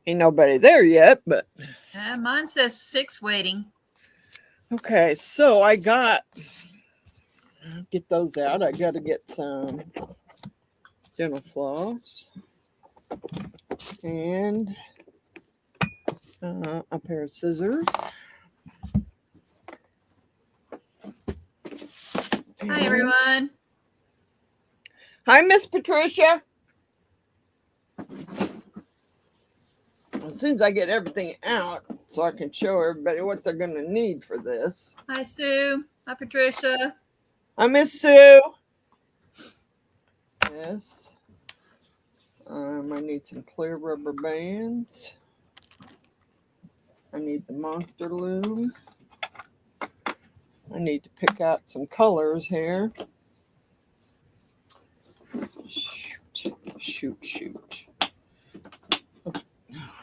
Ain't nobody there yet, but Mine says 6 waiting. okay. So I got get those out. I got to get some dental floss and a pair of scissors. Hi, everyone. Hi, Miss Patricia. As soon as I get everything out so I can show everybody what they're going to need for this. Hi, Sue. Hi, Patricia. Hi, Miss Sue. Yes. I need some clear rubber bands. I need the monster loom. I need to pick out some colors here. Shoot.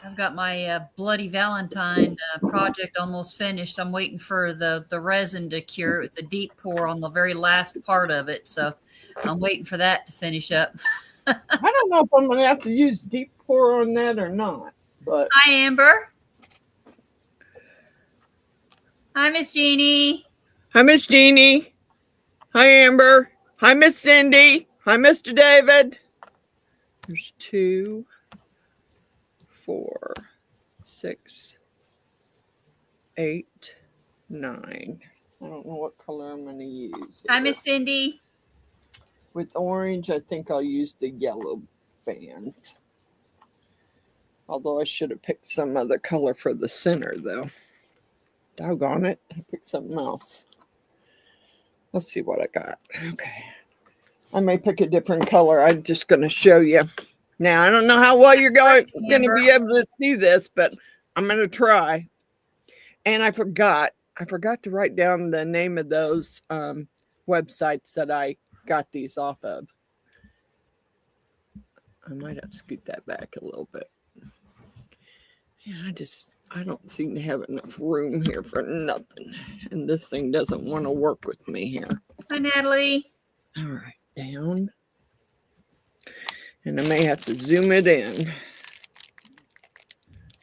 I've got my Bloody Valentine project almost finished. I'm waiting for the resin to cure with the deep pour on the very last part of it. So I'm waiting for that to finish up. I don't know if I'm going to have to use deep pour on that or not. But hi, Amber. Hi, Miss Jeannie. Hi, Miss Jeannie. Hi, Amber. Hi, Miss Cindy. Hi, Mr. David. There's 2, 4, 6, 8, 9. I don't know what color I'm going to use. Hi, Miss Cindy. With orange, I think I'll use the yellow bands. Although I should have picked some other color for the center, though. Doggone it. I picked something else. Let's see what I got. Okay. I may pick a different color. I'm just going to show you. Now, I don't know how well you're going to be able to see this, but I'm going to try. And I forgot to write down the name of those websites that I got these off of. I might have to scoot that back a little bit. Yeah, I don't seem to have enough room here for nothing. And this thing doesn't want to work with me here. Hi, Natalie. All right, down. And I may have to zoom it in.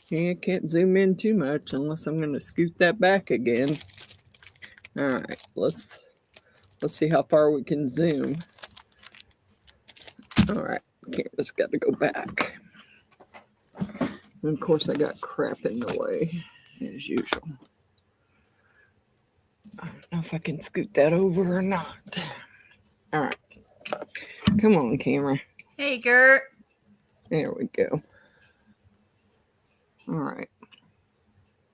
Yeah, I can't zoom in too much unless I'm going to scoot that back again. All right, let's see how far we can zoom. All right, camera's got to go back. And of course, I got crap in the way, as usual. I don't know if I can scoot that over or not. All right. Come on, camera. Hey, Gert. There we go. All right.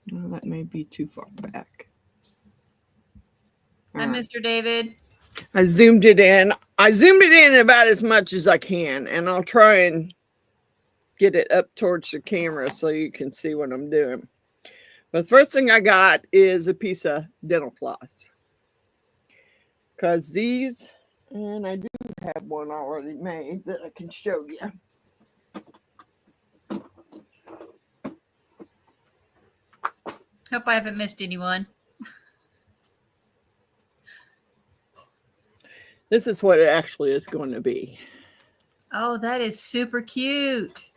Well, that may be too far back. Hi, Mr. David. I zoomed it in. I zoomed it in about as much as I can, and I'll try and get it up towards the camera so you can see what I'm doing. But the first thing I got is a piece of dental floss. Because these, and I do have one already made that I can show you. Hope I haven't missed anyone. This is what it actually is going to be. Oh, that is super cute.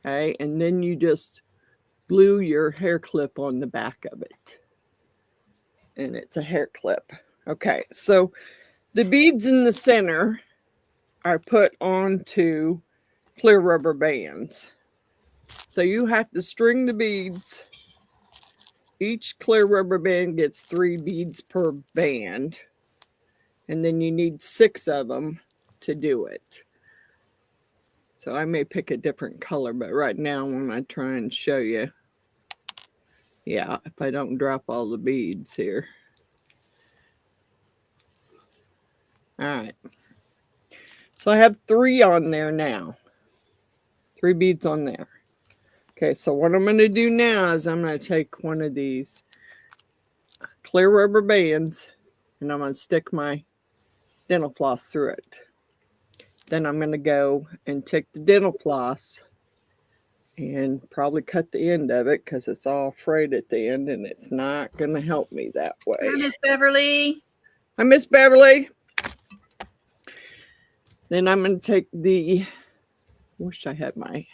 Okay, and then you just glue your hair clip on the back of it. And it's a hair clip. Okay, so the beads in the center are put onto clear rubber bands. So you have to string the beads. Each clear rubber band gets 3 beads per band. And then you need 6 of them to do it. So I may pick a different color, but right now when I try and show you, yeah, if I don't drop all the beads here. All right. So I have 3 on there now. 3 beads on there. Okay, so what I'm going to do now is I'm going to take one of these clear rubber bands and I'm going to stick my dental floss through it. Then I'm going to go and take the dental floss and probably cut the end of it because it's all frayed at the end and it's not going to help me that way. Hi, Miss Beverly. Hi, Miss Beverly. Then I'm going to take the, wish I had my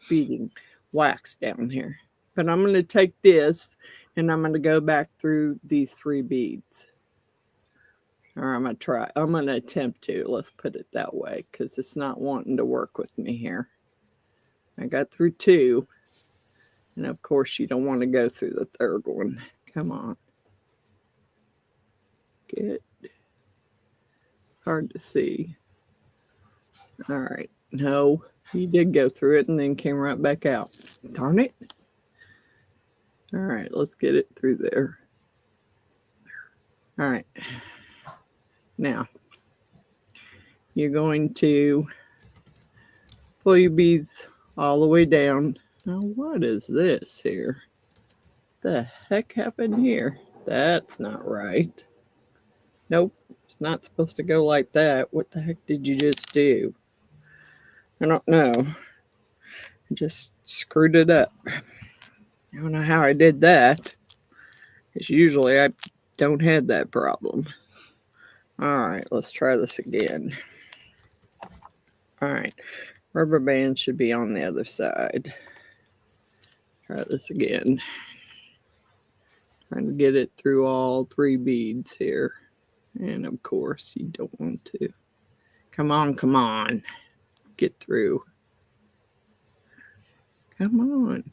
beading. wax down here. But I'm going to take this and I'm going to go back through these 3 beads. Or I'm going to attempt to. Let's put it that way, because it's not wanting to work with me here. I got through 2. And of course, you don't want to go through the 3rd one. Come on. Get. Hard to see. All right. No, he did go through it and then came right back out. Darn it. All right, let's get it through there. All right. Now, you're going to pull your beads all the way down. Now, what is this here? What the heck happened here? That's not right. Nope, it's not supposed to go like that. What the heck did you just do? I don't know. I just screwed it up. I don't know how I did that, because usually I don't have that problem. All right, let's try this again. All right, rubber band should be on the other side. Try this again. Trying to get it through all 3 beads here. And of course, you don't want to. Come on, come on. Get through. Come on.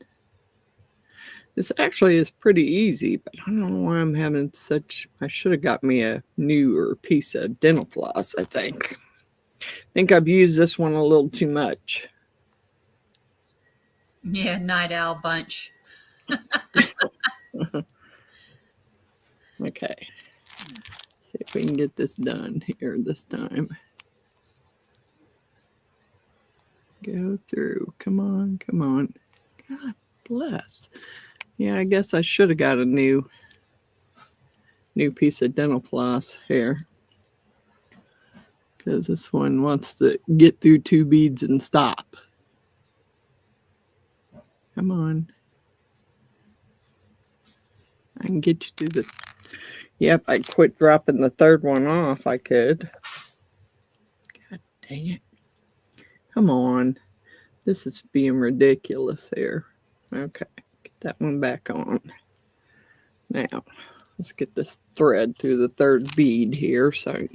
This actually is pretty easy, but I don't know why I'm having such... I should have got me a newer piece of dental floss, I think. I think I've used this one a little too much. Yeah, night owl bunch. Okay. See if we can get this done here this time. Go through. Come on, come on. God bless. Yeah, I guess I should have got a new piece of dental floss here, because this one wants to get through 2 beads and stop. Come on. I can get you through the... Yep, I quit dropping the 3rd one off. I could. God dang it. Come on. This is being ridiculous here. Okay, get that one back on. Now, let's get this thread through the 3rd bead here. So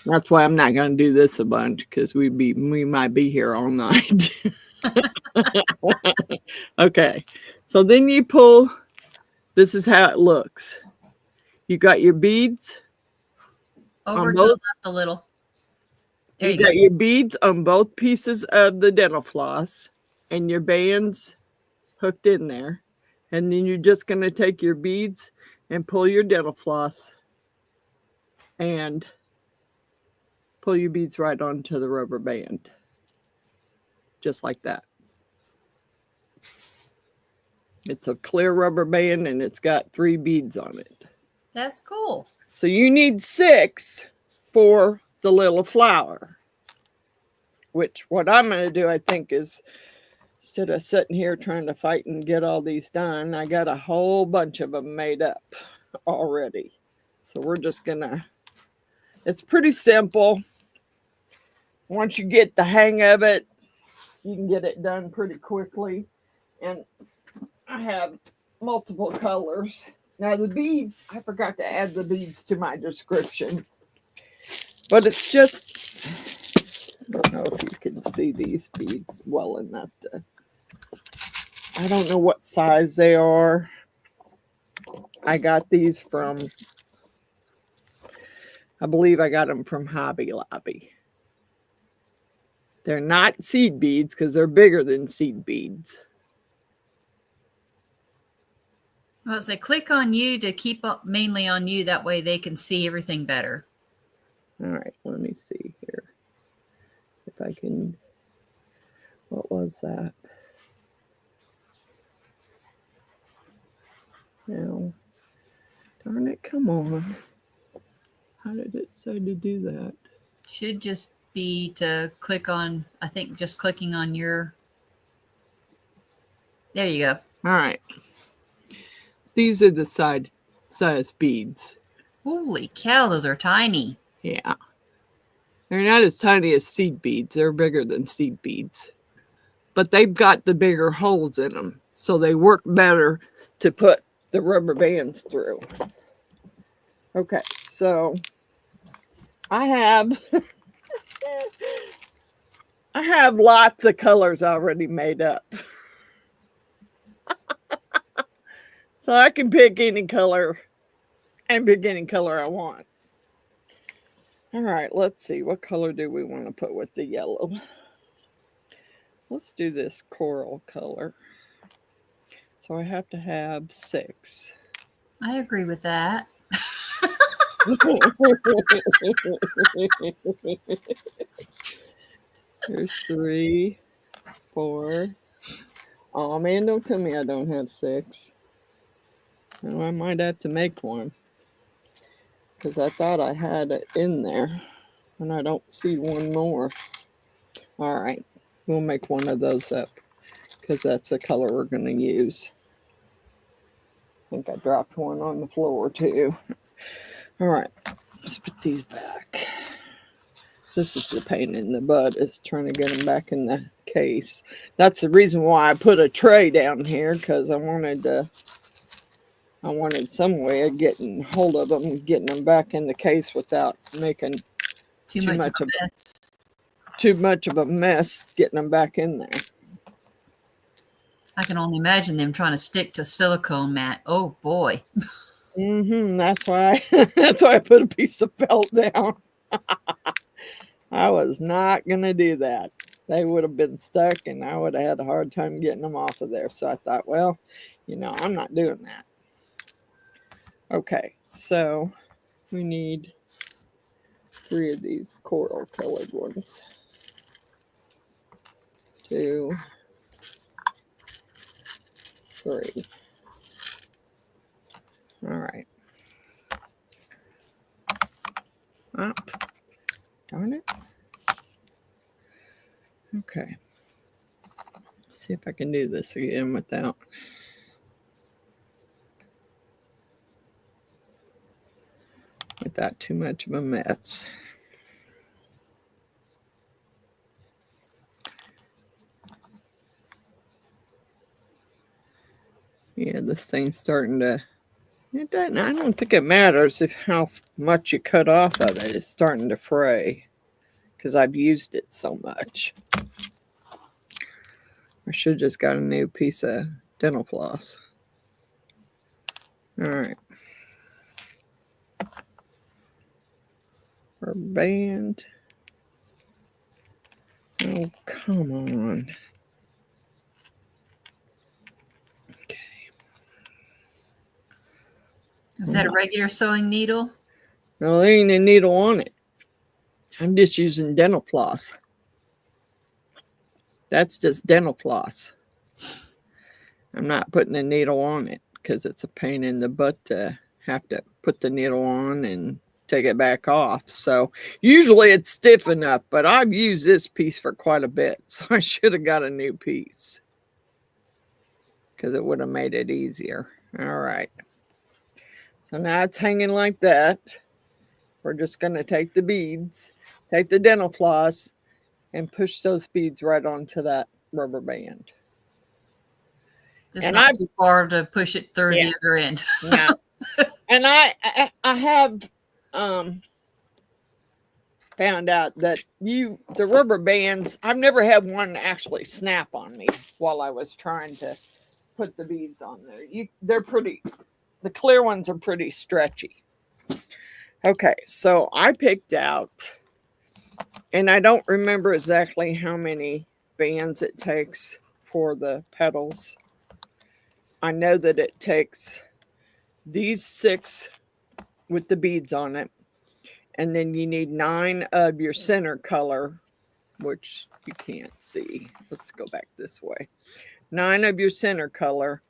that's why I'm not going to do this a bunch, because we might be here all night. Okay, so then you pull. This is how it looks. You got your beads. Over to the left a little. There you go. You got your beads on both pieces of the dental floss and your bands hooked in there. And then you're just going to take your beads and pull your dental floss and pull your beads right onto the rubber band. Just like that. It's a clear rubber band and it's got 3 beads on it. That's cool. So you need 6 for the little flower. Which what I'm going to do, I think, is instead of sitting here trying to fight and get all these done, I got a whole bunch of them made up already. So we're just going to... It's pretty simple. Once you get the hang of it, you can get it done pretty quickly. And I have multiple colors. Now the beads, I forgot to add the beads to my description. But it's just, I don't know if you can see these beads well enough to, I don't know what size they are. I got these from, I believe I got them from Hobby Lobby. They're not seed beads because they're bigger than seed beads. Well, say click on you to keep up mainly on you. That way they can see everything better. All right, let me see here. If I can, what was that? Now, darn it, come on. How did it say to do that? Should just be to click on, I think just clicking on your, there you go. All right. These are the size beads. Holy cow, those are tiny. Yeah. They're not as tiny as seed beads. They're bigger than seed beads. but they've got the bigger holes in them. So they work better to put the rubber bands through. Okay, so I have lots of colors already made up. So I can pick any color and pick any color I want. All right, let's see. What color do we want to put with the yellow? Let's do this coral color. So I have to have 6. I agree with that. There's 3, 4. Oh man, don't tell me I don't have 6. Well, I might have to make one. Because I thought I had it in there. And I don't see one more. All right. We'll make one of those up. Because that's the color we're going to use. I think I dropped one on the floor too. All right. Let's put these back. This is the pain in the butt, is trying to get them back in the case. That's the reason why I put a tray down here, because I wanted some way of getting hold of them and getting them back in the case without making too much of a mess getting them back in there. I can only imagine them trying to stick to silicone mat. Oh boy. That's why I put a piece of felt down. I was not gonna do that. They would have been stuck and I would have had a hard time getting them off of there. So I thought, well, I'm not doing that. Okay, so we need 3 of these coral colored ones. 2, 3. All right. Up. Darn it. Okay. Let's see if I can do this again without too much of a mess. Yeah, this thing's starting to, I don't think it matters how much you cut off of it. It's starting to fray because I've used it so much. I should have just got a new piece of dental floss. All right. Rubber band. Oh, come on. Okay. Is that a regular sewing needle? No, there ain't a needle on it. I'm just using dental floss. That's just dental floss. I'm not putting a needle on it because it's a pain in the butt to have to put the needle on and take it back off. So usually it's stiff enough, but I've used this piece for quite a bit. So I should have got a new piece because it would have made it easier. All right. So now it's hanging like that. We're just going to take the beads, take the dental floss, and push those beads right onto that rubber band. It's not too far to push it through the other end. No. And I have found out that the rubber bands, I've never had one actually snap on me while I was trying to put the beads on there. They're pretty, the clear ones are pretty stretchy. Okay, so I picked out, and I don't remember exactly how many bands it takes for the petals. I know that it takes these 6 with the beads on it, and then you need 9 of your center color, which you can't see. Let's go back this way. 9 of your center color,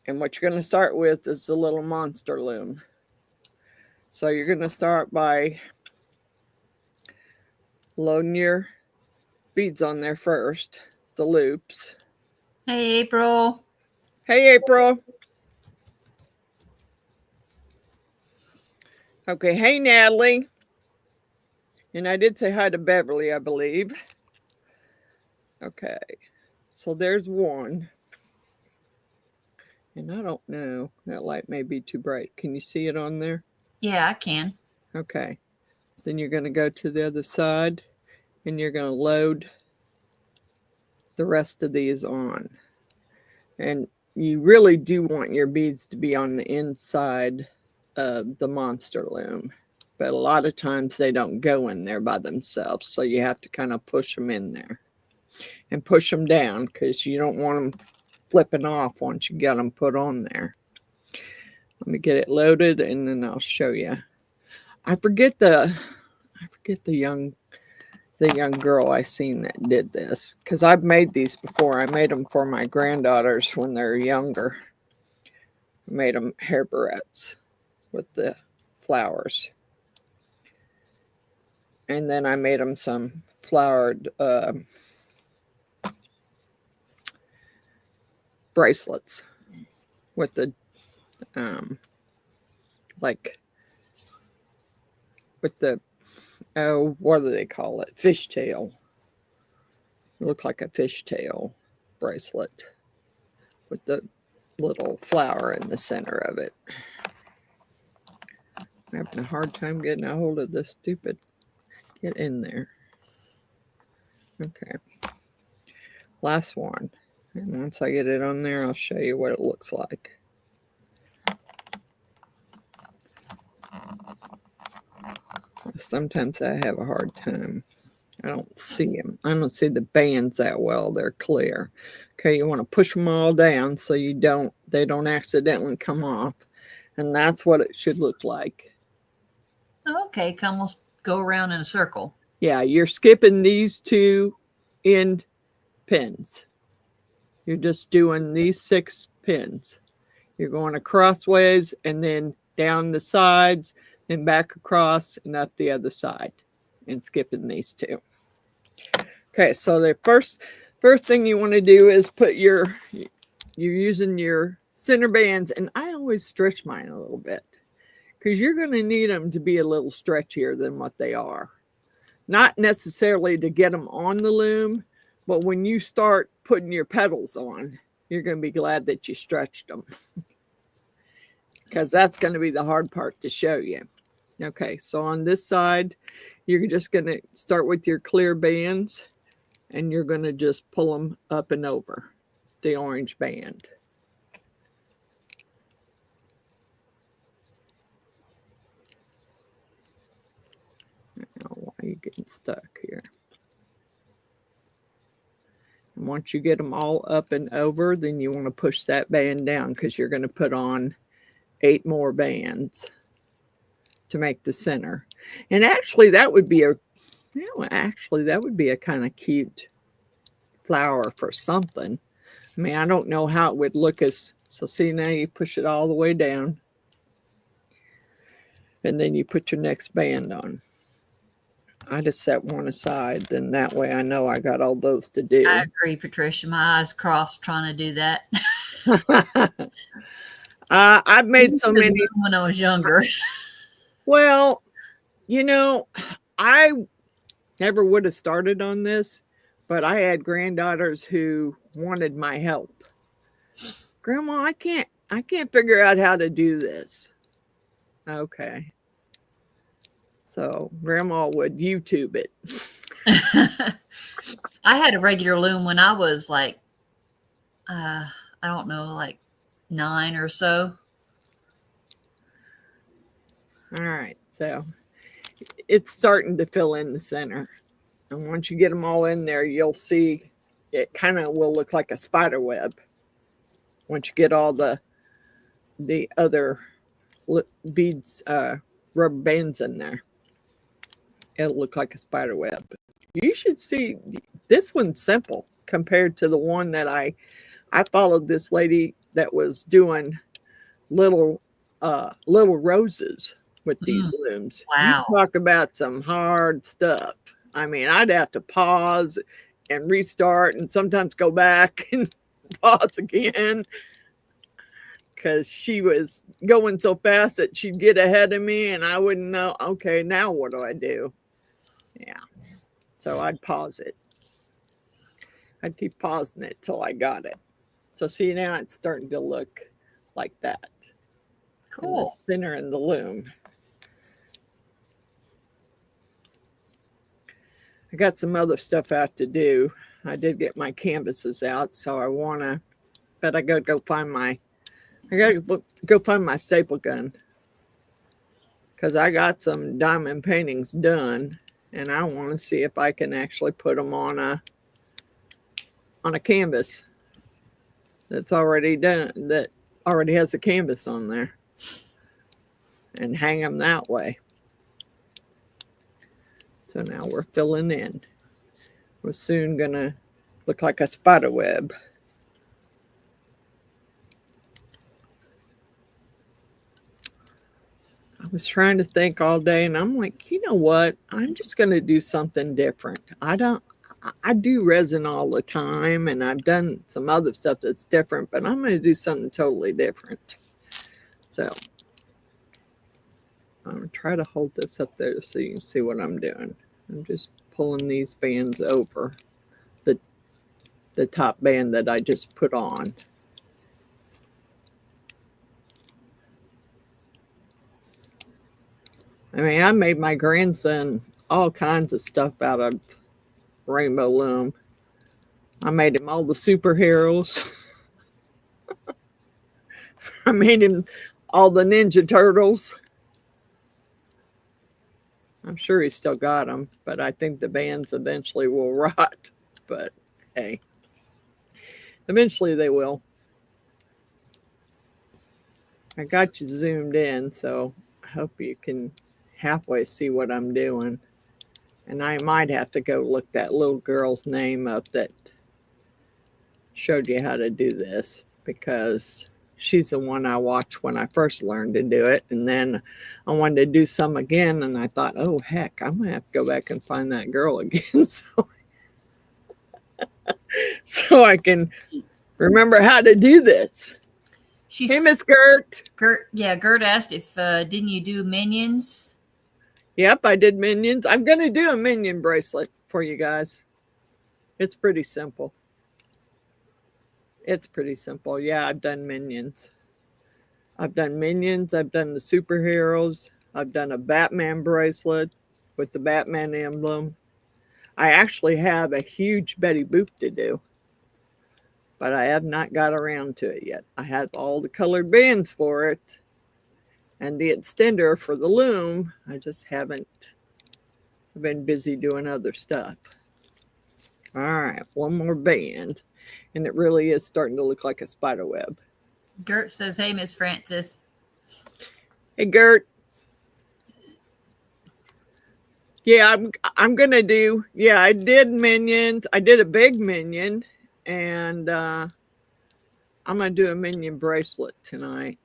and what you're going to start with is the little monster loom. So you're going to start by loading your beads on there first, the loops. Hey, April. Hey, April. Okay, hey, Natalie. And I did say hi to Beverly, I believe. Okay, so there's one. And I don't know, that light may be too bright. Can you see it on there? Yeah, I can. Okay. Then you're going to go to the other side and you're going to load the rest of these on. And you really do want your beads to be on the inside of the monster loom. But a lot of times they don't go in there by themselves. So you have to kind of push them in there and push them down because you don't want them flipping off once you get them put on there. Let me get it loaded and then I'll show you. I forget the young girl I seen that did this because I've made these before. I made them for my granddaughters when they're younger. I made them hair barrettes with the flowers. And then I made them some flowered bracelets with the like with the oh, what do they call it? Fishtail. It looked like a fishtail bracelet with the little flower in the center of it. I'm having a hard time getting a hold of this stupid. Get in there. Okay. Last one. And once I get it on there, I'll show you what it looks like. Sometimes I have a hard time. I don't see them. I don't see the bands that well. They're clear. Okay, you want to push them all down so they don't accidentally come off. And that's what it should look like. Okay, almost go around in a circle. Yeah, you're skipping these two end pins. You're just doing these 6 pins. You're going crossways and then down the sides, then back across and up the other side and skipping these 2. Okay, so the first thing you want to do is put you're using your center bands, and I always stretch mine a little bit because you're going to need them to be a little stretchier than what they are. Not necessarily to get them on the loom, but when you start putting your petals on, you're going to be glad that you stretched them because that's going to be the hard part to show you. Okay, so on this side, you're just going to start with your clear bands and you're going to just pull them up and over the orange band. Now, why are you getting stuck here? And once you get them all up and over, then you want to push that band down because you're going to put on 8 more bands to make the center. And actually that would be a kind of cute flower for something. I mean, I don't know how it would look so see, now you push it all the way down and then you put your next band on. I just set one aside, then that way I know I got all those to do. I agree, Patricia. My eyes crossed trying to do that. I've made so many when I was younger. Well, I never would have started on this, but I had granddaughters who wanted my help. Grandma, I can't figure out how to do this. Okay. So Grandma would YouTube it. I had a regular loom when I was like, I don't know, like 9 or so. All right. So it's starting to fill in the center. And once you get them all in there, you'll see it kind of will look like a spider web. Once you get all the other beads, rubber bands in there, it'll look like a spider web. You should see this one's simple compared to the one that I followed this lady that was doing little roses with these looms. Wow. You talk about some hard stuff. I mean, I'd have to pause and restart and sometimes go back and pause again because she was going so fast that she'd get ahead of me and I wouldn't know, okay, now what do I do? Yeah. So I'd pause it. I'd keep pausing it till I got it. So see, now it's starting to look like that in the Cool. center in the loom. I got some other stuff out to do. I did get my canvases out, so I wanna, but I gotta go find my, staple gun because I got some diamond paintings done, and I want to see if I can actually put them on a canvas that's already done, that already has a canvas on there, and hang them that way. So now we're filling in. We're soon gonna look like a spider web. I was trying to think all day, and I'm like, you know what? I'm just gonna do something different. I do resin all the time, and I've done some other stuff that's different, but I'm gonna do something totally different. So I'm gonna try to hold this up there so you can see what I'm doing. I'm just pulling these bands over the top band that I just put on. I mean, I made my grandson all kinds of stuff out of rainbow loom. I made him all the superheroes. I made him all the Ninja Turtles. I'm sure he still got them, but I think the bands eventually will rot. But hey, eventually they will. I got you zoomed in, so I hope you can halfway see what I'm doing. And I might have to go look that little girl's name up that showed you how to do this, because she's the one I watched when I first learned to do it. And then I wanted to do some again, and I thought, oh heck, I'm gonna have to go back and find that girl again so I can remember how to do this. Hey, Miss Gert. Gert asked if didn't you do minions? Yep, I did minions. I'm gonna do a minion bracelet for you guys. It's pretty simple. It's pretty simple. Yeah, I've done minions. I've done minions. I've done the superheroes. I've done a Batman bracelet with the Batman emblem. I actually have a huge Betty Boop to do, but I have not got around to it yet. I have all the colored bands for it and the extender for the loom. I just haven't. I've been busy doing other stuff. All right, one more band, and it really is starting to look like a spider web. Gert says, hey, Miss Frances. Hey, Gert. Yeah, I'm gonna do. Yeah, I did minions. I did a big minion, and I'm gonna do a minion bracelet tonight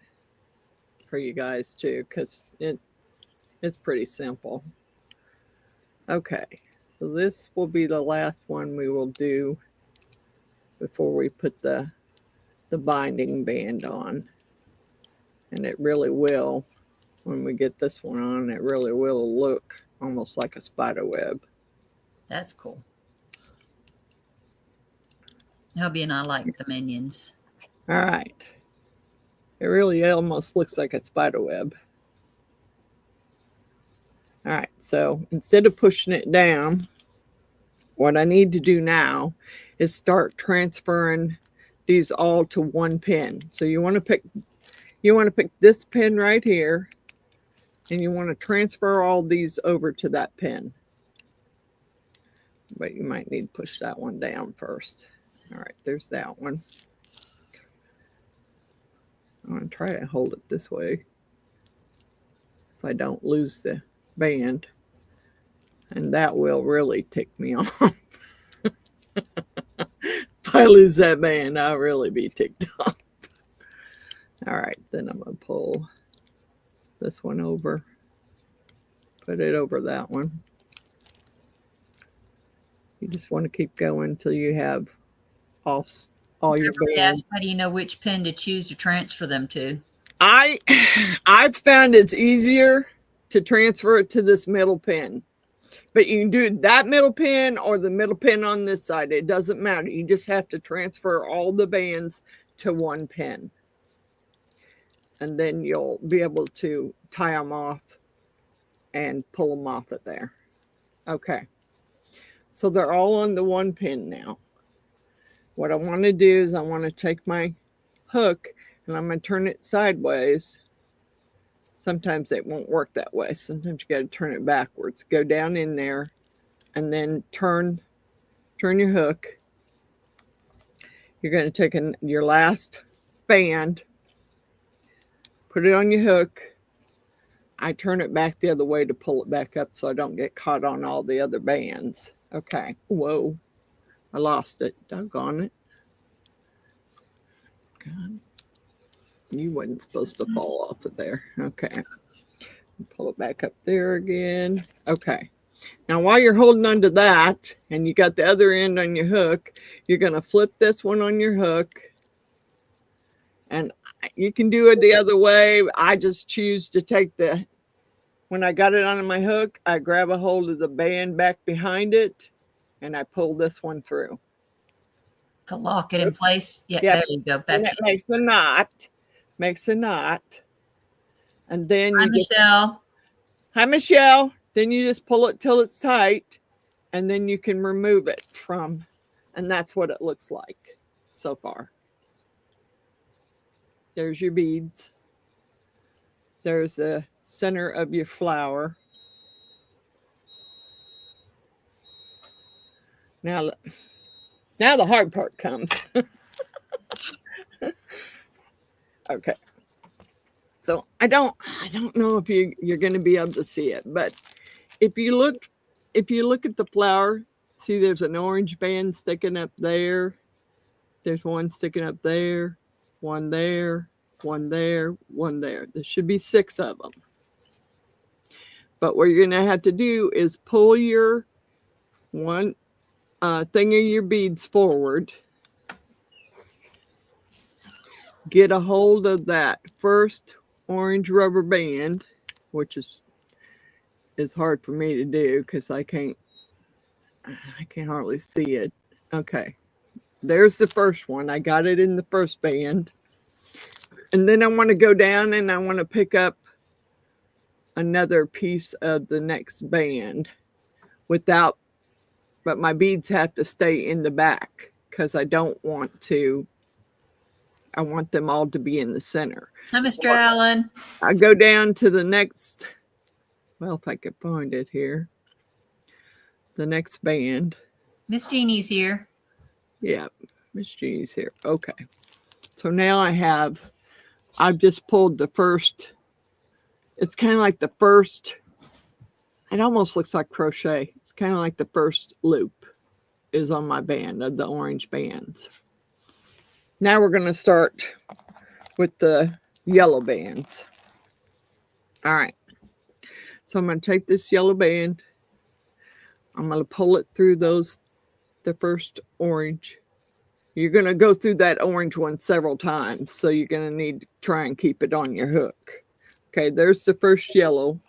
for you guys too, because it's pretty simple. Okay, so this will be the last one we will do before we put the binding band on, and it really will, when we get this one on, it really will look almost like a spider web. That's cool. Hubby and I like the minions. All right. It really almost looks like a spider web. All right, so instead of pushing it down, what I need to do now is start transferring these all to one pin. So you want to pick this pin right here, and you want to transfer all these over to that pin. But you might need to push that one down first. All right, there's that one. I'm going to try to hold it this way if I don't lose the band. And that will really tick me off. If I lose that band, I'll really be ticked off. All right, then I'm going to pull this one over, put it over that one. You just want to keep going until you have all your bands. How do you know which pin to choose to transfer them to? I've found it's easier to transfer it to this middle pin, But you can do that middle pin or the middle pin on this side. It doesn't matter. You just have to transfer all the bands to one pin. And then you'll be able to tie them off and pull them off of there. Okay. So they're all on the one pin now. What I want to do is I want to take my hook and I'm going to turn it sideways. Sometimes it won't work that way. Sometimes you got to turn it backwards. Go down in there and then turn your hook. You're going to take your last band, put it on your hook. I turn it back the other way to pull it back up so I don't get caught on all the other bands. Okay. Whoa. I lost it. Doggone it. God. You wasn't supposed to fall off of there. Okay. Pull it back up there again. Okay. Now, while you're holding onto that and you got the other end on your hook, you're going to flip this one on your hook. And you can do it the other way. I just choose to take when I got it on my hook, I grab a hold of the band back behind it and I pull this one through. To lock it in place. Yeah, Yep. there you go. Back And it makes a knot. And then Hi, Michelle. Hi, Michelle. Then you just pull it till it's tight and then you can remove it and that's what it looks like so far. There's your beads. There's the center of your flower. Now the hard part comes. Okay. So I don't know if you're going to be able to see it, but if you look at the flower, see there's an orange band sticking up there. There's one sticking up there, one there, one there, one there. There should be 6 of them. But what you're going to have to do is pull your one thing of your beads forward. Get a hold of that first orange rubber band, which is hard for me to do because I can't hardly see it. Okay. There's the first one. I got it in the first band. And then I want to go down and I want to pick up another piece of the next band but my beads have to stay in the back because I want them all to be in the center. Hi, Mr. Allen. I go down to the next, well, if I could find it here, the next band. Miss Jeannie's here. Yeah, Miss Jeannie's here. Okay. So now I've just pulled the first, it's kind of like the first, it almost looks like crochet. It's kind of like the first loop is on my band of the orange bands. Now we're going to start with the yellow bands. All right. So I'm going to take this yellow band. I'm going to pull it through the first orange. You're going to go through that orange one several times. So you're going to need to try and keep it on your hook. Okay, there's the first yellow.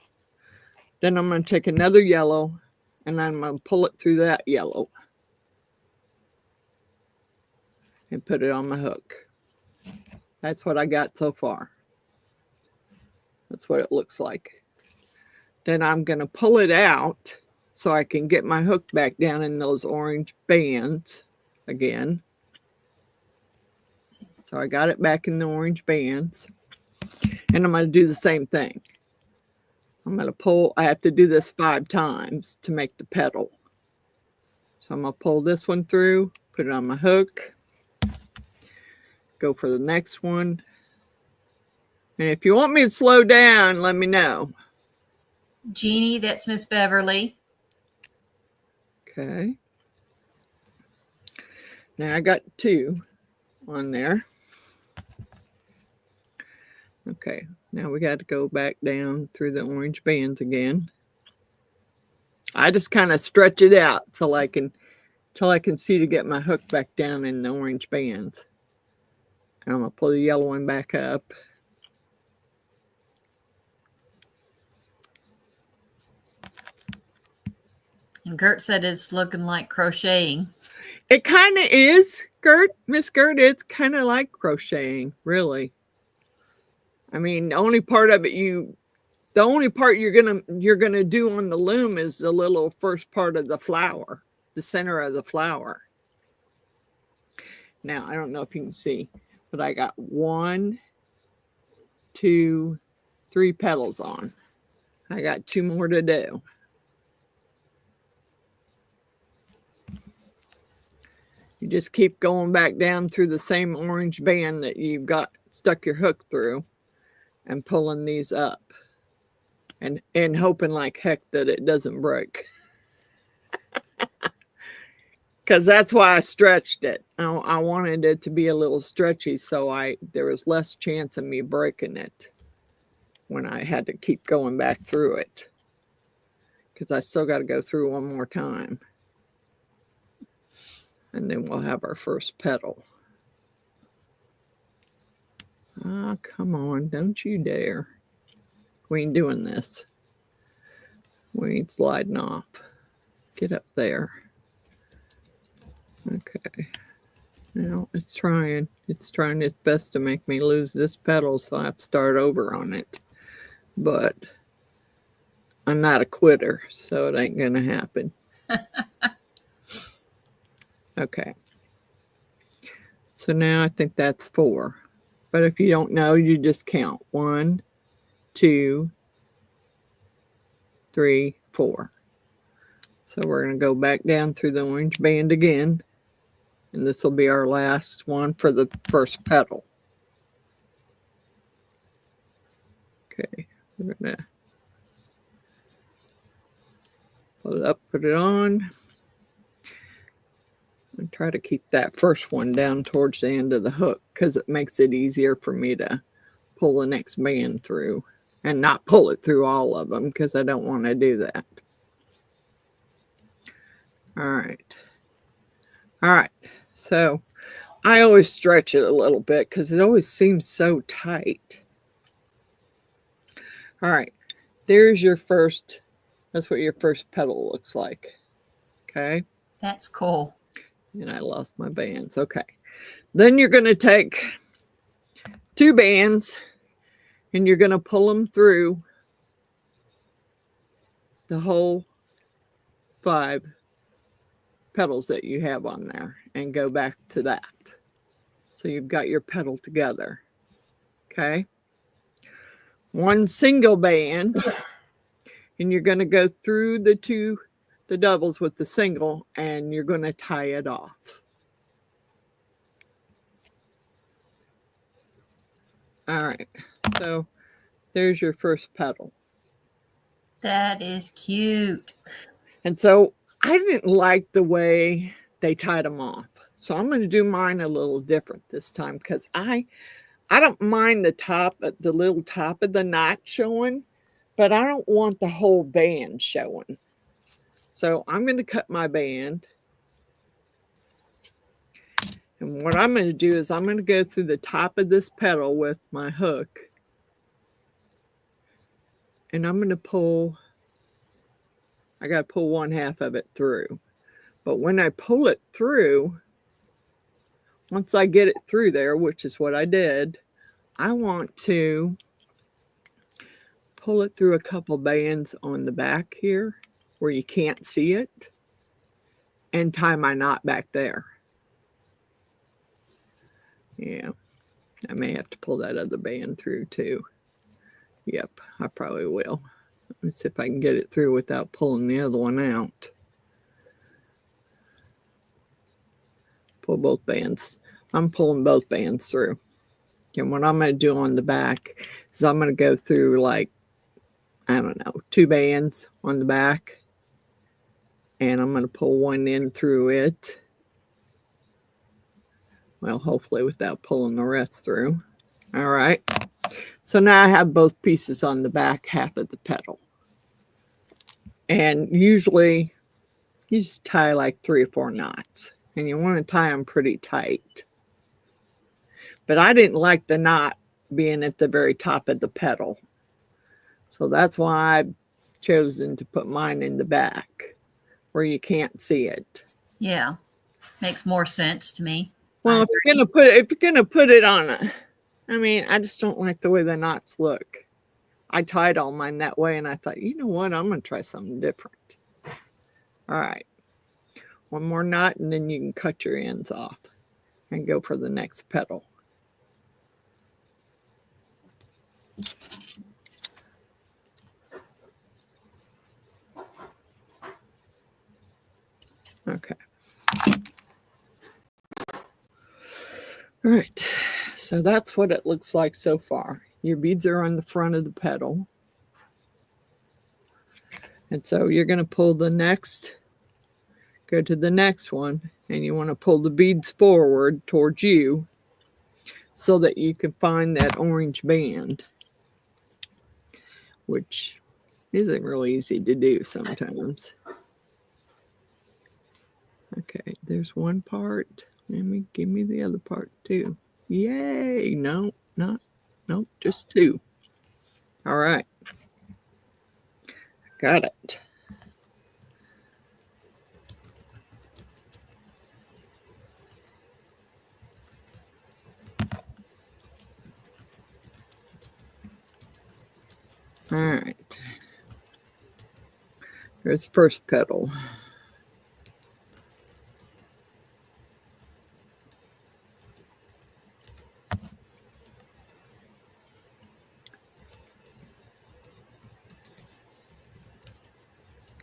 Then I'm going to take another yellow and I'm going to pull it through that yellow and put it on my hook. That's what I got so far. That's what it looks like. Then I'm going to pull it out so I can get my hook back down in those orange bands again. So I got it back in the orange bands. And I'm going to do the same thing. I'm going to pull, I have to do this 5 times to make the petal. So I'm going to pull this one through, put it on my hook, go for the next one. And if you want me to slow down, let me know. Jeannie, that's Miss Beverly. Okay. Now I got 2 on there. Okay, now we got to go back down through the orange bands again. I just kind of stretch it out till I can see to get my hook back down in the orange bands. And I'm going to pull the yellow one back up. And Gert said it's looking like crocheting. It kind of is, Gert. Miss Gert, it's kind of like crocheting, really. I mean, the only part you're gonna do on the loom is the little first part of the flower, the center of the flower. Now, I don't know if you can see, but I got 1, 2, 3 petals on. I got 2 more to do. You just keep going back down through the same orange band that you've got stuck your hook through and pulling these up and hoping like heck that it doesn't break. Because that's why I stretched it. I wanted it to be a little stretchy, so there was less chance of me breaking it when I had to keep going back through it. Because I still got to go through one more time. And then we'll have our first petal. Oh, come on. Don't you dare. We ain't doing this. We ain't sliding off. Get up there. Okay. Now it's trying. It's trying its best to make me lose this petal, so I have to start over on it. But I'm not a quitter, so it ain't going to happen. Okay. So now I think that's 4. But if you don't know, you just count. 1, 2, 3, 4. So we're going to go back down through the orange band again. And this will be our last one for the first petal. Okay. We're going to pull it up, put it on. And try to keep that first one down towards the end of the hook because it makes it easier for me to pull the next band through and not pull it through all of them because I don't want to do that. All right. All right. So I always stretch it a little bit because it always seems so tight. All right. There's your first, that's what your first petal looks like. Okay. That's cool. And I lost my bands. Okay. Then you're going to take 2 bands and you're going to pull them through the whole 5 petals that you have on there and go back to that. So you've got your petal together. Okay. 1 single band and you're going to go through the doubles with the single and you're going to tie it off. All right. So there's your first petal. That is cute. And so I didn't like the way they tied them off. So I'm going to do mine a little different this time because I don't mind the little top of the knot showing, but I don't want the whole band showing. So I'm going to cut my band. And what I'm going to do is I'm going to go through the top of this petal with my hook. And I'm going to pull, I got to pull 1/2 of it through. But when I pull it through, once I get it through there, which is what I did, I want to pull it through a couple bands on the back here where you can't see it and tie my knot back there. Yeah, I may have to pull that other band through too. Yep, I probably will. Let me see if I can get it through without pulling the other one out. Pull both bands. I'm pulling both bands through. And what I'm going to do on the back is I'm going to go through like, I don't know, 2 bands on the back. And I'm going to pull 1 in through it. Well, hopefully without pulling the rest through. All right. So now I have both pieces on the back half of the petal. And usually you just tie like 3 or 4 knots. And you want to tie them pretty tight. But I didn't like the knot being at the very top of the petal. So that's why I've chosen to put mine in the back. where you can't see it. Yeah. Makes more sense to me. Well, if you're gonna put it on a, I mean, I just don't like the way the knots look. I tied all mine that way, and I thought, you know what, I'm gonna try something different. All right, one more knot, and then you can cut your ends off and go for the next petal. Okay. All right, so that's what it looks like so far. Your beads are on the front of the petal. And so you're going to pull the next, go to the next one, and you want to pull the beads forward towards you so that you can find that orange band, which isn't really easy to do sometimes. Okay, there's one part. Give me the other part too. Yay! No, nope, just two. All right, got it. All right. There's first petal.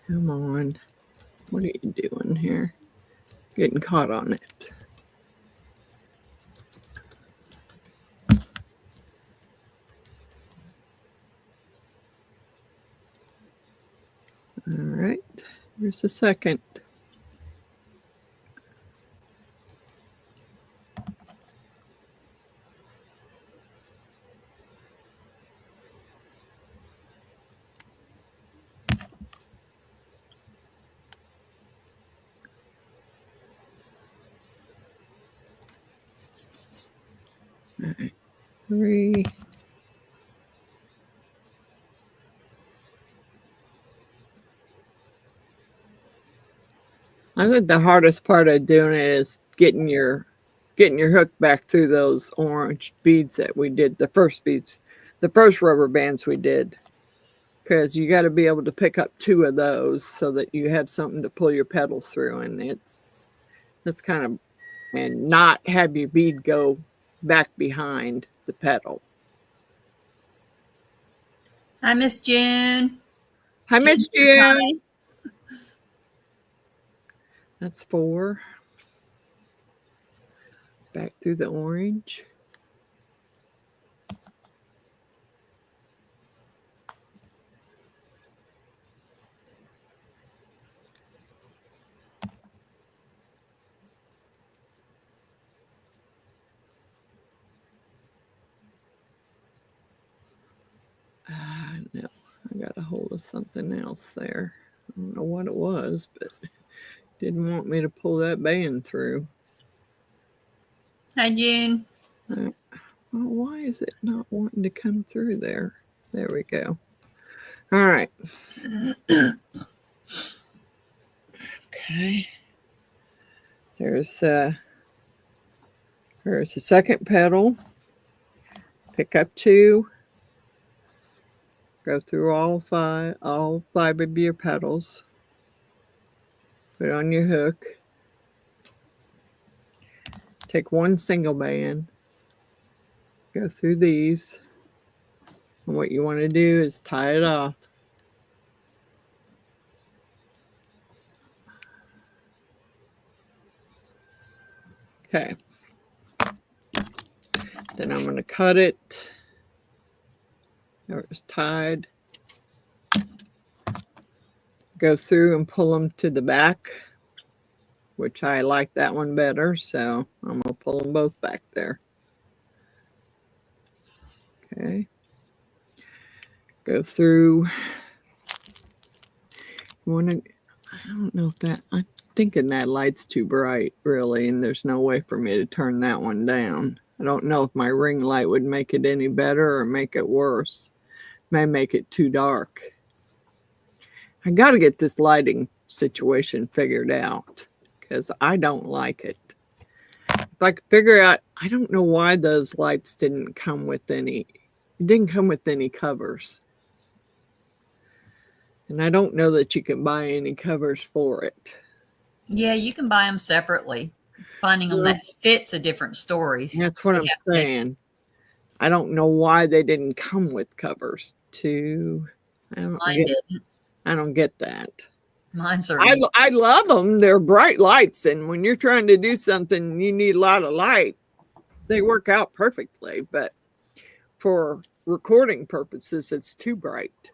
Come on. What are you doing here? Getting caught on it. All right. Here's the second. All right. Three. I think the hardest part of doing it is getting your hook back through those orange beads that we did, the first rubber bands we did, because you got to be able to pick up two of those so that you have something to pull your petals through, and that's kind of, and not have your bead go back behind the petal. Hi, Miss June. Hi, Miss June. That's four. Back through the orange. No, I got a hold of something else there. I don't know what it was, but didn't want me to pull that band through. Hi, June. Well, why is it not wanting to come through there? There we go. All right. Okay. There's the second petal. Pick up two. Go through all five of your petals. Put it on your hook. Take one single band. Go through these. And what you want to do is tie it off. Okay. Then I'm going to cut it. There it's tied. Go through and pull them to the back, which I like that one better, so I'm going to pull them both back there. Okay. Go through. I don't know if that, I'm thinking that light's too bright, really, and there's no way for me to turn that one down. I don't know if my ring light would make it any better or make it worse. May make it too dark. I got to get this lighting situation figured out because I don't like it. If I could figure out, I don't know why those lights didn't come with any, it didn't come with any covers. And I don't know that you can buy any covers for it. Yeah, you can buy them separately. Finding them that fits a different story. That's what I'm saying. I don't know why they didn't come with covers to. I don't get that. Mine certainly. I love them. They're bright lights, and when you're trying to do something, you need a lot of light. They work out perfectly, but for recording purposes, it's too bright.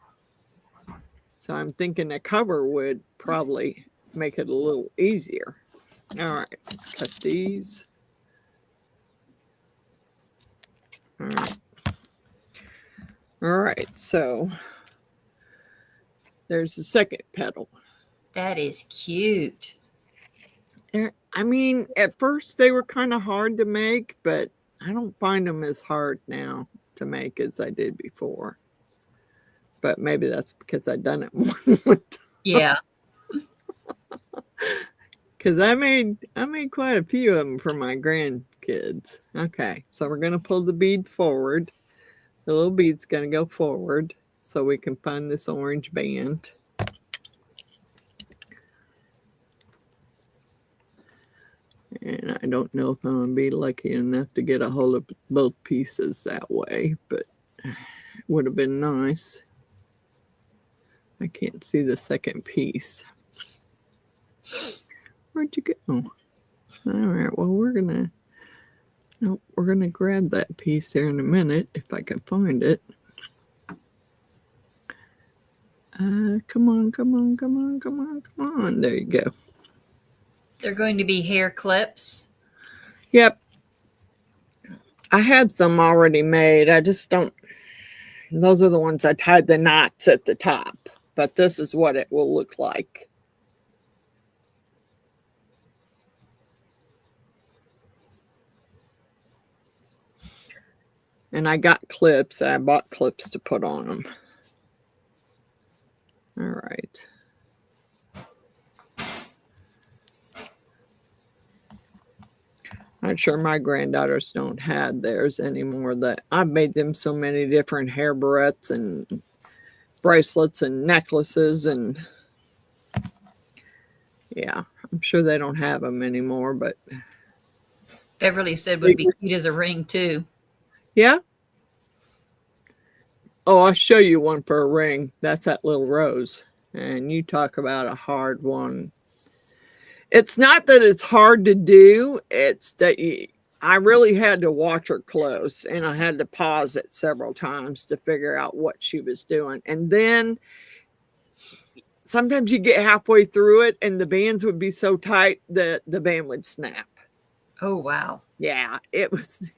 So I'm thinking a cover would probably make it a little easier. All right, let's cut these. All right. All right, so there's the second petal. That is cute. I mean, at first they were kind of hard to make, but I don't find them as hard now to make as I did before. But maybe that's because I've done it more than one time. Yeah. Because I made quite a few of them for my grandkids. Okay, so we're going to pull the bead forward. The little bead's going to go forward so we can find this orange band. And I don't know if I'm going to be lucky enough to get a hold of both pieces that way, but it would have been nice. I can't see the second piece. Where'd you go? All right, well, we're gonna grab that piece there in a minute if I can find it. Come on. There you go. They're going to be hair clips. Yep. I had some already made. I just don't. Those are the ones I tied the knots at the top. But this is what it will look like. And I got clips. I bought clips to put on them. All right. I'm sure my granddaughters don't have theirs anymore. That I've made them so many different hair barrettes and bracelets and necklaces, and yeah, I'm sure they don't have them anymore. But Beverly said would be cute as a ring too. Yeah. Oh, I'll show you one for a ring. That's that little rose. And you talk about a hard one. It's not that it's hard to do. It's that I really had to watch her close, and I had to pause it several times to figure out what she was doing. And then sometimes you get halfway through it and the bands would be so tight that the band would snap. Oh, wow. Yeah, it was.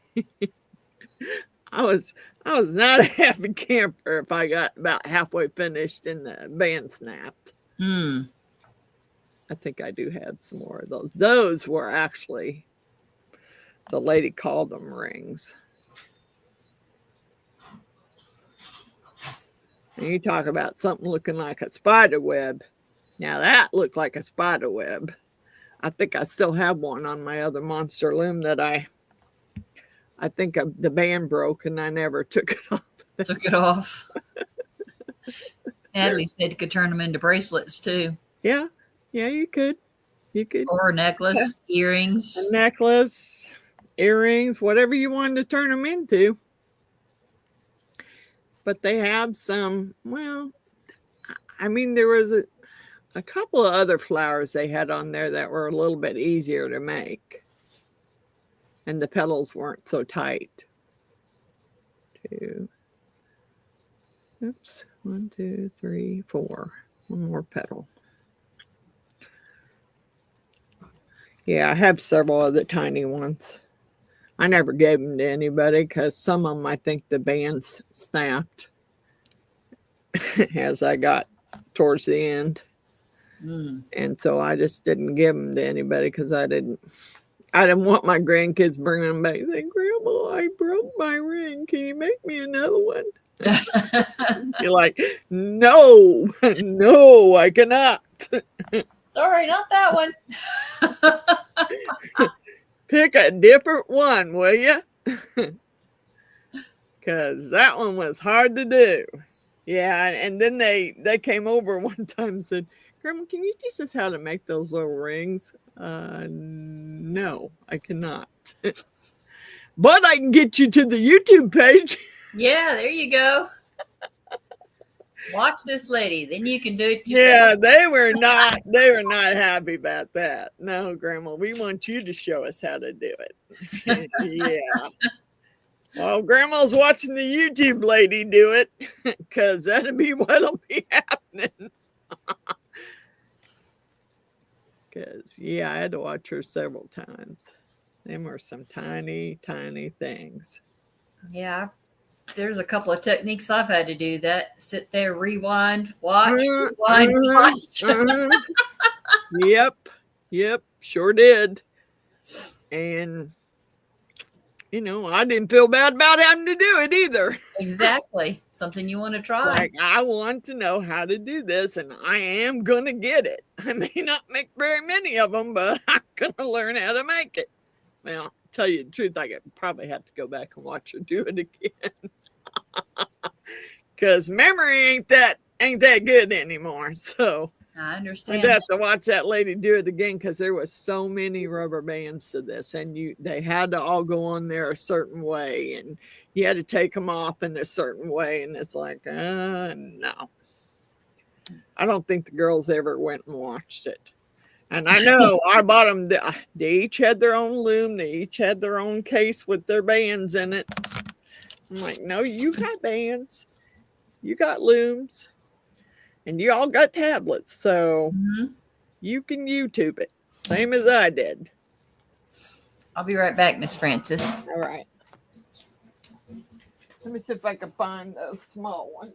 I was not a happy camper if I got about halfway finished and the band snapped. I think I do have some more of those. Those were actually, the lady called them rings. And you talk about something looking like a spider web. Now that looked like a spider web. I think I still have one on my other monster loom that I think the band broke and I never took it off. Took it off. Natalie said you could turn them into bracelets too. Yeah, you could. You could. Or a necklace, earrings. A necklace, earrings, whatever you wanted to turn them into. But they have some, well, I mean, there was a couple of other flowers they had on there that were a little bit easier to make. And the petals weren't so tight. 1, 2, 3, 4. One more petal. Yeah, I have several other tiny ones. I never gave them to anybody because some of them I think the bands snapped as I got towards the end. And so I just didn't give them to anybody because I didn't want my grandkids bringing them back saying, Grandma, I broke my ring. Can you make me another one? You're like, no, no, I cannot. Sorry, not that one. Pick a different one, will you? Because that one was hard to do. Yeah, and then they came over one time and said, Grandma, can you teach us how to make those little rings? No, I cannot. But I can get you to the YouTube page. Yeah, there you go. Watch this lady, then you can do it yourself. Yeah, they were not happy about that. No, Grandma, we want you to show us how to do it. Yeah. Well, Grandma's watching the YouTube lady do it, because that'll be what'll be happening. Because, yeah, I had to watch her several times. Them were some tiny, tiny things. Yeah, there's a couple of techniques I've had to do that. Sit there, rewind, watch, watch. Yep, sure did. And, you know, I didn't feel bad about having to do it either. Exactly. Something you want to try. Like, I want to know how to do this, and I am going to get it. I may not make very many of them, but I'm going to learn how to make it. Well, tell you the truth, I could probably have to go back and watch her do it again. Because memory ain't that good anymore. So I understand. I'd have to watch that lady do it again, because there was so many rubber bands to this, and they had to all go on there a certain way, and you had to take them off in a certain way, and it's like, no. I don't think the girls ever went and watched it. And I know I bought them. They each had their own loom. They each had their own case with their bands in it. I'm like, no, you got bands. You got looms. And you all got tablets. So you can YouTube it. Same as I did. I'll be right back, Miss Frances. All right. Let me see if I can find those small ones,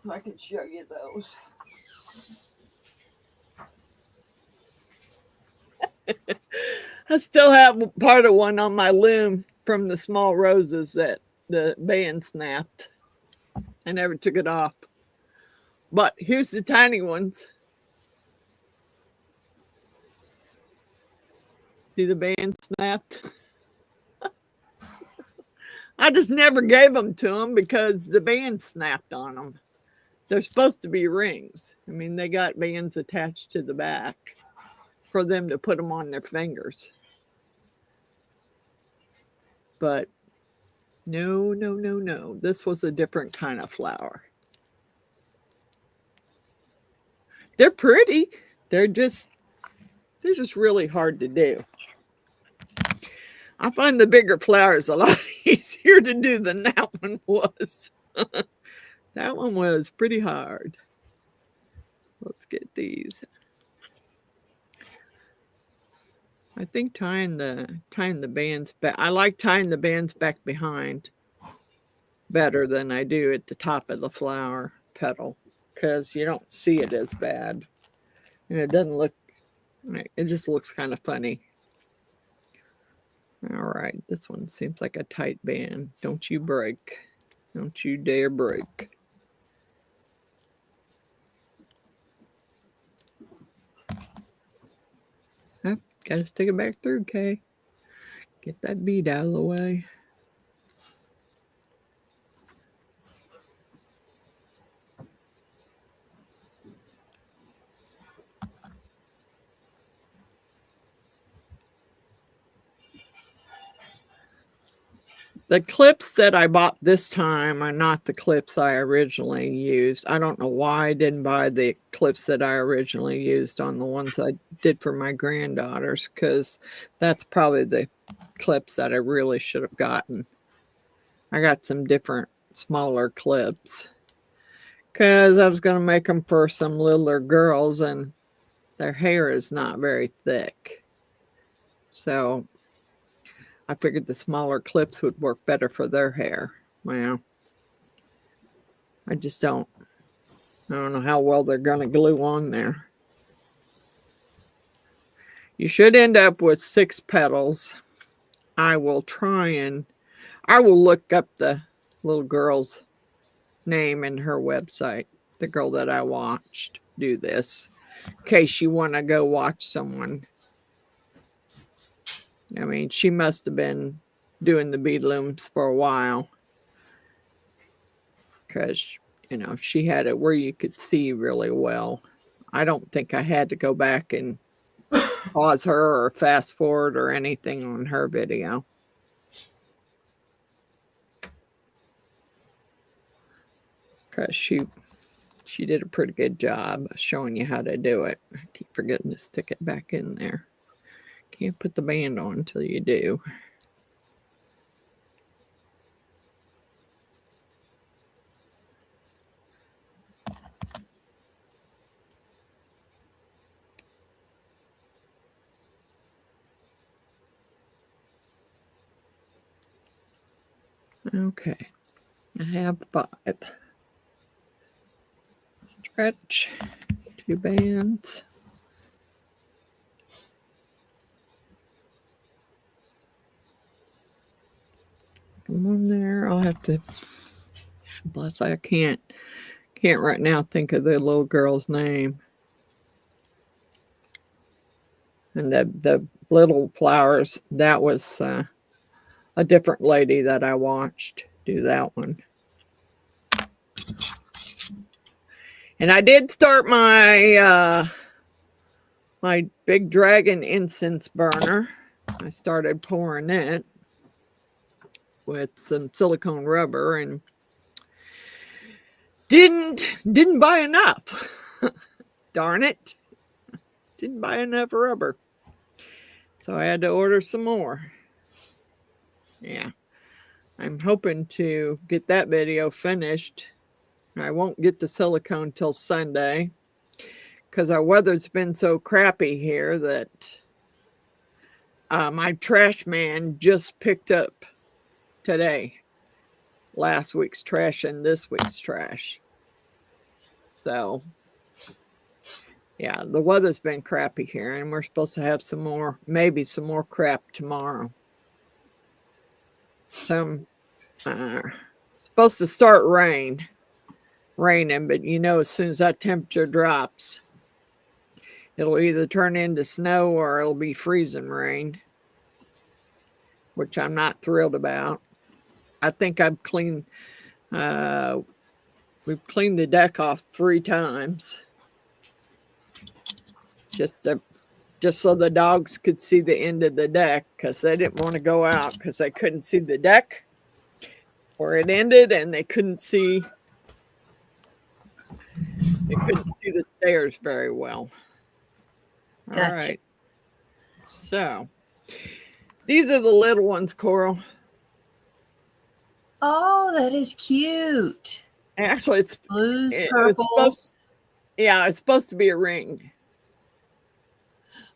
so I can show you those. I still have part of one on my loom from the small roses that the band snapped. I never took it off. But here's the tiny ones. See the band snapped? I just never gave them to them because the band snapped on them. They're supposed to be rings. I mean, they got bands attached to the back for them to put them on their fingers. But no. This was a different kind of flower. They're pretty. They're just really hard to do. I find the bigger flowers a lot easier to do than that one was. That one was pretty hard. Let's get these. I think tying the bands back. I like tying the bands back behind better than I do at the top of the flower petal, because you don't see it as bad, and it doesn't look. It just looks kind of funny. All right, this one seems like a tight band. Don't you break. Don't you dare break. Oh, gotta stick it back through, Kay. Get that bead out of the way. The clips that I bought this time are not the clips I originally used. I don't know why I didn't buy the clips that I originally used on the ones I did for my granddaughters, because that's probably the clips that I really should have gotten. I got some different smaller clips because I was going to make them for some littler girls, and their hair is not very thick. So I figured the smaller clips would work better for their hair. Well, I don't know how well they're going to glue on there. You should end up with 6 petals. I will try and I will look up the little girl's name in her website, the girl that I watched do this, in case you want to go watch someone. I mean, she must have been doing the bead looms for a while, because, you know, she had it where you could see really well. I don't think I had to go back and pause her or fast forward or anything on her video. Because she did a pretty good job showing you how to do it. I keep forgetting to stick it back in there. Can't put the band on until you do. Okay, I have 5. Stretch, 2 bands. Come on there. I'll have to. Bless, I can't right now think of the little girl's name. And the little flowers, that was a different lady that I watched do that one. And I did start my my big dragon incense burner. I started pouring it with some silicone rubber and didn't buy enough. Darn it. Didn't buy enough rubber. So I had to order some more. Yeah. I'm hoping to get that video finished. I won't get the silicone till Sunday because our weather's been so crappy here that my trash man just picked up today last week's trash and this week's trash. So yeah, the weather's been crappy here, and we're supposed to have some more, maybe some more crap tomorrow. Some supposed to start raining, but you know, as soon as that temperature drops, it'll either turn into snow or it'll be freezing rain, which I'm not thrilled about. I think I've cleaned, we've cleaned the deck off 3 times. Just so the dogs could see the end of the deck, because they didn't want to go out because they couldn't see the deck where it ended, and they couldn't see the stairs very well. Gotcha. All right. So these are the little ones, Coral. Oh, that is cute. Actually, it's Blues, it purples. it's supposed to be a ring.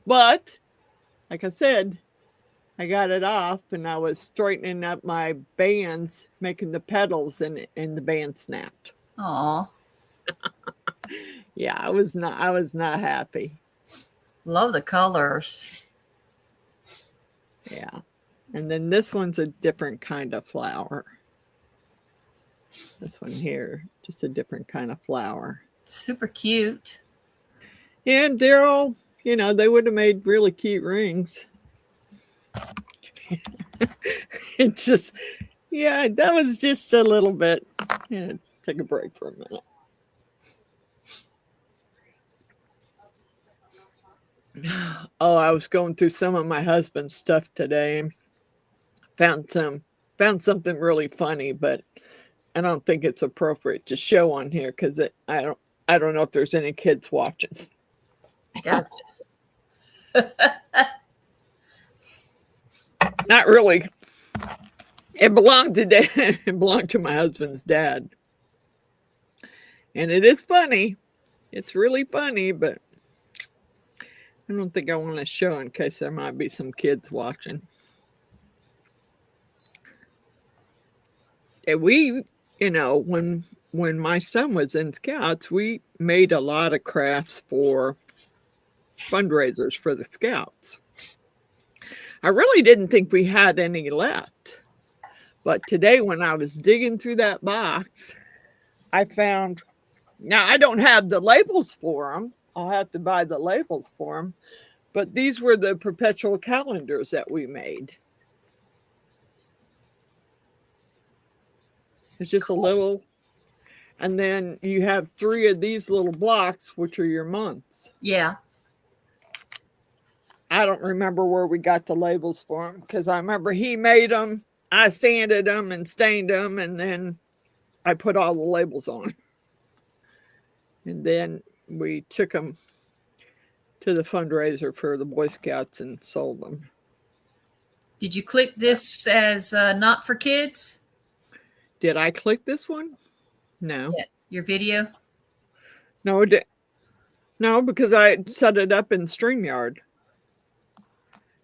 But, like I said, I got it off and I was straightening up my bands, making the petals, and the band snapped. Aw. Yeah, I was not happy. Love the colors. Yeah. And then this one's a different kind of flower. This one here, just a different kind of flower. Super cute. And they're all, you know, they would have made really cute rings. It's just, yeah, that was just a little bit. Yeah, take a break for a minute. Oh, I was going through some of my husband's stuff today and found something really funny, but I don't think it's appropriate to show on here because I don't know if there's any kids watching. Gotcha. Not really. It belonged to my husband's dad. And it is funny. It's really funny, but I don't think I want to show in case there might be some kids watching. And we, you know, when my son was in Scouts, we made a lot of crafts for fundraisers for the Scouts. I really didn't think we had any left, But today when I was digging through that box, I found, now I don't have the labels for them. I'll have to buy the labels for them. But these were the perpetual calendars that we made. It's just a little, and then you have 3 of these little blocks, which are your months. Yeah. I don't remember where we got the labels for them because I remember he made them. I sanded them and stained them, and then I put all the labels on. And then we took them to the fundraiser for the Boy Scouts and sold them. Did you click this as not for kids? Did I click this one? No. Yeah. Your video? No, no, because I set it up in StreamYard.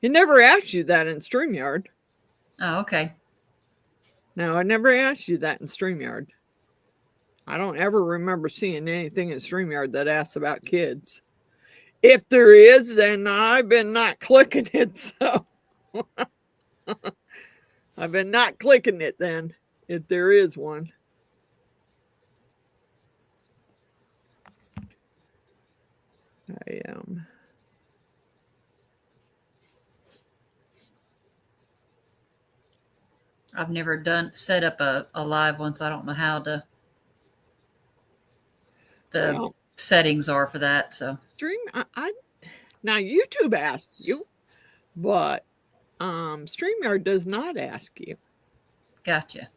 It never asked you that in StreamYard. Oh, okay. No, I never asked you that in StreamYard. I don't ever remember seeing anything in StreamYard that asks about kids. If there is, then I've been not clicking it, so I've been not clicking it then, if there is one. I am. I've never set up a live one, so I don't know how the settings are for that. So now YouTube asks you, but StreamYard does not ask you. Gotcha.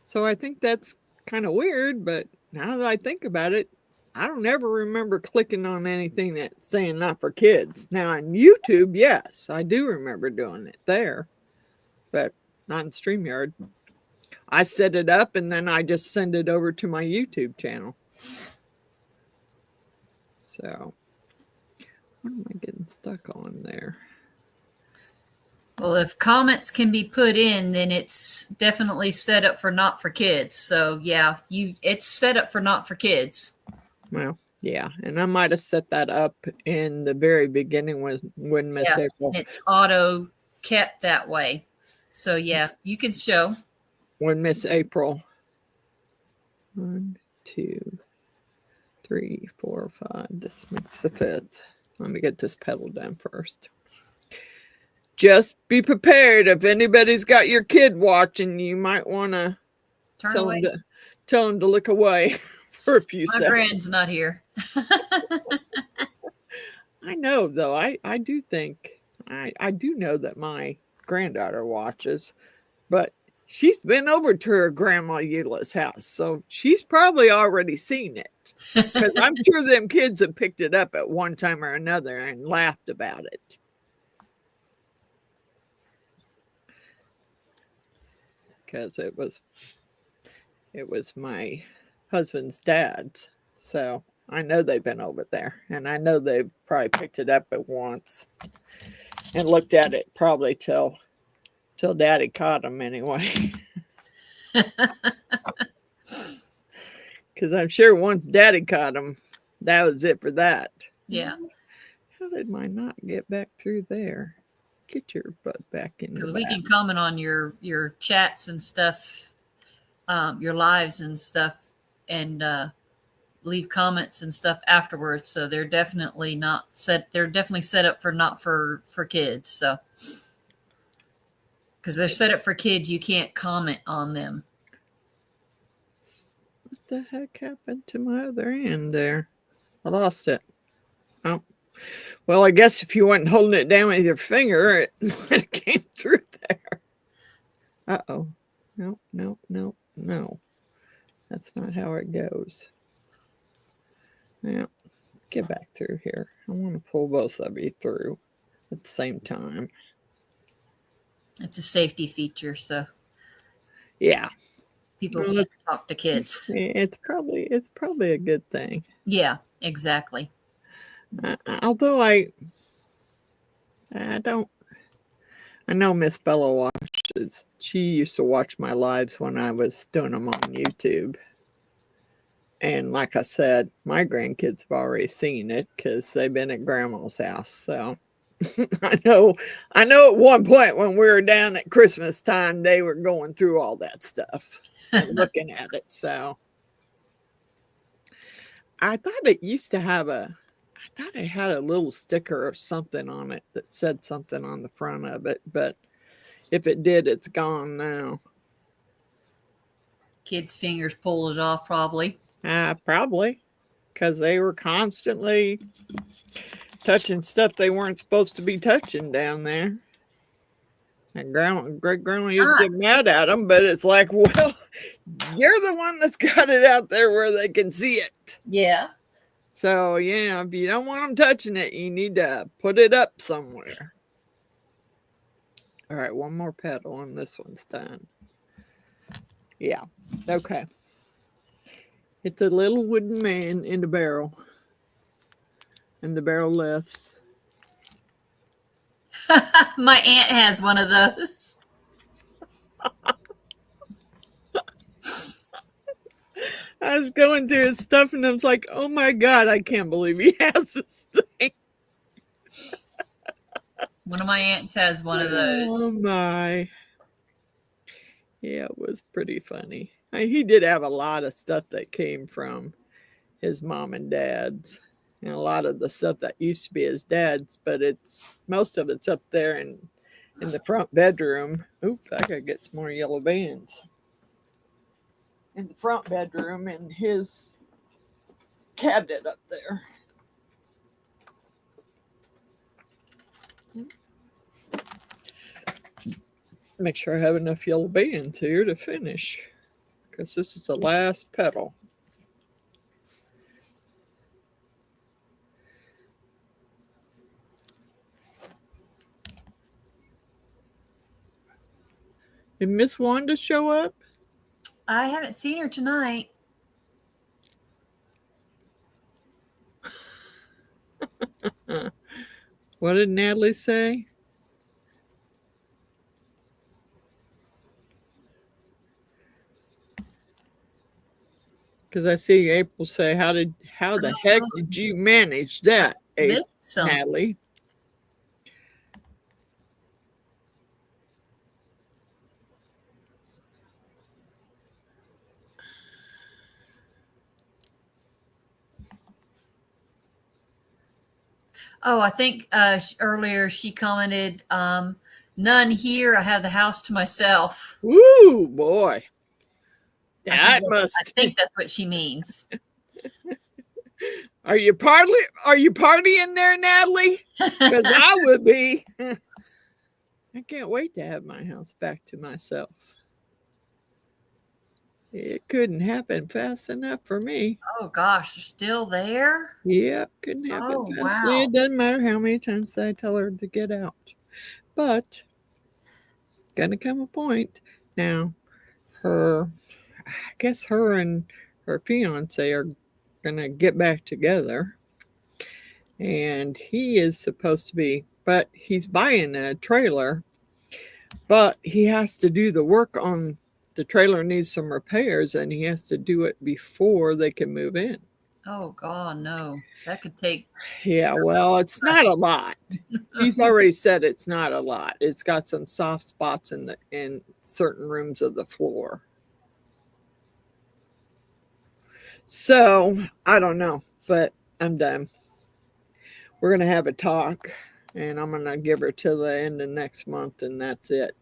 So I think that's kind of weird, but now that I think about it, I don't ever remember clicking on anything that's saying not for kids. Now on YouTube, yes, I do remember doing it there, but not in StreamYard. I set it up and then I just send it over to my YouTube channel. So what am I getting stuck on there? Well, if comments can be put in, then it's definitely set up for not for kids. So yeah, it's set up for not for kids. Well, yeah, and I might have set that up in the very beginning when Miss April. It's auto kept that way. So yeah, you can show. When Miss April. 1, 2, 3, 4, 5. This makes the 5th. Let me get this petal done first. Just be prepared. If anybody's got your kid watching, you might want to tell them to look away for a few seconds. My grand's not here. I know, though. I do think, I do know that my granddaughter watches, but she's been over to her grandma Eula's house, so she's probably already seen it. Because I'm sure them kids have picked it up at one time or another and laughed about it. Because it was my husband's dad's, so I know they've been over there, and I know they've probably picked it up at once and looked at it probably till Daddy caught him anyway. Because I'm sure once Daddy caught him, that was it for that. Yeah. How did my knot get back through there? Get your butt back in. Because we can comment on your chats and stuff, your lives and stuff, and leave comments and stuff afterwards. So they're definitely set up for not for kids. So because they're set up for kids, you can't comment on them. What the heck happened to my other end there? I lost it. Oh. Well, I guess if you weren't holding it down with your finger, it came through there. Uh-oh. No. That's not how it goes. Now, get back through here. I want to pull both of you through at the same time. It's a safety feature, so yeah. People can't talk to kids. It's probably a good thing. Yeah, exactly. Although I know Miss Bella watches. She used to watch my lives when I was doing them on YouTube. And like I said, my grandkids have already seen it because they've been at Grandma's house. So I know at one point when we were down at Christmas time, they were going through all that stuff and looking at it. So I thought it used to have I thought it had a little sticker or something on it that said something on the front of it, but if it did, it's gone now. Kids' fingers pulled it off, probably. Probably, because they were constantly touching stuff they weren't supposed to be touching down there. And great grandma used to get mad at them, but it's like, well, you're the one that's got it out there where they can see it. Yeah. So, yeah, if you don't want them touching it, you need to put it up somewhere. All right, one more petal and this one's done. Yeah, okay. It's a little wooden man in the barrel. And the barrel lifts. My aunt has one of those. I was going through his stuff and I was like, oh my God, I can't believe he has this thing. One of my aunts has one of those. Oh my. Yeah, it was pretty funny. He did have a lot of stuff that came from his mom and dad's. And a lot of the stuff that used to be his dad's, but most of it's up there in the front bedroom. Oops, I gotta get some more yellow bands. In the front bedroom in his cabinet up there. Make sure I have enough yellow bands here to finish, because this is the last petal. Did Miss Wanda show up? I haven't seen her tonight. What did Natalie say? Because I see April say, how the heck did you manage that, Natalie? Oh, I think earlier she commented, none here. I have the house to myself. Ooh, boy. I think that's what she means. Are you partying there, Natalie? Because I would be. I can't wait to have my house back to myself. It couldn't happen fast enough for me. Oh gosh, they're still there? Yep, couldn't happen fast. Wow. It doesn't matter how many times I tell her to get out. But gonna come a point now. I guess her and her fiance are gonna get back together. And he is supposed to be, but he's buying a trailer, but he has to do the work on the trailer, needs some repairs, and he has to do it before they can move in. Oh God, no. That could take. Yeah, well, it's not a lot. He's already said it's not a lot. It's got some soft spots in certain rooms of the floor. So I don't know, but I'm done. We're gonna have a talk, and I'm gonna give her till the end of next month, and that's it.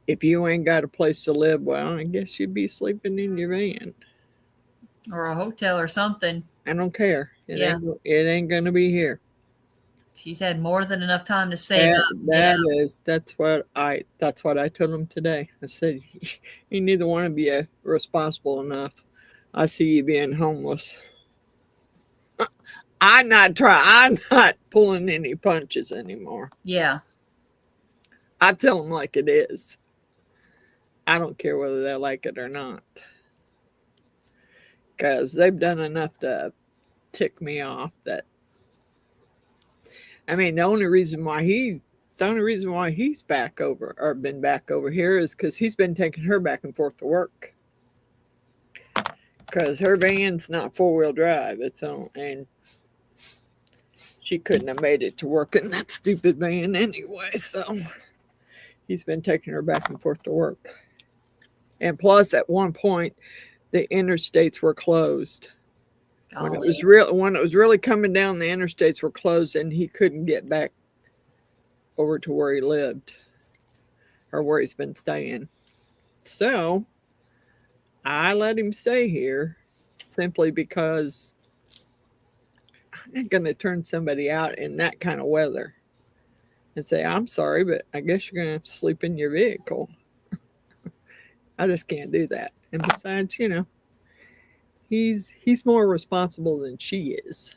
If you ain't got a place to live, well, I guess you'd be sleeping in your van. Or a hotel or something. I don't care. It ain't gonna be here. She's had more than enough time to save up. That's what I told him today. I said, you neither want to be responsible enough. I see you being homeless. I'm not pulling any punches anymore. Yeah. I tell them like it is. I don't care whether they like it or not. Because they've done enough to tick me off that. I mean, the only reason why he's back over or been back over here is because he's been taking her back and forth to work. Because her van's not 4-wheel drive, and she couldn't have made it to work in that stupid van anyway. So he's been taking her back and forth to work. And plus, at one point, the interstates were closed. When it was really coming down, the interstates were closed, and he couldn't get back over to where he lived or where he's been staying. So I let him stay here simply because I'm not going to turn somebody out in that kind of weather and say, I'm sorry, but I guess you're going to have to sleep in your vehicle. I just can't do that. And besides, you know, he's more responsible than she is.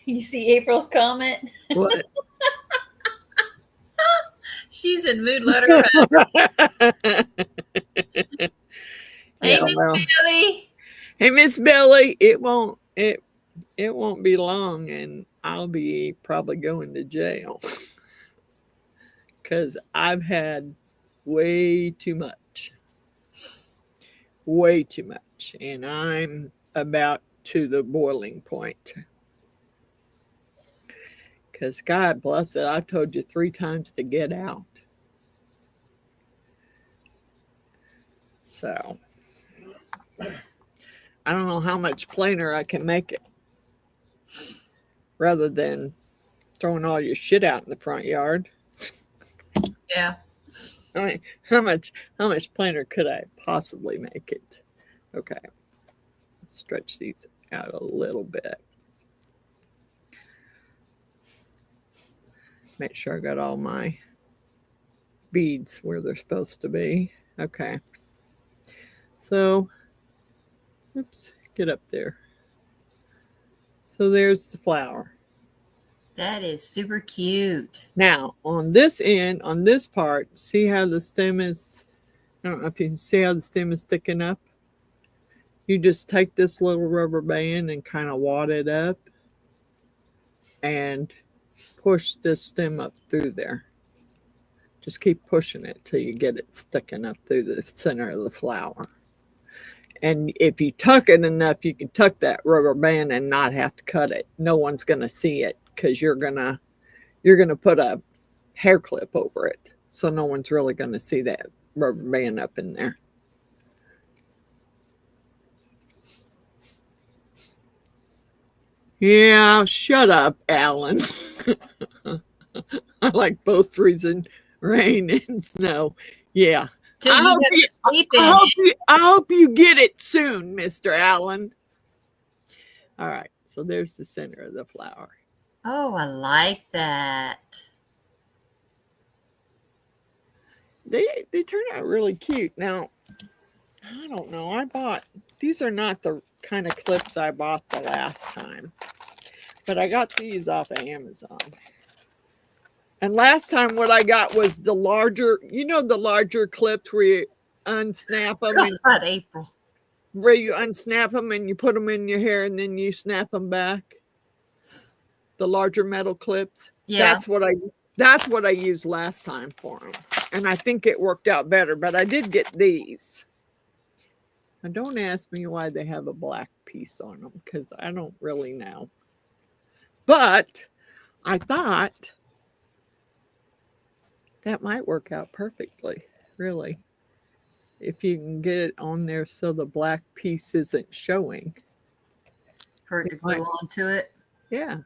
You see April's comment? What? She's in mood. Let her have. Hey, Yeah, Miss Billy. Hey, Miss Billy. It won't be long, and I'll be probably going to jail because I've had way too much, and I'm about to the boiling point. Because God bless it, I've told you 3 times to get out. So I don't know how much plainer I can make it rather than throwing all your shit out in the front yard. Yeah. I mean, how much plainer could I possibly make it? Okay. Let's stretch these out a little bit. Make sure I got all my beads where they're supposed to be. Okay. So, oops, get up there. So there's the flower. That is super cute. Now, on this end, on this part, see how the stem is, I don't know if you can see how the stem is sticking up. You just take this little rubber band and kind of wad it up and push this stem up through there. Just keep pushing it till you get it sticking up through the center of the flower. And if you tuck it enough, you can tuck that rubber band and not have to cut it. No one's going to see it because you're gonna put a hair clip over it. So no one's really going to see that rubber band up in there. Yeah, shut up, Alan. I like both freezing rain and snow. Yeah. I hope you get it soon, Mr. Allen. All right. So there's the center of the flower. Oh, I like that. They turn out really cute. Now, I don't know. These are not the kind of clips I bought the last time. But I got these off of Amazon. And last time what I got was the larger, the larger clips where you unsnap them. God, April. Where you unsnap them and you put them in your hair and then you snap them back. The larger metal clips. Yeah. That's what I used last time for them. And I think it worked out better, but I did get these. Now don't ask me why they have a black piece on them because I don't really know. But I thought that might work out perfectly, really. If you can get it on there so the black piece isn't showing. For it to glue onto it? Yeah.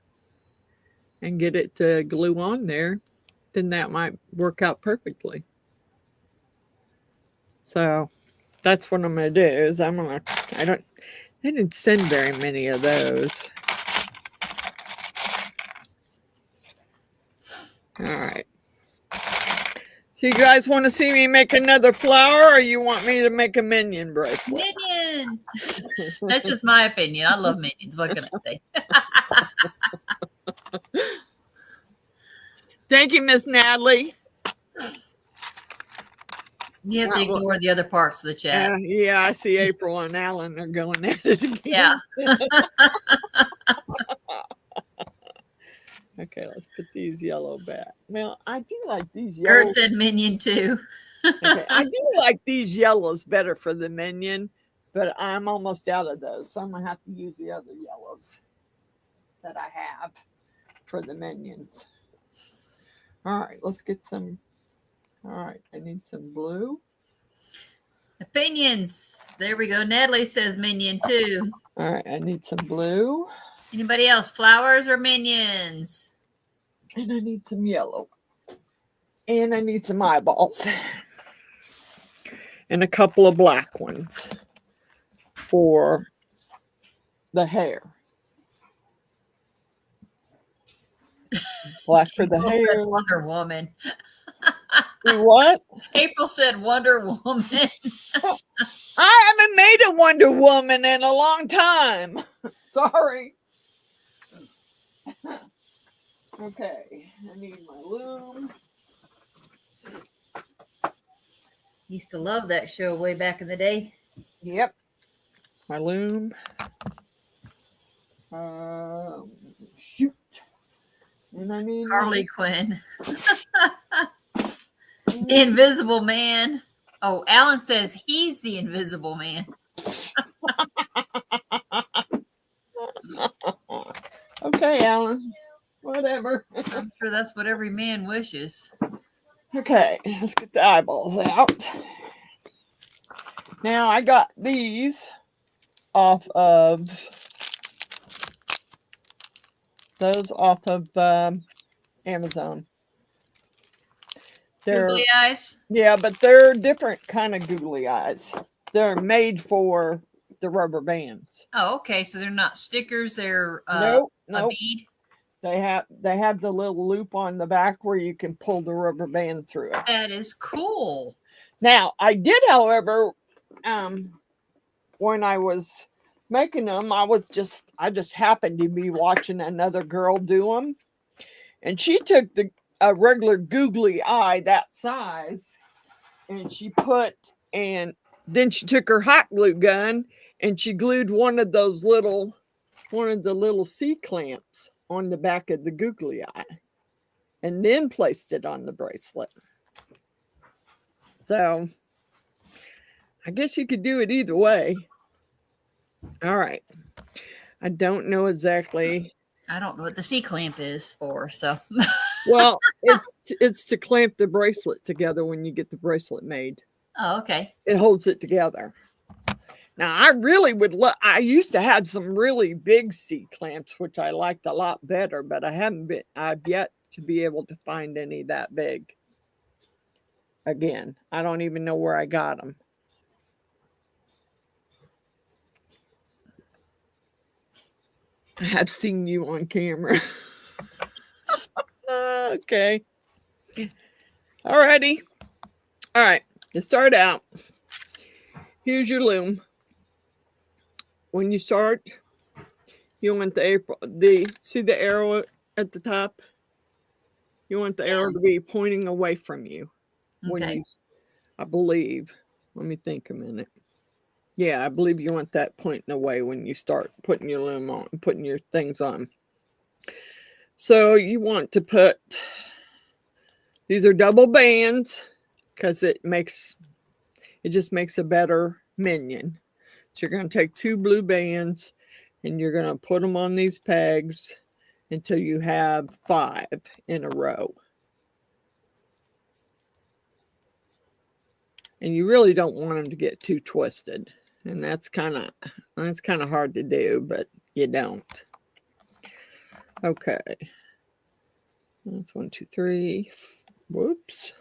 And get it to glue on there, then that might work out perfectly. So that's what I'm going to do is they didn't send very many of those. All right. So you guys want to see me make another flower or you want me to make a minion bracelet? Minion! That's just my opinion. I love minions. What can I say? Thank you, Miss Natalie. You have to ignore the other parts of the chat. Yeah, I see April and Alan are going at it again. Yeah. Okay, let's put these yellow back. Well, I do like these yellows. Kurt said minion too. Okay, I do like these yellows better for the minion, but I'm almost out of those, so I'm going to have to use the other yellows. that I have for the minions. All right, let's get some. All right, I need some blue. Opinions. There we go. Natalie says minion too. All right, I need some blue. Anybody else? Flowers or minions? And I need some yellow. And I need some eyeballs. And a couple of black ones for the hair. Black for the April hair. said Wonder Woman. What? April said Wonder Woman. I haven't made a Wonder Woman in a long time. Sorry. Okay, I need my loom. Used to love that show way back in the day. Yep. My loom. Shoot. And I need Harley Quinn. The Invisible Man. Oh, Alan says he's the Invisible Man. Okay, Alan. Whatever. I'm sure that's what every man wishes. Okay, let's get the eyeballs out. Now I got these off of Amazon. They're Googly eyes. yeah, but they're different kind of googly eyes. They're made for the rubber bands. Oh, okay. So they're not stickers. They're Nope. a bead. They have the little loop on the back where you can pull the rubber band through it. That is cool. Now, I did, however, when I was making them, I just happened to be watching another girl do them, and she took a regular googly eye that size, and then she took her hot glue gun and she glued one of the little C clamps on the back of the googly eye, and then placed it on the bracelet. So I guess you could do it either way. All right. I don't know exactly. I don't know what the C clamp is for. So, Well, it's to clamp the bracelet together when you get the bracelet made. oh, okay. It holds it together. Now, I really would I used to have some really big C clamps, which I liked a lot better, but I've yet to be able to find any that big. Again, I don't even know where I got them. I have seen you on camera. Okay. Alrighty. All right. To start out, here's your loom. When you start, you want see the arrow at the top? You want the arrow to be pointing away from you. Okay. I believe. Let me think a minute. Yeah, I believe you want that pointing away when you start putting your loom on, putting your things on. So you want to put, these are double bands because it just makes a better minion. So you're going to take 2 blue bands and you're going to put them on these pegs until you have 5 in a row. And you really don't want them to get too twisted. And that's kind of hard to do, but you don't. Okay. That's 1, 2, 3. Whoops.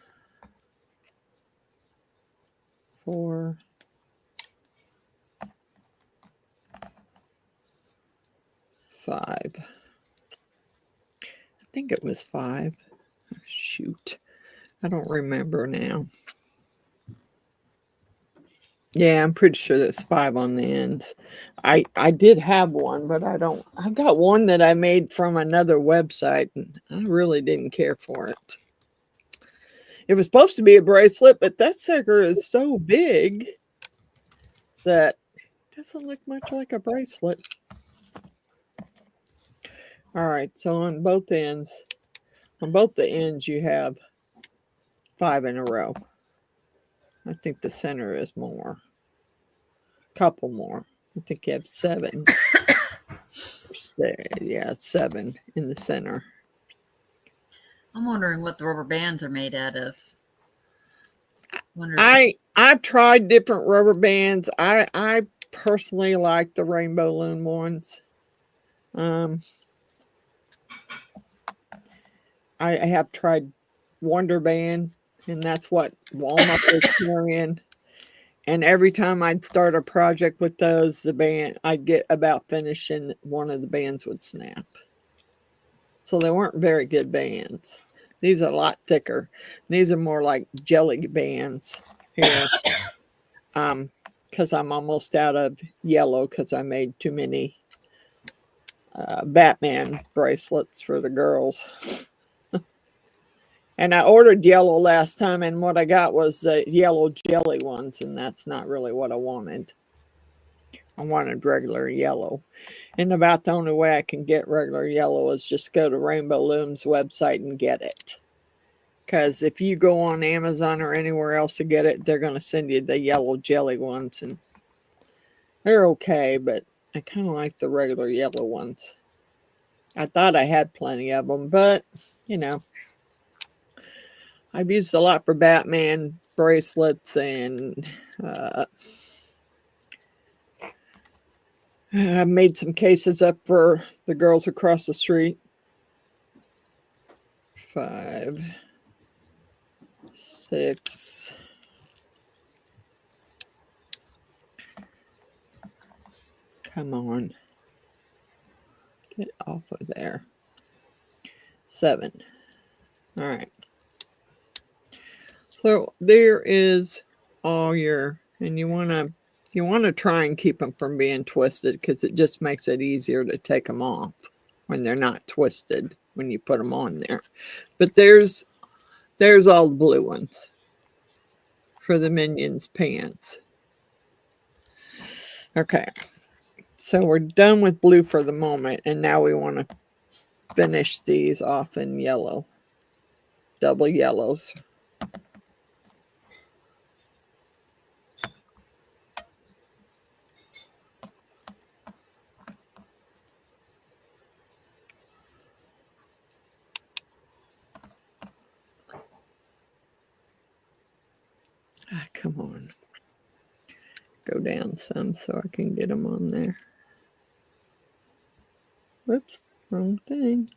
4. 5. I think it was 5. Shoot. I don't remember now. Yeah, I'm pretty sure there's 5 on the ends. I did have one, but I got one that I made from another website, and I really didn't care for it. It was supposed to be a bracelet, but that sucker is so big that it doesn't look much like a bracelet. All right, so on both the ends, you have 5 in a row. I think the center is more. Couple more. I think you have 7. Yeah, 7 in the center. I'm wondering what the rubber bands are made out of. I've tried different rubber bands. I personally like the Rainbow Loom ones. I have tried Wonder Band, and that's what Walmart was carrying. And every time I'd start a project with those, the band I'd get about finished, and one of the bands would snap. So they weren't very good bands. These are a lot thicker. These are more like jelly bands here. Because I'm almost out of yellow because I made too many Batman bracelets for the girls. And I ordered yellow last time, and what I got was the yellow jelly ones, and that's not really what I wanted. I wanted regular yellow. And about the only way I can get regular yellow is just go to Rainbow Loom's website and get it. Because if you go on Amazon or anywhere else to get it, they're going to send you the yellow jelly ones, and they're okay, but I kind of like the regular yellow ones. I thought I had plenty of them, but, you know, I've used a lot for Batman bracelets, and I made some cases up for the girls across the street. 5, 6. Come on. Get off of there. 7. All right. So there is all your, and you want to try and keep them from being twisted, because it just makes it easier to take them off when they're not twisted when you put them on there. But there's all the blue ones for the Minions pants. Okay. So we're done with blue for the moment, and now we want to finish these off in yellow. Double yellows. Come on. Go down some so I can get them on there. Whoops, wrong thing.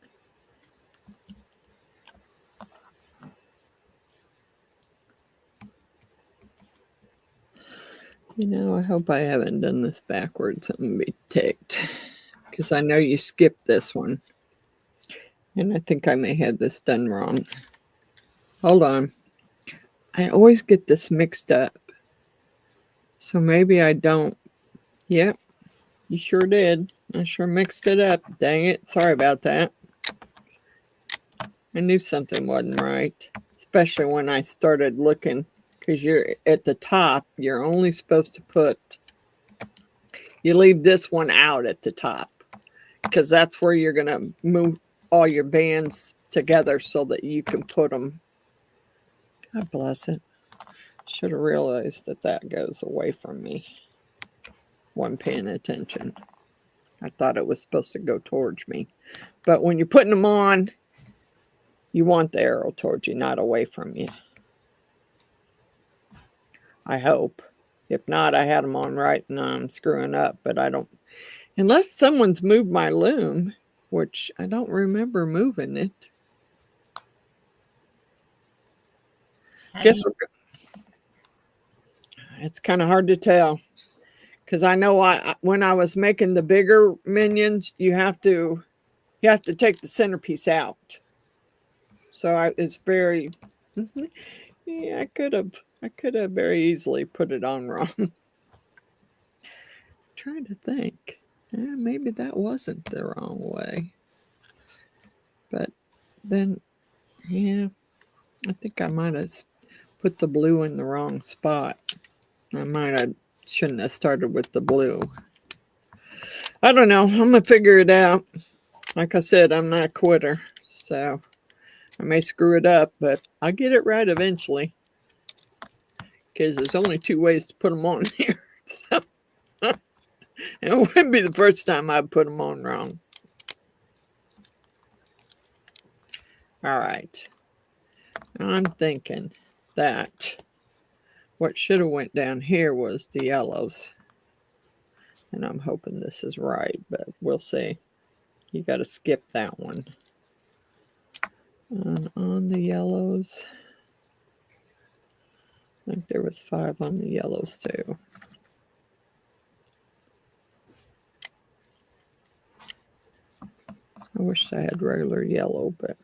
You know, I hope I haven't done this backwards. I'm going to be ticked, because I know you skipped this one. And I think I may have this done wrong. Hold on. I always get this mixed up. So maybe I don't. Yep, you sure did. I sure mixed it up. Dang it. Sorry about that. I knew something wasn't right, especially when I started looking, because you're at the top. You're only supposed to put, you leave this one out at the top, because that's where you're going to move all your bands together so that you can put them. God bless it. Should have realized that that goes away from me. Wasn't paying attention. I thought it was supposed to go towards me. But when you're putting them on, you want the arrow towards you, not away from you. I hope. If not, I had them on right and I'm screwing up, but I don't. Unless someone's moved my loom, which I don't remember moving it. Guess it's kind of hard to tell, because I know when I was making the bigger minions, you have to take the centerpiece out. So it's very, yeah, I could have very easily put it on wrong. Trying to think, maybe that wasn't the wrong way, but then, yeah, I think I might have put the blue in the wrong spot. Shouldn't have started with the blue. I don't know. I'm gonna figure it out. Like I said, I'm not a quitter, so I may screw it up, but I'll get it right eventually, because there's only 2 ways to put them on here. So it wouldn't be the first time I put them on wrong. All right. I'm thinking that what should have went down here was the yellows. And I'm hoping this is right, but we'll see. You got to skip that one. And on the yellows, I think there was 5 on the yellows too. I wish I had regular yellow, but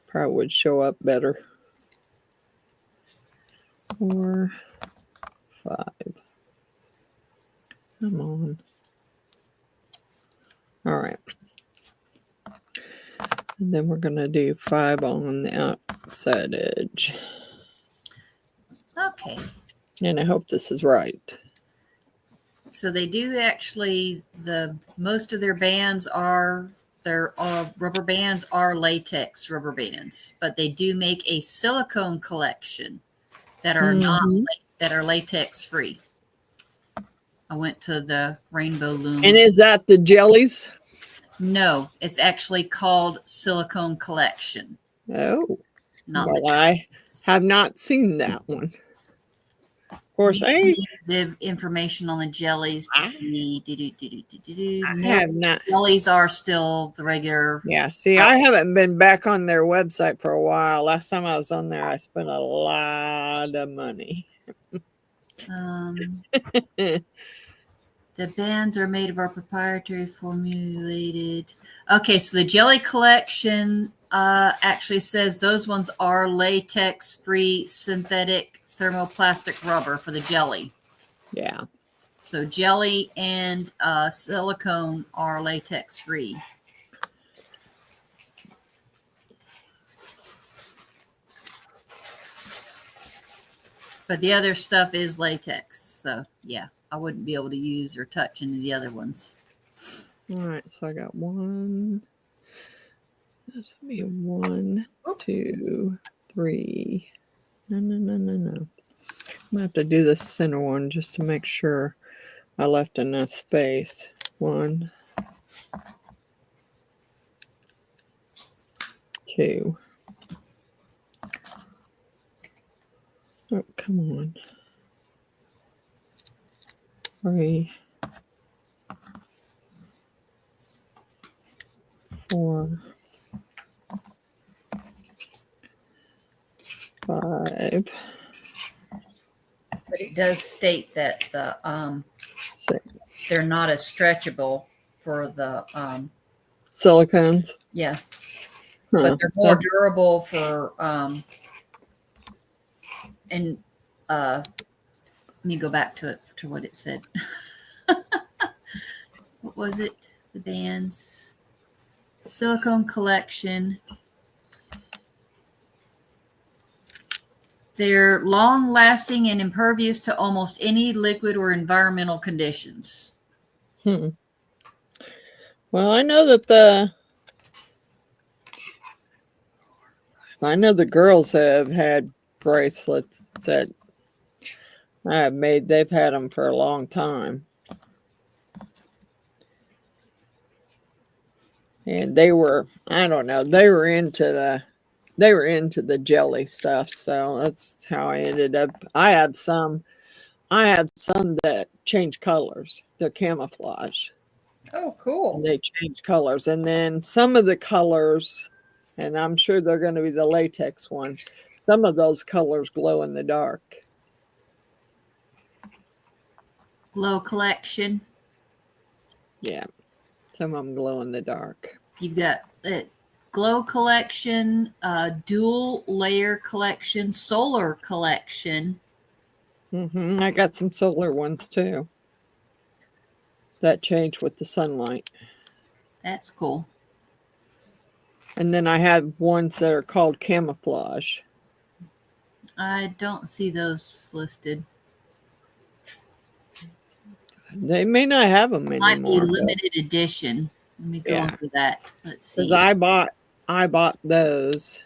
probably would show up better. 4, 5. Come on. All right. And then we're going to do 5 on the outside edge. Okay. And I hope this is right. So they do actually, most of their bands are, their rubber bands are latex rubber bands, but they do make a silicone collection that are that are latex free. I went to the Rainbow Loom. And is that the jellies? No, it's actually called Silicone Collection. Oh, Not well, the I have not seen that one. Of course, the information on the jellies to see. I have not. Jellies are still the regular. Yeah, see, I haven't been back on their website for a while. Last time I was on there, I spent a lot of money. The bands are made of our proprietary formulated. Okay, so the jelly collection actually says those ones are latex-free synthetic thermoplastic rubber for the jelly. Yeah. So jelly and silicone are latex-free. But the other stuff is latex. So, yeah, I wouldn't be able to use or touch any of the other ones. All right, so I got 1. This would be 1, 2, 3. No. I'm gonna have to do the center one just to make sure I left enough space. 1, 2. Oh, come on. 3, 4, 5. But it does state that the 6. they're not as stretchable for the Silicones. yeah. Huh. But they're more durable for and let me go back to what it said. What was it? The bands silicone collection. They're long lasting and impervious to almost any liquid or environmental conditions. Well, I know that the girls have had bracelets that I have made. They've had them for a long time. And they were, I don't know, they were into the jelly stuff. So that's how I ended up. I had some that change colors, the camouflage. Oh, cool. And they change colors. And then some of the colors, and I'm sure they're going to be the latex one, some of those colors glow in the dark. Glow collection. Yeah. Some of them glow in the dark. You've got the glow collection, dual layer collection, solar collection. I got some solar ones too. That change with the sunlight. That's cool. And then I have ones that are called camouflage. I don't see those listed. They may not have them anymore. Might be limited edition. Let me go into that. Let's see. Because I bought those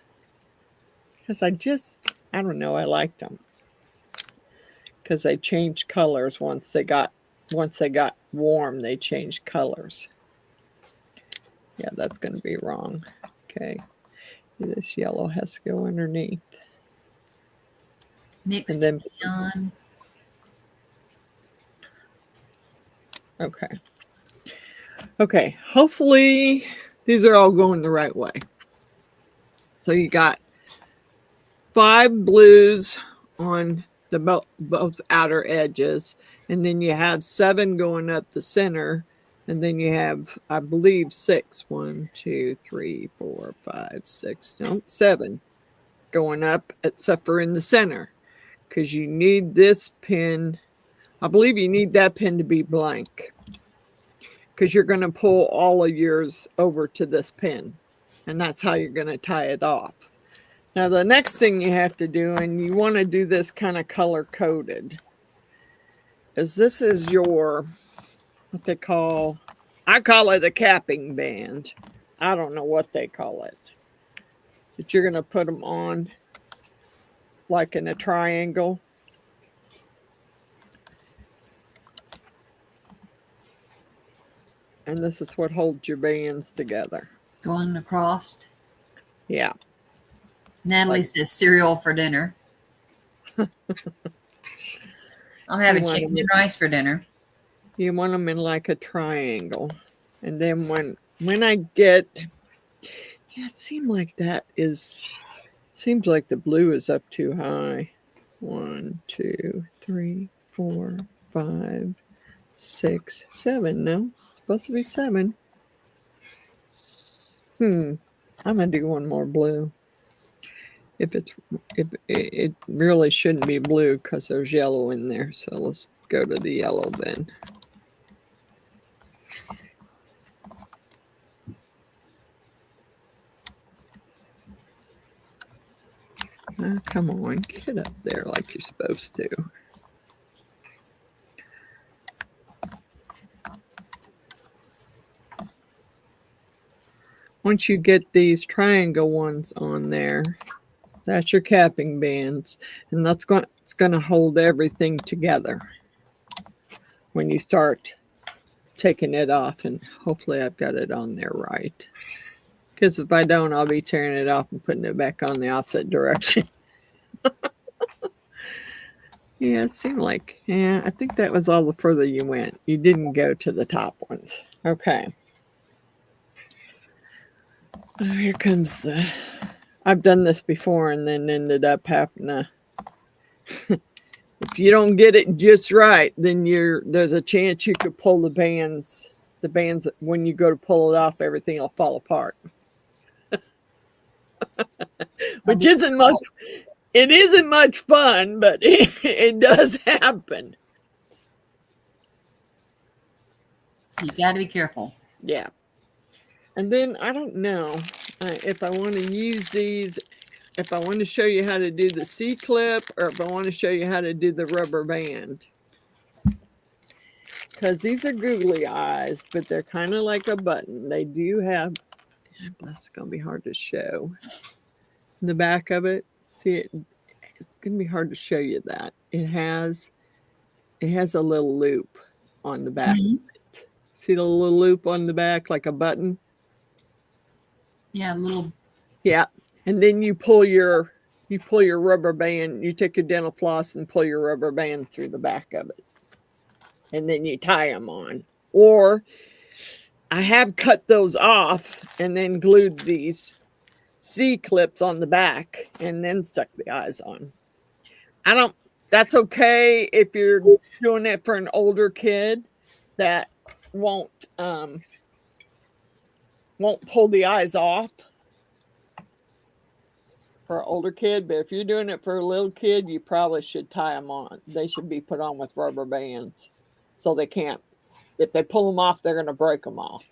because I don't know, I liked them. Because they changed colors once they got warm, they changed colors. Yeah, that's going to be wrong. Okay. This yellow has to go underneath. Mixed And then, neon. okay. Okay, hopefully these are all going the right way. So you got 5 blues on the both outer edges, and then you have 7 going up the center, and then you have, I believe, 6. 1, 2, 3, 4, 5, 6. No, 7 going up, except for in the center, because you need this pin. I believe you need that pin to be blank, because you're going to pull all of yours over to this pin, and that's how you're going to tie it off. Now, the next thing you have to do, and you want to do this kind of color-coded, is this is your, what they call, I call it a capping band. I don't know what they call it. But you're going to put them on like in a triangle. And this is what holds your bands together. Going across. Yeah. Natalie says cereal for dinner. I'm having chicken and rice for dinner. You want them in like a triangle. And then when I get, yeah, it seems like seems like the blue is up too high. 1, 2, 3, 4, 5, 6, 7. No, it's supposed to be 7. I'm gonna do one more blue. If it really shouldn't be blue because there's yellow in there. So let's go to the yellow then. Come on, get up there like you're supposed to. Once you get these triangle ones on there, that's your capping bands, and it's going to hold everything together when you start taking it off. And hopefully I've got it on there right, because if I don't, I'll be tearing it off and putting it back on the opposite direction. Yeah, it seemed like, yeah, I think that was all the further you went. You didn't go to the top ones. Okay. Oh, here comes the, I've done this before and then ended up having to, if you don't get it just right, then there's a chance you could pull the bands, when you go to pull it off, everything will fall apart. Which isn't much, it isn't much fun, but it does happen. You got to be careful. Yeah. And then I don't know if I want to use these, if I want to show you how to do the C-clip, or if I want to show you how to do the rubber band. Because these are googly eyes, but they're kind of like a button. They do have, that's going to be hard to show. The back of it, see it, it's going to be hard to show you that. It has a little loop on the back. Mm-hmm. See the little loop on the back, like a button? Yeah, a little. Yeah. And then you pull your rubber band, you take your dental floss and pull your rubber band through the back of it. And then you tie them on. Or I have cut those off and then glued these C-clips on the back and then stuck the eyes on. That's okay if you're doing it for an older kid that won't pull the eyes off for an older kid. But if you're doing it for a little kid, you probably should tie them on. They should be put on with rubber bands so they can't, if they pull them off, they're going to break them off.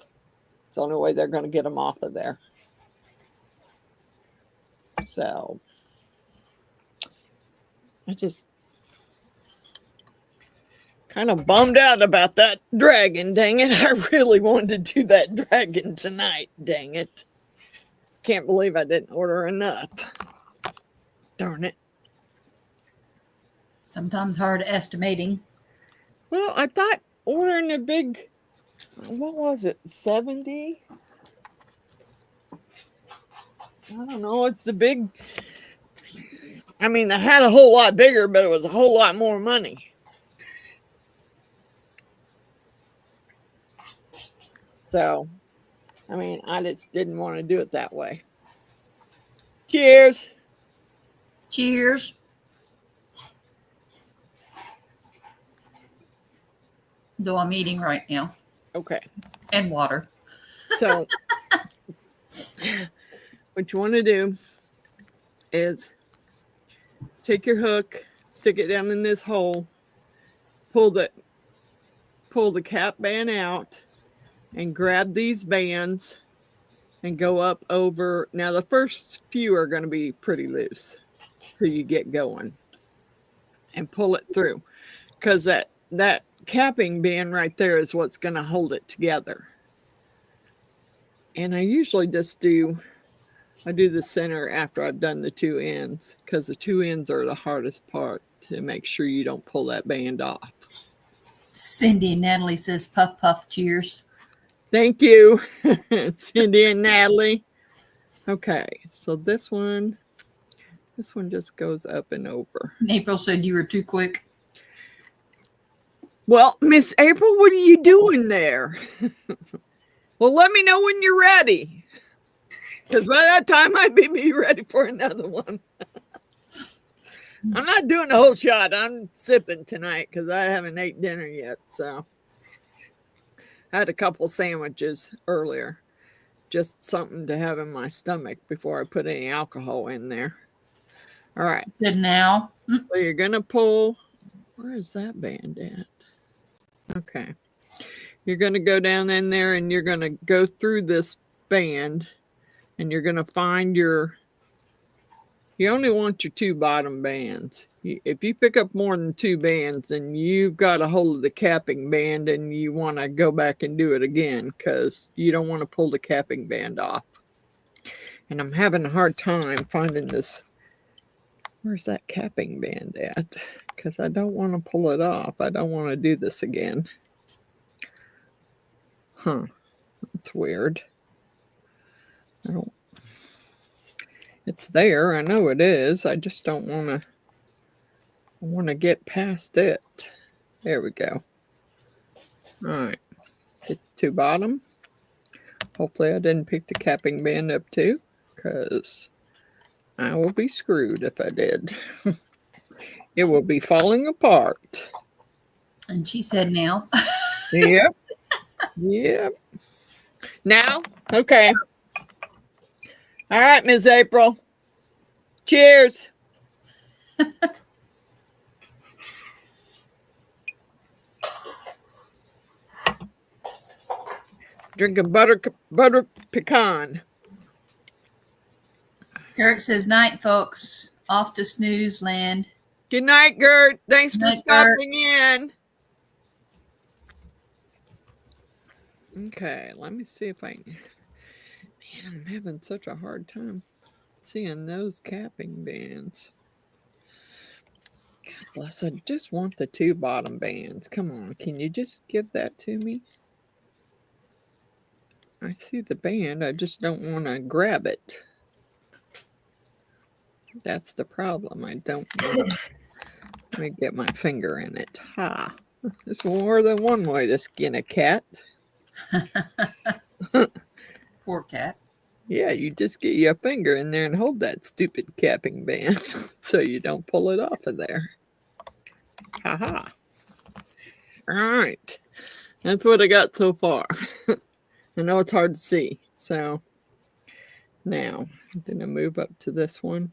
It's the only way they're going to get them off of there. So I just kind of bummed out about that dragon, dang it. I really wanted to do that dragon tonight, dang it. Can't believe I didn't order enough. Darn it. Sometimes hard estimating. Well, I thought ordering a big, what was it, 70? I don't know. It's the big. I mean, I had a whole lot bigger, but it was a whole lot more money. So, I mean, I just didn't want to do it that way. Cheers. Cheers. Though I'm eating right now. Okay. And water. So, what you want to do is take your hook, stick it down in this hole, pull the cap band out, and grab these bands and go up over. Now, the first few are going to be pretty loose till you get going, and pull it through, because that capping band right there is what's going to hold it together. And I usually just do the center after I've done the two ends, because the two ends are the hardest part to make sure you don't pull that band off. Cindy and Natalie says puff puff cheers. Thank you, Cindy and Natalie. Okay, so this one just goes up and over. April said you were too quick. Well, Miss April, what are you doing there? Well, let me know when you're ready, because by that time I may be ready for another one. I'm not doing the whole shot. I'm sipping tonight because I haven't ate dinner yet. So I had a couple sandwiches earlier, just something to have in my stomach before I put any alcohol in there. All right. Good now. So you're going to pull. Where is that band at? Okay. You're going to go down in there and you're going to go through this band, and you're going to find you only want your two bottom bands. If you pick up more than two bands, then you've got a hold of the capping band and you want to go back and do it again, because you don't want to pull the capping band off. And I'm having a hard time finding this. Where's that capping band at? Because I don't want to pull it off. I don't want to do this again. Huh. That's weird. It's there. I know it is. I just don't want to. I want to get past it. There we go. All right. Hit the two bottom. Hopefully I didn't pick the capping band up too, because I will be screwed if I did. It will be falling apart. And she said now. Yep. Yep. Now? Okay. All right, Ms. April. Cheers. Drinking butter pecan. Gert says night, folks. Off to snooze land. Good night, Gert. Thanks for Night, stopping in. Okay, let me see if I can. Man, I'm having such a hard time seeing those capping bands. God bless, I just want the two bottom bands. Come on, can you just give that to me? I see the band, I just don't want to grab it. That's the problem. I don't want to. Let me get my finger in it. Ha! There's more than one way to skin a cat. Poor cat. Yeah, you just get your finger in there and hold that stupid capping band so you don't pull it off of there. Ha ha. All right. That's what I got so far. I know it's hard to see. So now I'm going to move up to this one.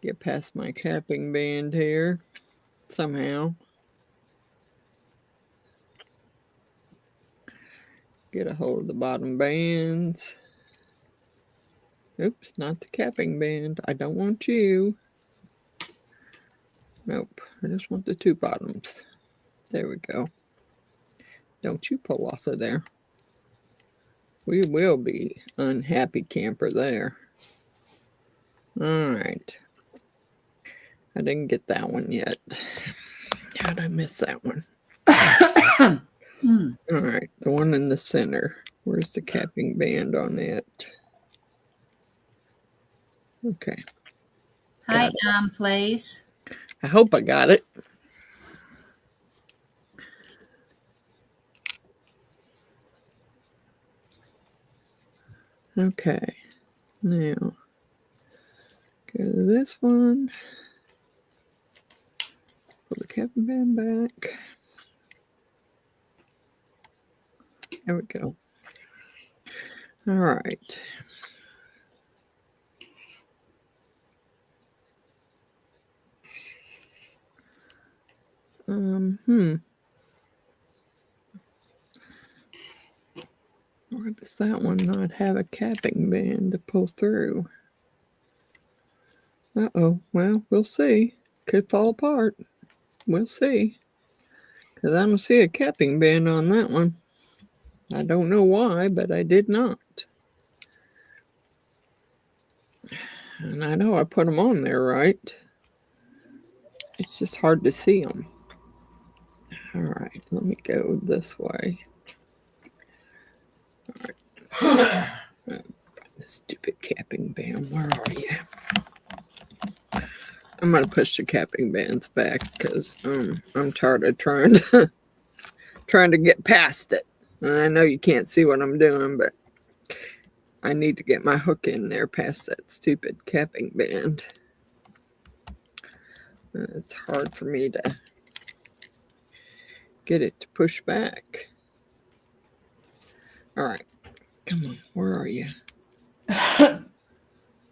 Get past my capping band here somehow. Get a hold of the bottom bands. Oops, not the capping band. I don't want you. Nope, I just want the two bottoms. There we go. Don't you pull off of there. We will be unhappy camper there. All right. I didn't get that one yet. How'd I miss that one? All right, the one in the center. Where's the capping band on it? Okay. Hi, please. I hope I got it. Okay. Now, go to this one. Pull the capping band back. There we go. All right. Why does that one not have a capping band to pull through? Uh-oh. Well, we'll see. Could fall apart. We'll see. Because I don't see a capping band on that one. I don't know why, but I did not. And I know I put them on there right. It's just hard to see them. All right, let me go this way. All right. Stupid capping band, where are you? I'm going to push the capping bands back because I'm tired of trying to get past it. And I know you can't see what I'm doing, but I need to get my hook in there past that stupid capping band. It's hard for me to get it to push back. All right, come on, where are you?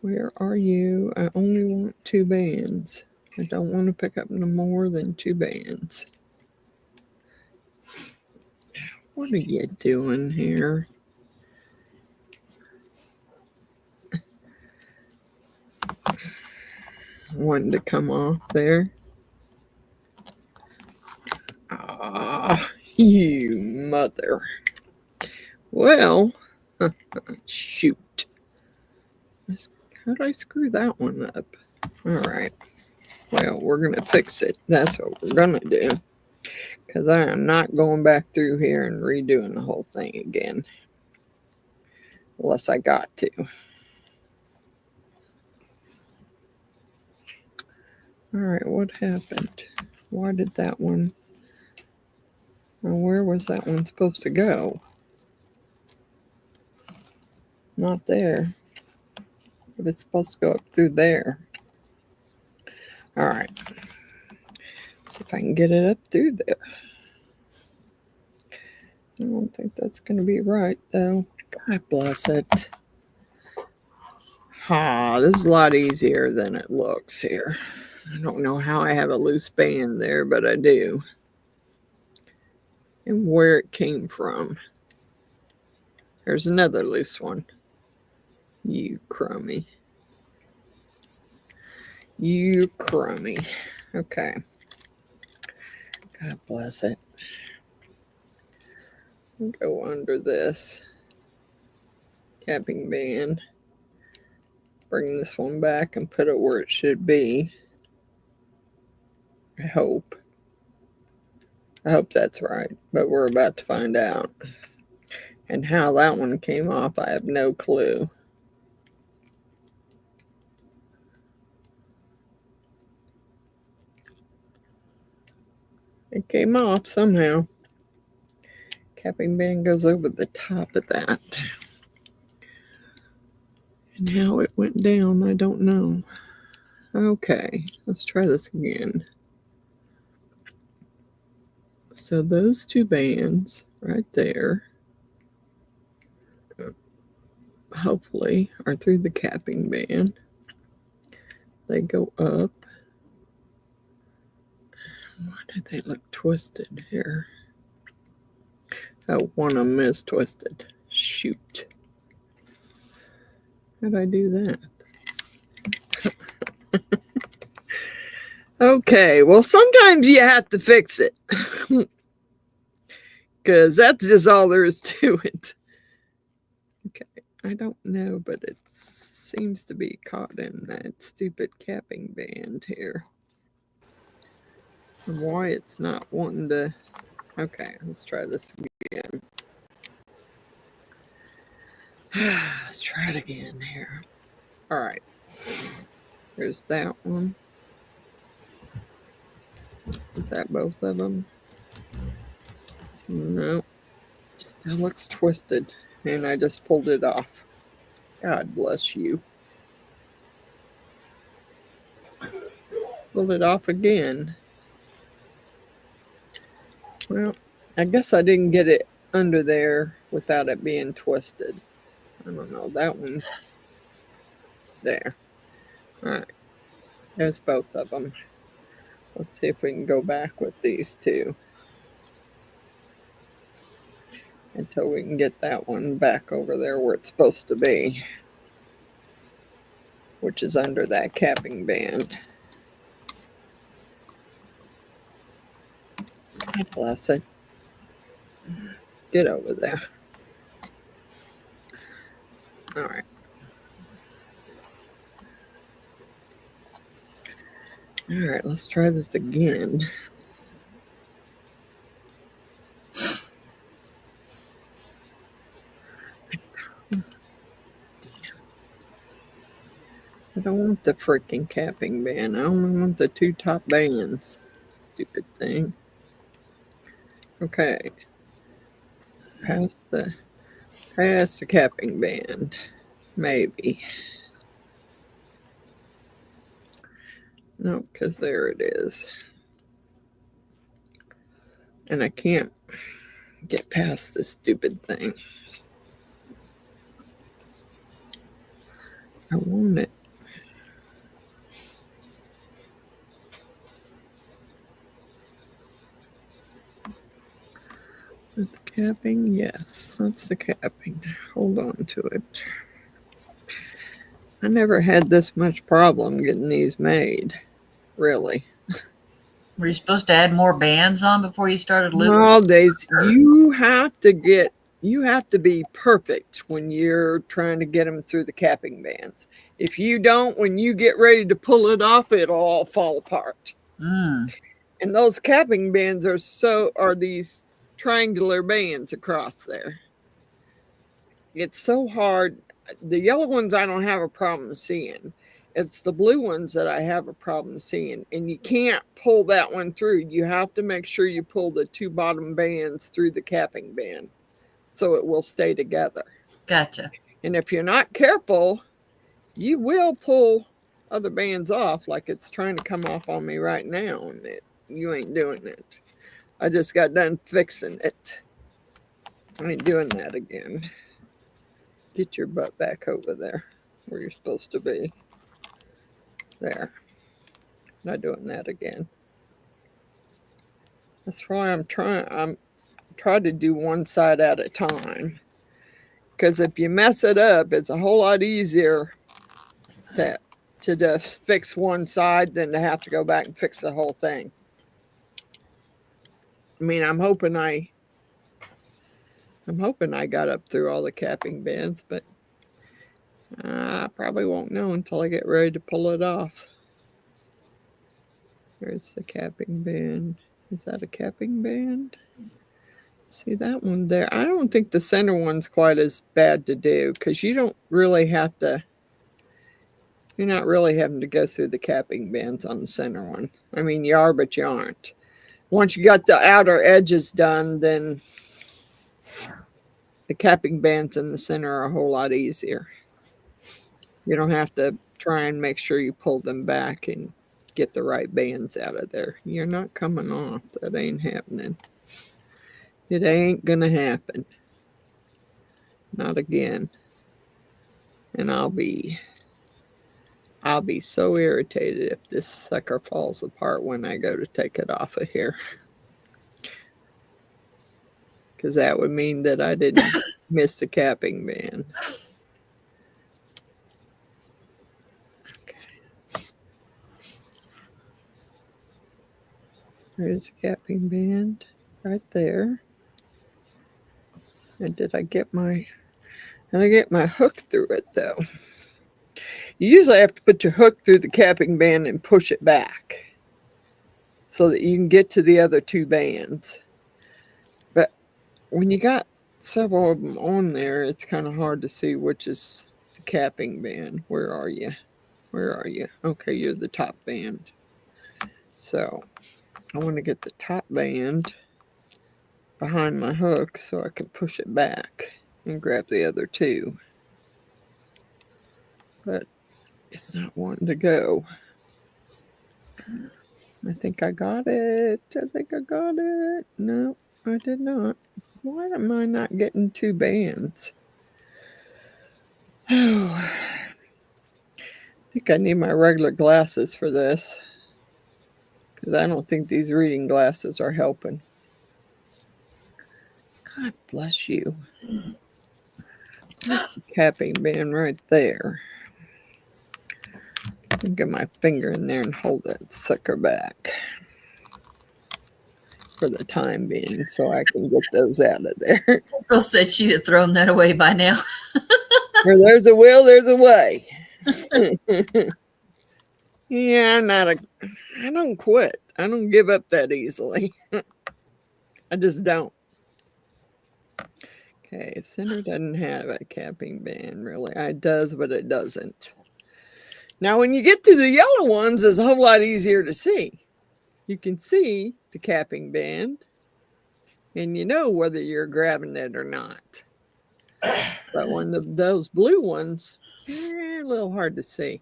Where are you? I only want 2 bands. I don't want to pick up no more than 2 bands. What are you doing here? Wanting to come off there. Ah, you mother. Well, shoot. How did I screw that one up? All right. Well, we're going to fix it. That's what we're going to do. Because I am not going back through here and redoing the whole thing again. Unless I got to. All right, what happened? Why did that one... Well, where was that one supposed to go? Not there. It was supposed to go up through there. All right. See if I can get it up through there. I don't think that's going to be right, though. God bless it. This is a lot easier than it looks here. I don't know how I have a loose band there, but I do. And where it came from. There's another loose one. You crummy. You crummy. Okay. God bless it. Go under this capping band. Bring this one back and put it where it should be. I hope that's right, but we're about to find out. And how that one came off, I have no clue. It came off somehow. Capping band goes over the top of that. And how it went down, I don't know. Okay, let's try this again. So those 2 bands right there, hopefully, are through the capping band. They go up. Why did they look twisted here? Oh, one of them is twisted. Shoot. How'd I do that? Okay, well, sometimes you have to fix it. Because that's just all there is to it. Okay, I don't know, but it seems to be caught in that stupid capping band here. And why it's not wanting to... Okay, let's try this again. Let's try it again here. All right, There's that one. Is that both of them? No. Still looks twisted. And I just pulled it off. God bless you. Pulled it off again. Well, I guess I didn't get it under there without it being twisted. I don't know. That one. There. All right. There's both of them. Let's see if we can go back with these two. Until we can get that one back over there where it's supposed to be. Which is under that capping band. God bless it. Get over there. All right. All right, let's try this again. I don't want the freaking capping band. I only want the two top bands. Stupid thing. Okay. Past the capping band. Maybe. No, because there it is. And I can't get past this stupid thing. I want it. With the capping? Yes, that's the capping. Hold on to it. I never had this much problem getting these made. Really. Were you supposed to add more bands on before you started looping? Nowadays, you have to be perfect when you're trying to get them through the capping bands. If you don't, when you get ready to pull it off, it'll all fall apart. Mm. And those capping bands are these triangular bands across there. It's so hard. The yellow ones I don't have a problem seeing. It's the blue ones that I have a problem seeing. And you can't pull that one through. You have to make sure you pull the two bottom bands through the capping band so it will stay together. Gotcha. And if you're not careful, you will pull other bands off like it's trying to come off on me right now. And you ain't doing it. I just got done fixing it. I ain't doing that again. Get your butt back over there where you're supposed to be. There. Not doing that again. That's why I'm trying to do one side at a time. Because if you mess it up, it's a whole lot easier to just fix one side than to have to go back and fix the whole thing. I mean, I'm hoping I got up through all the capping bands, but I probably won't know until I get ready to pull it off. There's the capping band. Is that a capping band? See that one there? I don't think the center one's quite as bad to do because you don't really have to. You're not really having to go through the capping bands on the center one. I mean, you are, but you aren't. Once you got the outer edges done, then the capping bands in the center are a whole lot easier. You don't have to try and make sure you pull them back and get the right bands out of there. You're not coming off. That ain't happening. It ain't gonna happen. Not again. And I'll be so irritated if this sucker falls apart when I go to take it off of here. Because that would mean that I didn't miss the capping band. Okay. There's the capping band right there. And did I get my hook through it though? You usually have to put your hook through the capping band and push it back so that you can get to the other two bands. But when you got several of them on there, it's kind of hard to see which is the capping band. Where are you? Where are you? Okay, you're the top band. So I want to get the top band behind my hook so I can push it back and grab the other two. But it's not wanting to go. I think I got it. I think I got it. No, I did not. Why am I not getting two bands? Oh, I think I need my regular glasses for this, because I don't think these reading glasses are helping. God bless you. There's the capping band right there. I'll get my finger in there and hold that sucker back for the time being so I can get those out of there. April said she'd have thrown that away by now. Where there's a will, there's a way. Yeah, I don't quit. I don't give up that easily. I just don't. Okay, center doesn't have a capping band really. It does, but it doesn't. Now, when you get to the yellow ones, it's a whole lot easier to see. You can see the capping band, and you know whether you're grabbing it or not. But when those blue ones, they're a little hard to see.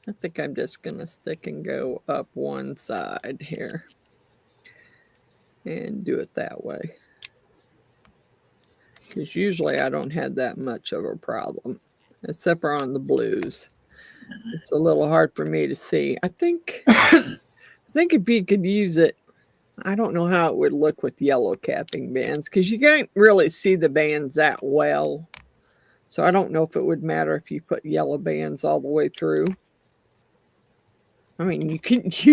I think I'm just going to stick and go up one side here and do it that way. Because usually I don't have that much of a problem, except for on the blues. It's a little hard for me to see. I think if you could use it, I don't know how it would look with yellow capping bands, because you can't really see the bands that well. So I don't know if it would matter if you put yellow bands all the way through. I mean, you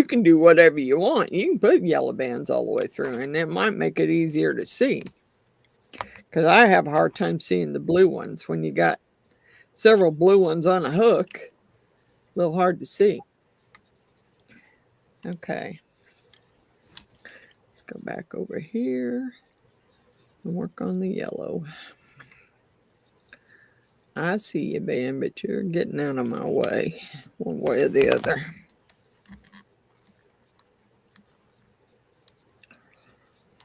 can do whatever you want. You can put yellow bands all the way through, and it might make it easier to see. Because I have a hard time seeing the blue ones. When you got several blue ones on a hook, a little hard to see. Okay. Let's go back over here and work on the yellow. I see you, band, but you're getting out of my way, one way or the other.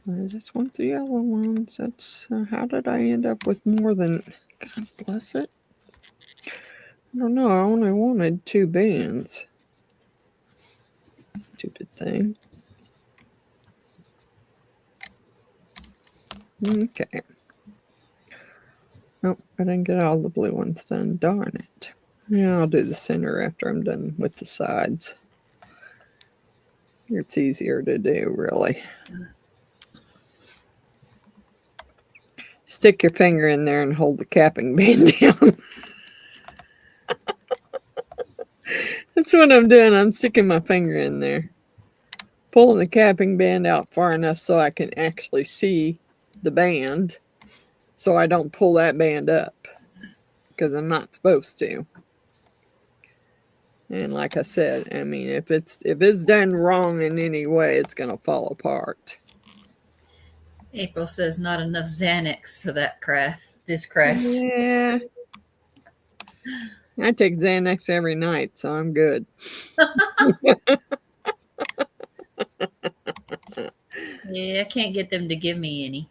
I just want the yellow ones. That's how did I end up with more than? God bless it. I don't know. I only wanted two bands. Stupid thing. Okay. Nope, I didn't get all the blue ones done. Darn it. Yeah, I'll do the center after I'm done with the sides. It's easier to do, really. Stick your finger in there and hold the capping band down. That's what I'm doing. I'm sticking my finger in there. Pulling the capping band out far enough so I can actually see the band. So I don't pull that band up. Because I'm not supposed to. And like I said, I mean, if it's done wrong in any way, it's going to fall apart. April says not enough Xanax for that craft. This craft. Yeah. I take Xanax every night, so I'm good. Yeah, I can't get them to give me any.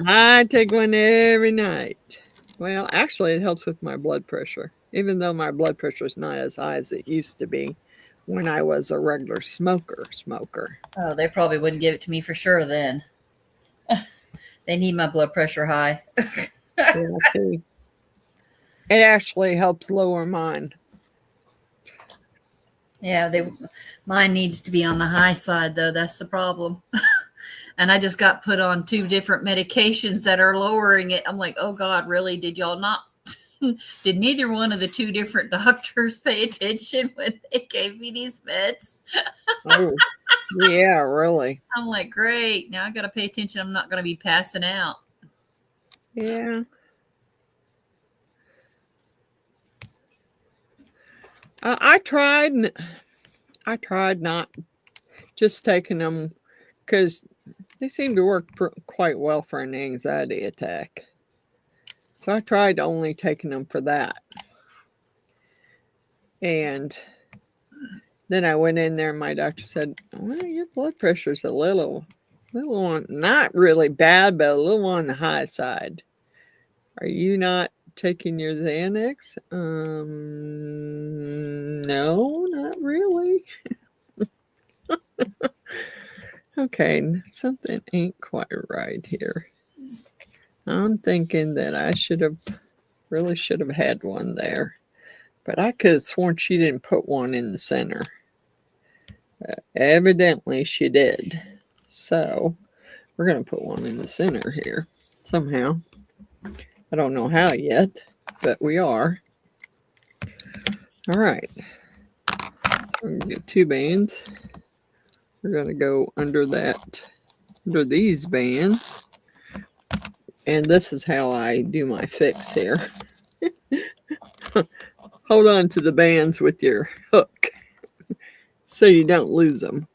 I take one every night. Well, actually, it helps with my blood pressure, even though my blood pressure is not as high as it used to be when I was a regular smoker. Oh, they probably wouldn't give it to me for sure then. They need my blood pressure high. Yeah, see. It actually helps lower mine. Yeah, mine needs to be on the high side, though. That's the problem. And I just got put on 2 different medications that are lowering it. I'm like, oh, God, really? Did y'all not? Did neither one of the 2 different doctors pay attention when they gave me these meds? Oh, yeah, really. I'm like, great. Now I got to pay attention. I'm not going to be passing out. Yeah. I tried not just taking them because they seem to work quite well for an anxiety attack. So I tried only taking them for that. And then I went in there and my doctor said, well, your blood pressure's a little on, not really bad, but a little on the high side. Are you not taking your Xanax? No, not really. Okay, something ain't quite right here. I'm thinking that I really should have had one there. But I could have sworn she didn't put one in the center. But evidently she did. So we're going to put one in the center here somehow. I don't know how yet, but we are. All right. We're going to get 2 bands. We're going to go under these bands. And this is how I do my fix here. Hold on to the bands with your hook so you don't lose them.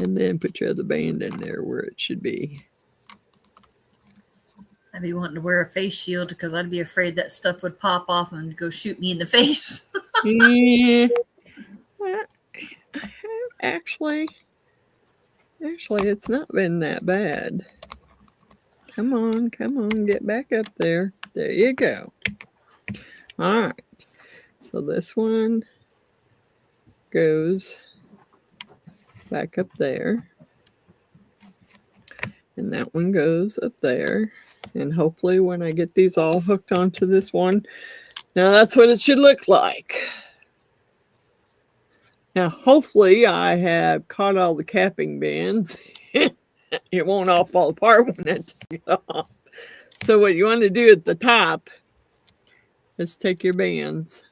And then put your other band in there where it should be. I'd be wanting to wear a face shield because I'd be afraid that stuff would pop off and go shoot me in the face. Yeah. Well, actually, it's not been that bad. Come on, get back up there. There you go. All right. So this one goes back up there. And that one goes up there. And hopefully when I get these all hooked onto this one, now that's what it should look like. Now, hopefully I have caught all the capping bands. It won't all fall apart when I take it off. So what you want to do at the top is take your bands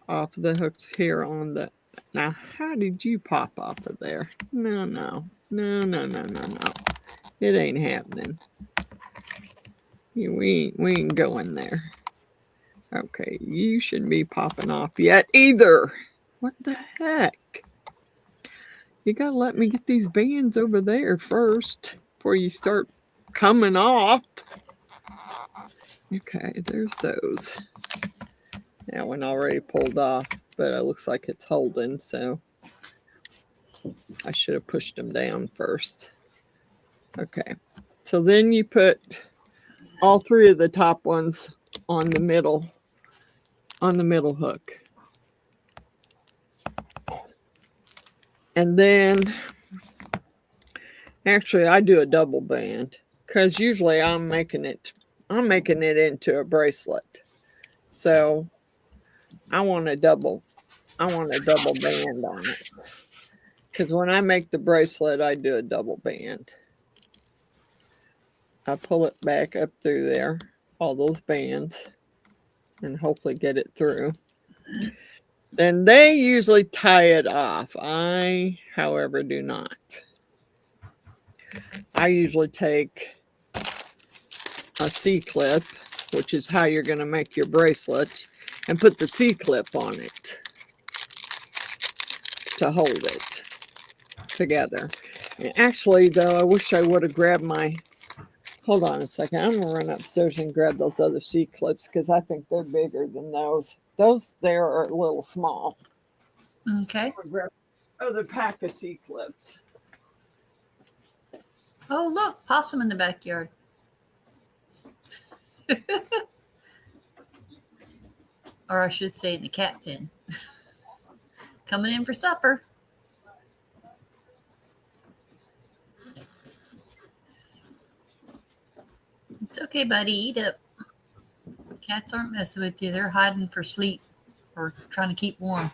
off the hooks here on the... Now, how did you pop off of there? No. It ain't happening. We ain't going there. Okay, you shouldn't be popping off yet either. What the heck? You gotta let me get these bands over there first before you start coming off. Okay, there's those. That one already pulled off, but it looks like it's holding, so I should have pushed them down first. Okay, so then you put all 3 of the top ones on the middle hook. And then, actually, I do a double band because usually I'm making it into a bracelet. So I want a double band on it. Because when I make the bracelet, I do a double band. I pull it back up through there, all those bands, and hopefully get it through. Then they usually tie it off. I, however, do not. I usually take a C-clip, which is how you're going to make your bracelet, and put the C-clip on it to hold it together. And actually, though, I wish I would have grabbed my... Hold on a second. I'm going to run upstairs and grab those other C-clips because I think they're bigger than those. Those there are a little small. Okay. Grab other pack of C-clips. Oh, look, possum in the backyard. Or I should say in the cat pen. Coming in for supper. It's okay, buddy. Eat up. Cats aren't messing with you. They're hiding for sleep or trying to keep warm.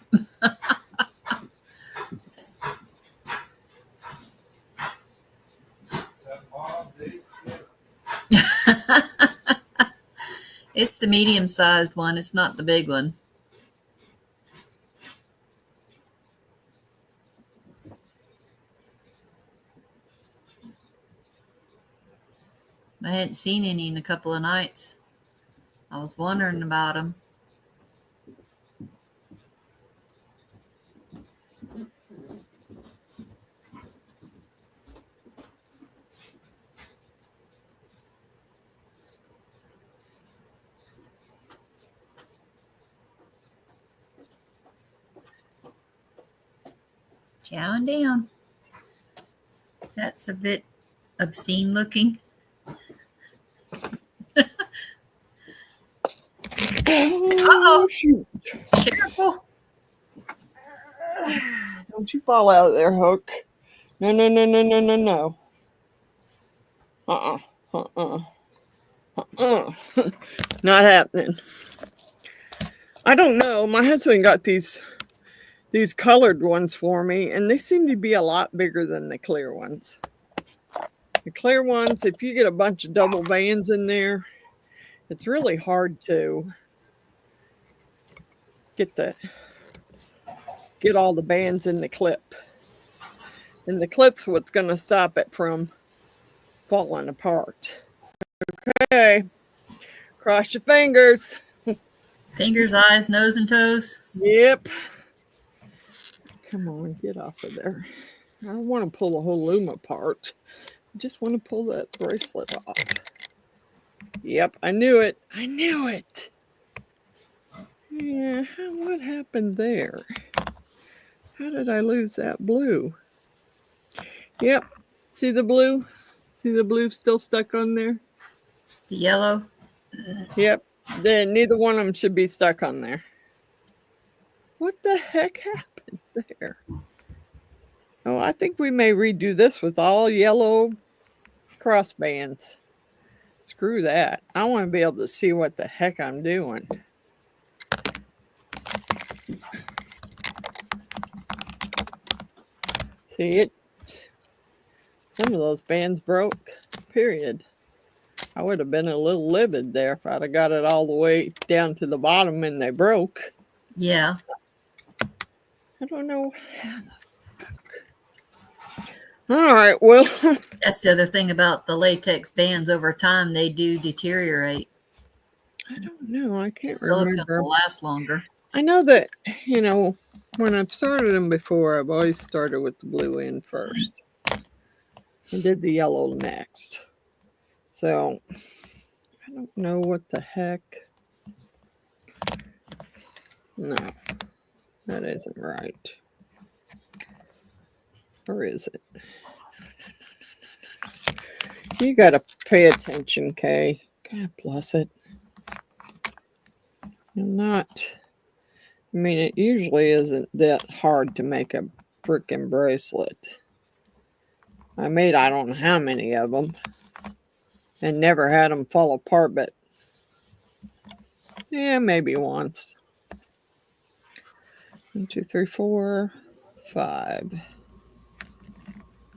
It's the medium-sized one. It's not the big one. I hadn't seen any in a couple of nights. I was wondering about them. Chowing down. That's a bit obscene looking. Oh, shoot. Careful. Don't you fall out of there, Hook. No, no, no, no, no, no, no. Not happening. I don't know. My husband got these colored ones for me, and they seem to be a lot bigger than the clear ones. The clear ones, if you get a bunch of double bands in there, it's really hard to get all the bands in the clip. And the clip's what's going to stop it from falling apart. Okay. Cross your fingers. Fingers, eyes, nose, and toes. Yep. Come on, get off of there. I don't want to pull the whole loom apart. I just want to pull that bracelet off. Yep, I knew it. I knew it. Yeah, what happened there? How did I lose that blue? Yep. See the blue? See the blue still stuck on there? The yellow? Yep. Then neither one of them should be stuck on there. What the heck happened there? Oh, I think we may redo this with all yellow crossbands. Screw that. I want to be able to see what the heck I'm doing. See it? Some of those bands broke, period. I would have been a little livid there if I'd have got it all the way down to the bottom and they broke. Yeah. I don't know. All right, well. That's the other thing about the latex bands. Over time, they do deteriorate. I don't know. I can't Silicone remember. will last longer. I know that, when I've started them before, I've always started with the blue end first and did the yellow next. So, I don't know what the heck. No, that isn't right. Or is it? You got to pay attention, Kay. God bless it. It usually isn't that hard to make a freaking bracelet. I made I don't know how many of them and never had them fall apart, but yeah, maybe once. 1, 2, 3, 4, 5.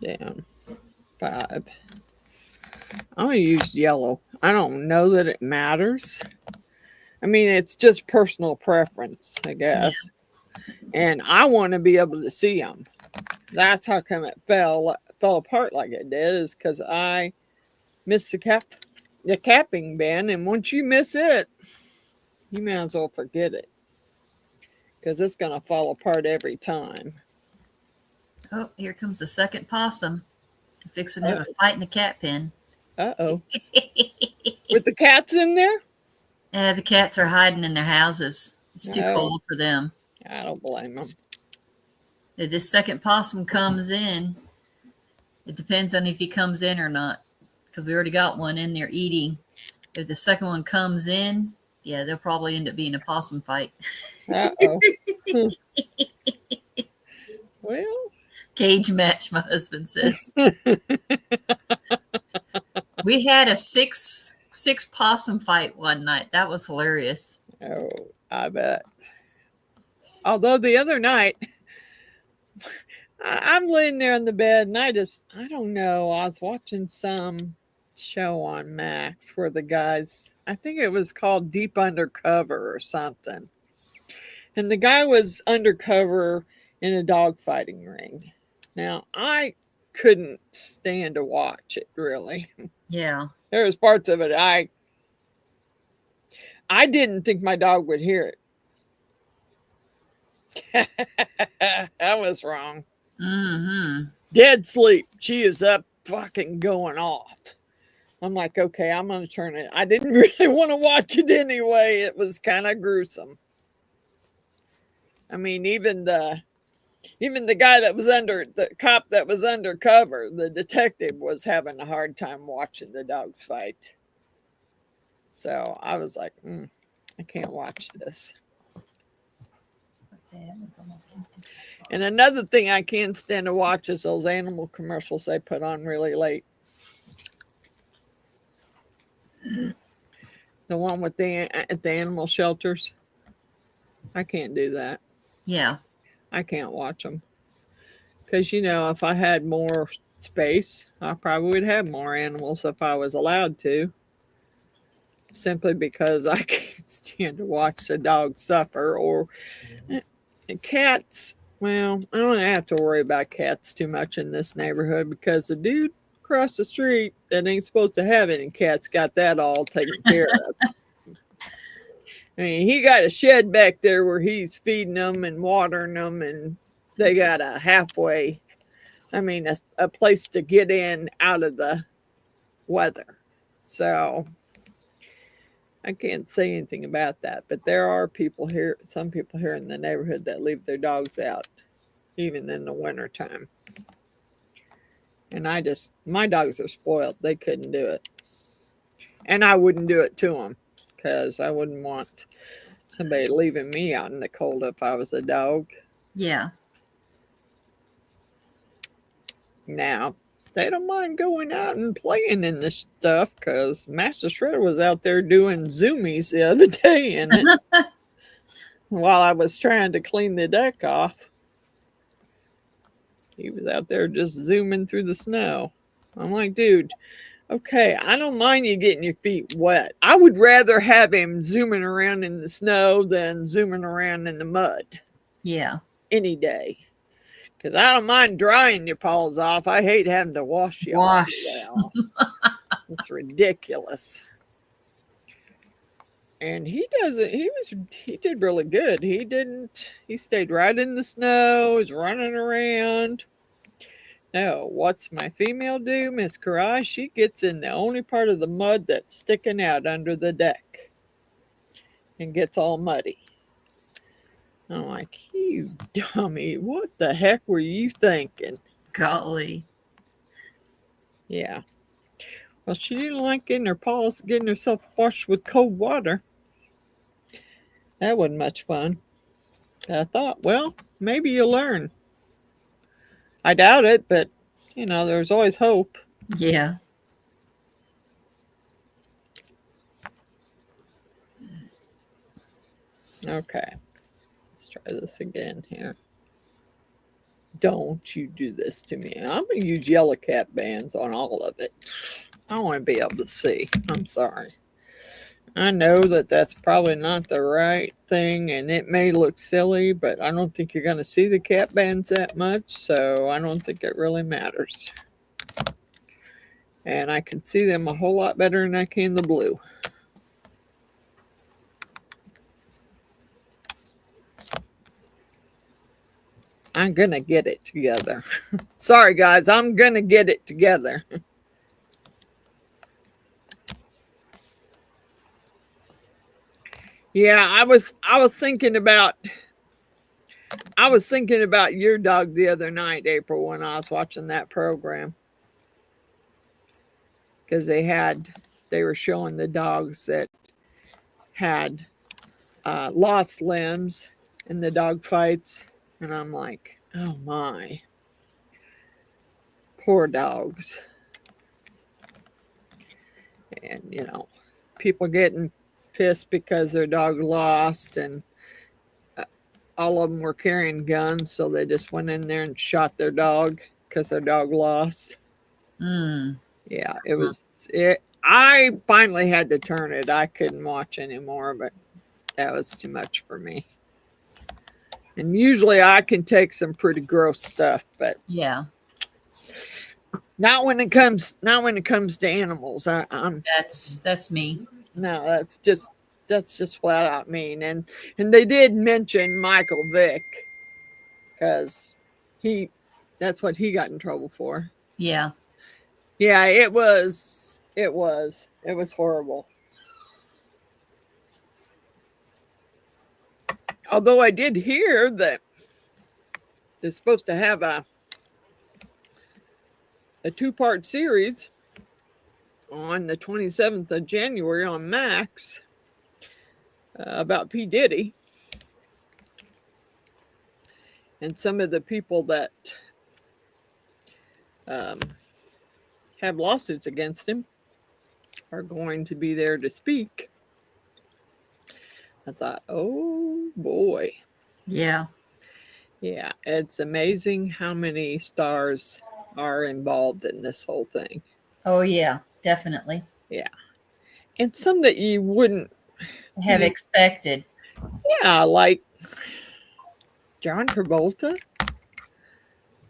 Down. 5. I'm going to use yellow. I don't know that it matters. It's just personal preference, I guess. Yeah. And I want to be able to see them. That's how come it fell apart like it did, is because I missed the capping band. And once you miss it, you may as well forget it, because it's going to fall apart every time. Oh, here comes the second possum. Fixing to have a fight in the cat pen. Uh-oh. With the cats in there? Yeah, the cats are hiding in their houses. It's too cold for them. I don't blame them. If this second possum comes in, it depends on if he comes in or not, because we already got one in there eating. If the second one comes in, yeah, they'll probably end up being a possum fight. Uh-oh. Well. Cage match, my husband says. We had a six possum fight one night. That was hilarious. Oh, I bet. Although the other night, I'm laying there in the bed and I don't know, I was watching some show on Max where the guys, I think it was called Deep Undercover or something. And the guy was undercover in a dogfighting ring. Now, I couldn't stand to watch it, really. Yeah. There was parts of it I didn't think my dog would hear it. I was wrong. Mm-hmm. Dead sleep. She is up fucking going off. I'm like, okay, I'm going to turn it. I didn't really want to watch it anyway. It was kind of gruesome. Even Even the guy that was the cop that was undercover, the detective was having a hard time watching the dogs fight. So I was like, I can't watch this. And another thing I can't stand to watch is those animal commercials they put on really late. The one with at the animal shelters. I can't do that. Yeah. I can't watch them. Because, if I had more space, I probably would have more animals if I was allowed to. Simply because I can't stand to watch the dogs suffer. Or cats. Well, I don't have to worry about cats too much in this neighborhood because the dude across the street that ain't supposed to have any cats got that all taken care of. I mean, he got a shed back there where he's feeding them and watering them, and they got a place to get in out of the weather. So I can't say anything about that, but there are some people here in the neighborhood that leave their dogs out, even in the wintertime. And my dogs are spoiled. They couldn't do it. And I wouldn't do it to them because I wouldn't want somebody leaving me out in the cold if I was a dog. Yeah. Now, they don't mind going out and playing in this stuff because Master Shredder was out there doing zoomies the other day in it while I was trying to clean the deck off. He was out there just zooming through the snow. I'm like, dude, okay, I don't mind you getting your feet wet. I would rather have him zooming around in the snow than zooming around in the mud. Yeah. Any day. Because I don't mind drying your paws off. I hate having to wash you off. It's ridiculous. And he did really good. He stayed right in the snow, was running around. No, what's my female do, Miss Karai? She gets in the only part of the mud that's sticking out under the deck and gets all muddy. I'm like, you dummy, what the heck were you thinking? Golly. Yeah. Well, she didn't like getting herself washed with cold water. That wasn't much fun. I thought, well, maybe you'll learn. I doubt it, but, there's always hope. Yeah. Okay. Let's try this again here. Don't you do this to me. I'm going to use yellow cap bands on all of it. I want to be able to see. I'm sorry. I know that that's probably not the right thing, and it may look silly, but I don't think you're going to see the cap bands that much, so I don't think it really matters. And I can see them a whole lot better than I can the blue. I'm going to get it together. Sorry, guys. I'm going to get it together. Yeah, I was thinking about your dog the other night, April, when I was watching that program. Because they were showing the dogs that had lost limbs in the dog fights. And I'm like, oh my, poor dogs. And, people getting pissed because their dog lost, and all of them were carrying guns, so they just went in there and shot their dog because their dog lost. Yeah, it was it. I finally had to turn it. I couldn't watch anymore, but that was too much for me. And usually I can take some pretty gross stuff, but yeah, not when it comes to animals. that's me. No, that's just flat out mean. And they did mention Michael Vick because that's what he got in trouble for. Yeah. Yeah, it was horrible. Although I did hear that is supposed to have a 2-part series on the 27th of January on Max about P. Diddy and some of the people that have lawsuits against him are going to be there to speak. I thought, oh boy. Yeah. Yeah, it's amazing how many stars are involved in this whole thing. Oh, yeah, definitely. Yeah. And some that you wouldn't have expected. Yeah, like John Travolta.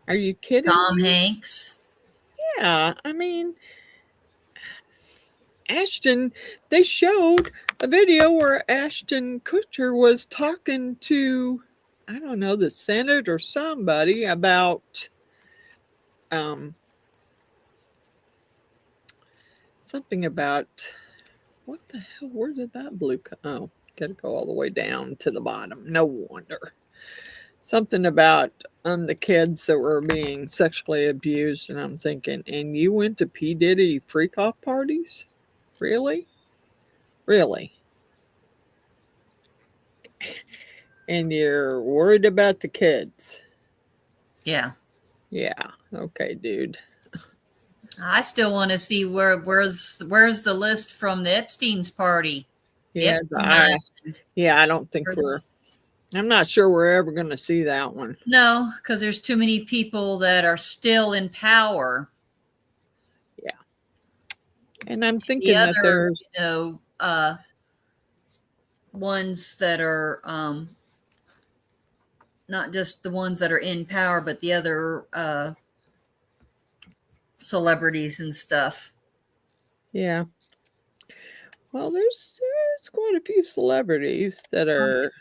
Are you kidding Tom me? Hanks. Yeah, I mean, Ashton, they showed a video where Ashton Kutcher was talking to, I don't know, the Senate or somebody about something about, what the hell, where did that blue come? Oh, got to go all the way down to the bottom. No wonder. Something about the kids that were being sexually abused, and I'm thinking, and you went to P. Diddy freak off parties? Really? Really? And you're worried about the kids? Yeah. Yeah. Okay, dude. I still want to see where's the list from the Epstein's party. Yeah, I don't think I'm not sure we're ever going to see that one. No, because there's too many people that are still in power. Yeah. And I'm thinking the other, that there's, ones that are not just the ones that are in power, but the other celebrities and stuff. Yeah. Well, there's quite a few celebrities that are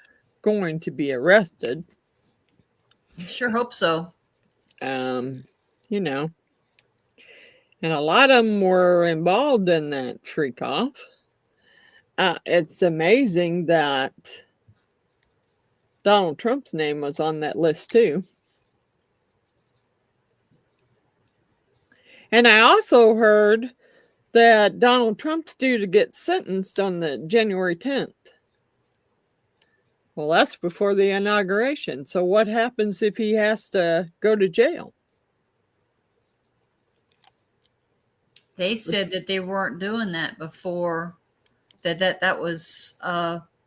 going to be arrested. I sure hope so. You know, and a lot of them were involved in that freak off. It's amazing that Donald Trump's name was on that list too. And I also heard that Donald Trump's due to get sentenced on the January 10th. Well, that's before the inauguration. So what happens if he has to go to jail? They said that they weren't doing that before, that was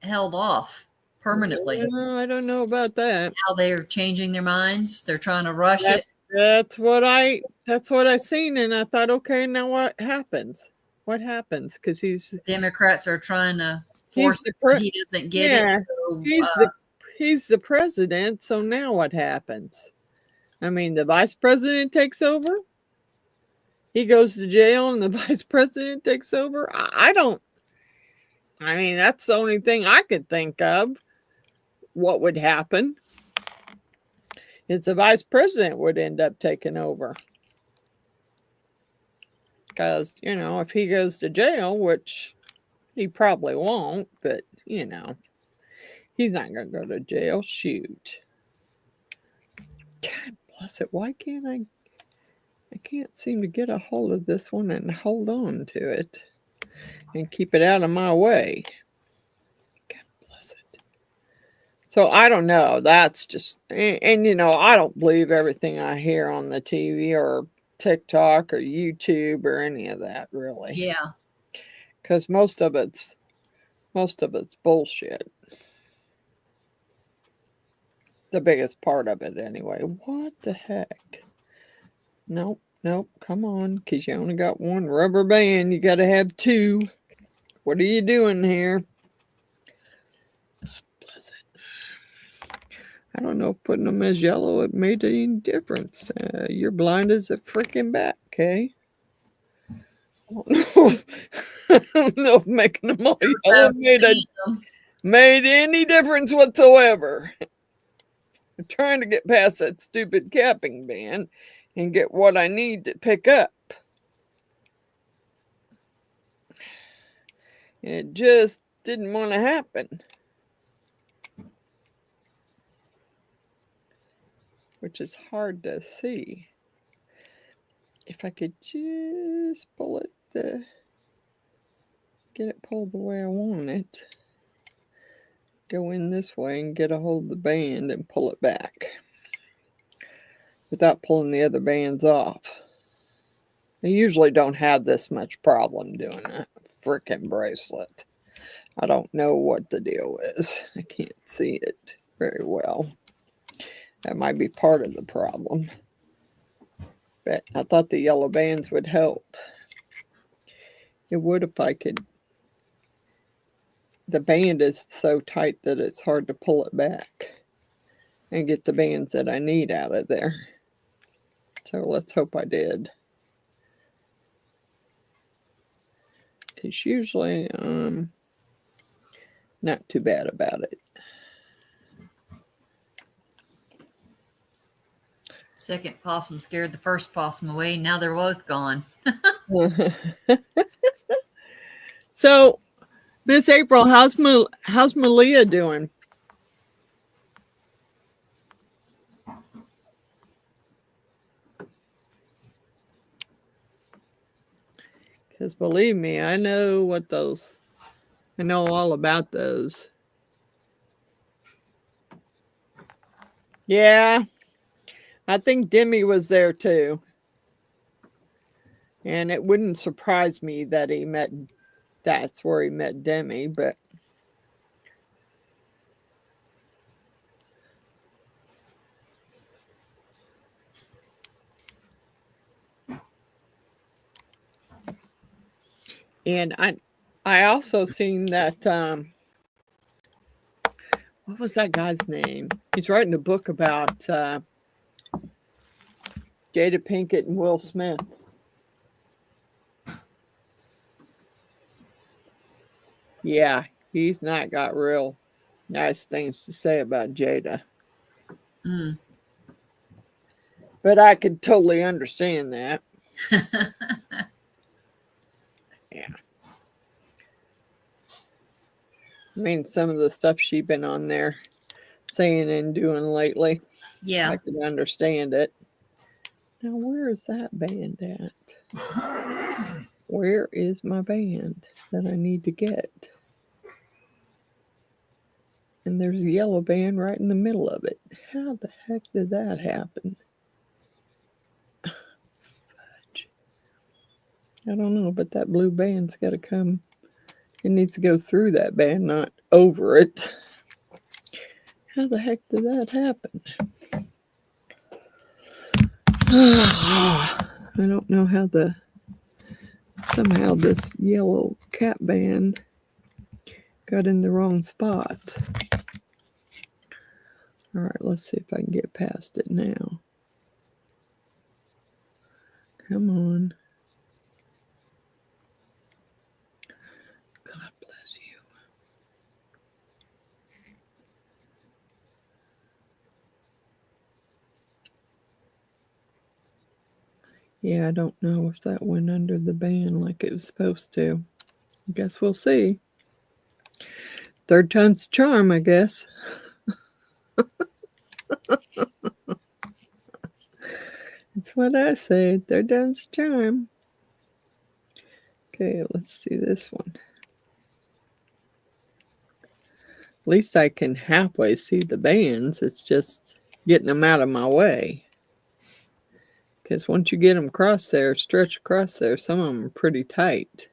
held off permanently. I don't know about that. How they're changing their minds. They're trying to rush it. That's what I seen, and I thought, okay, now what happens? What happens? Because Democrats are trying to force it so he doesn't get it. So, he's the president. So now what happens? I mean, the vice president takes over. He goes to jail, and the vice president takes over. I mean, that's the only thing I could think of. What would happen is the vice president would end up taking over. Because, if he goes to jail, which he probably won't, but, he's not going to go to jail. Shoot. God bless it. Why can't I can't seem to get a hold of this one and hold on to it and keep it out of my way. God bless it. So I don't know. That's just, and I don't believe everything I hear on the TV or TikTok or YouTube or any of that, really. Yeah. Because most of it's bullshit. The biggest part of it, anyway. What the heck? Nope, come on, because you only got one rubber band. You got to have two. What are you doing here? Bless it. I don't know if putting them as yellow, it made any difference. You're blind as a freaking bat, okay? I don't know if making them all yellow made any difference whatsoever. I'm trying to get past that stupid capping band and get what I need to pick up. It just didn't want to happen. which is hard to see. If I could just pull it, get it pulled the way I want it. Go in this way and get a hold of the band and pull it back without pulling the other bands off. I usually don't have this much problem doing a frickin' bracelet. I don't know what the deal is. I can't see it very well. That might be part of the problem. But I thought the yellow bands would help. It would if I could. The band is so tight that it's hard to pull it back and get the bands that I need out of there. So let's hope I did. It's usually not too bad about it. Second possum scared the first possum away. Now they're both gone. So, Miss April, how's Malia doing? Because believe me, I know all about those. Yeah, I think Demi was there too. And it wouldn't surprise me that that's where he met Demi, but and I also seen that what was that guy's name? He's writing a book about Jada Pinkett and Will Smith. Yeah, he's not got real nice things to say about Jada. Mm. But I could totally understand that. Yeah. I mean, some of the stuff she's been on there saying and doing lately. Yeah. I can understand it. Now, where is that band at? Where is my band that I need to get? And there's a yellow band right in the middle of it. How the heck did that happen? Fudge. I don't know, but that blue band's got to come. It needs to go through that band, not over it. How the heck did that happen? I don't know how somehow this yellow cap band got in the wrong spot. All right, let's see if I can get past it now. Come on. God bless you. Yeah, I don't know if that went under the band like it was supposed to. I guess we'll see. Third time's the charm, I guess. That's what I say. Third time's the charm. Okay, let's see this one. At least I can halfway see the bands. It's just getting them out of my way. Because once you get them across there, stretch across there, some of them are pretty tight.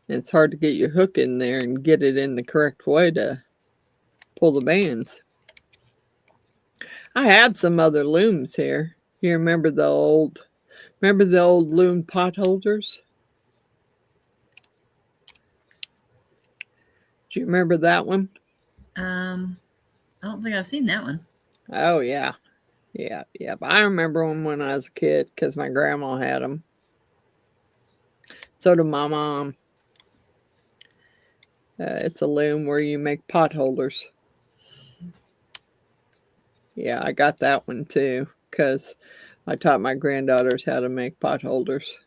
And it's hard to get your hook in there and get it in the correct way to pull the bands. I have some other looms here. You remember the old loom pot holders? Do you remember that one? I don't think I've seen that one. Oh, yeah. Yeah. But I remember them when I was a kid because my grandma had them. So did my mom. It's a loom where you make pot holders. Yeah, I got that one too because I taught my granddaughters how to make pot holders.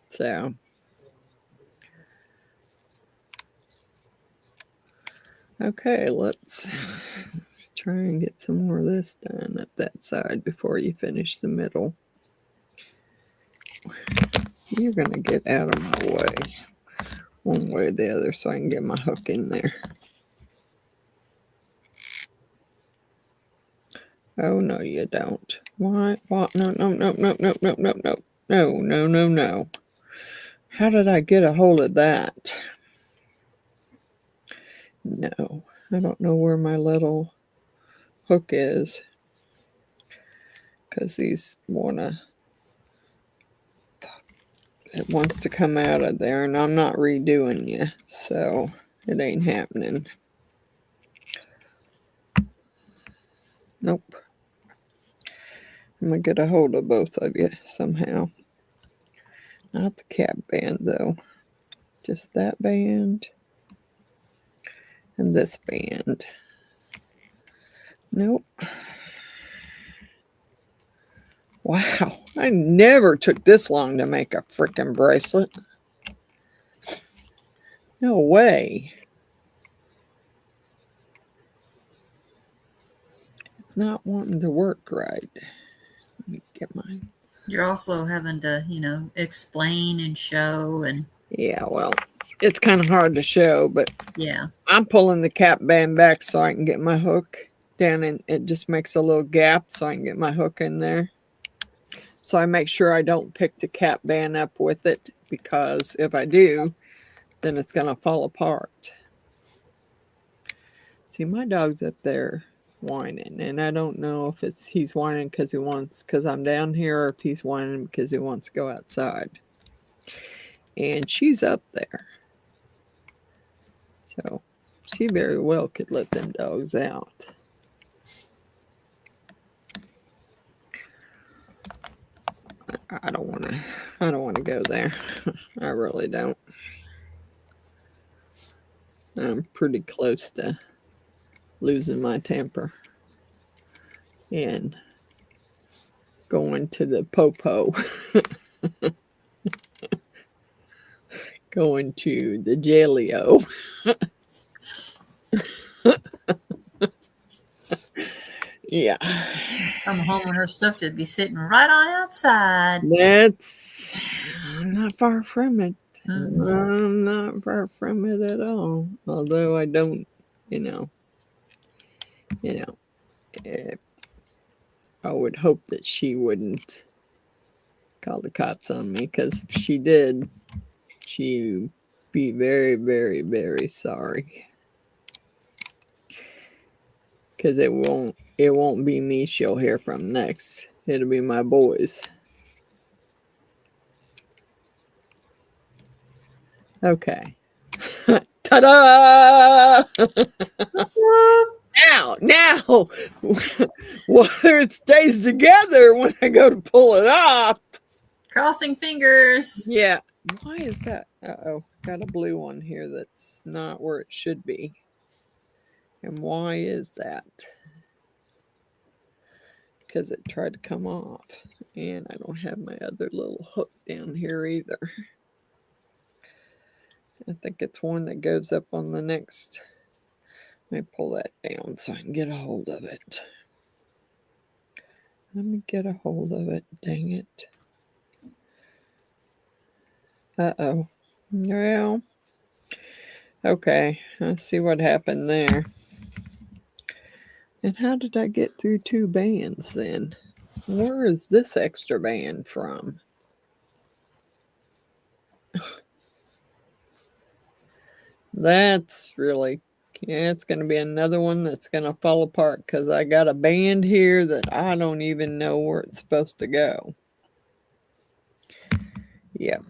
So, okay, let's try and get some more of this done up that side before you finish the middle. You're going to get out of my way one way or the other so I can get my hook in there. Oh, no, you don't. Why? What? No, no, no, no, no, no, no, no. No, no, no, no. How did I get a hold of that? No, I don't know where my little hook is. Because these it wants to come out of there, and I'm not redoing you, so it ain't happening. Nope. I'm gonna get a hold of both of you somehow. Not the cap band though, just that band and this band. Nope. Wow, I never took this long to make a freaking bracelet. No way. It's not wanting to work right. Let me get mine. You're also having to, you know, explain and show and. Yeah, well, it's kind of hard to show, but yeah, I'm pulling the cap band back so I can get my hook down, and it just makes a little gap so I can get my hook in there. So I make sure I don't pick the cap band up with it, because if I do, then it's going to fall apart. See, my dog's up there whining, and I don't know if he's whining because I'm down here, or if he's whining because he wants to go outside. And she's up there. So she very well could let them dogs out. I don't want to go there. I really don't. I'm pretty close to losing my temper and going to the popo. Going to the jailio. Yeah. come home and her stuff to be sitting right on outside. I'm not far from it. Mm-hmm. I'm not far from it at all. Although I don't, I would hope that she wouldn't call the cops on me, because if she did, she'd be very, very, very sorry. Because it won't be me she'll hear from next. It'll be my boys. Okay. Ta-da! Now, whether it stays together when I go to pull it off. Crossing fingers. Yeah. Why is that? Uh-oh. Got a blue one here that's not where it should be. And why is that? Because it tried to come off. And I don't have my other little hook down here either. I think it's one that goes up on the next. Let me pull that down so I can get a hold of it. Let me get a hold of it. Dang it. Uh-oh. Well, okay. Let's see what happened there. And how did I get through two bands then? Where is this extra band from? That's really, yeah, it's going to be another one that's going to fall apart, because I got a band here that I don't even know where it's supposed to go. Yep.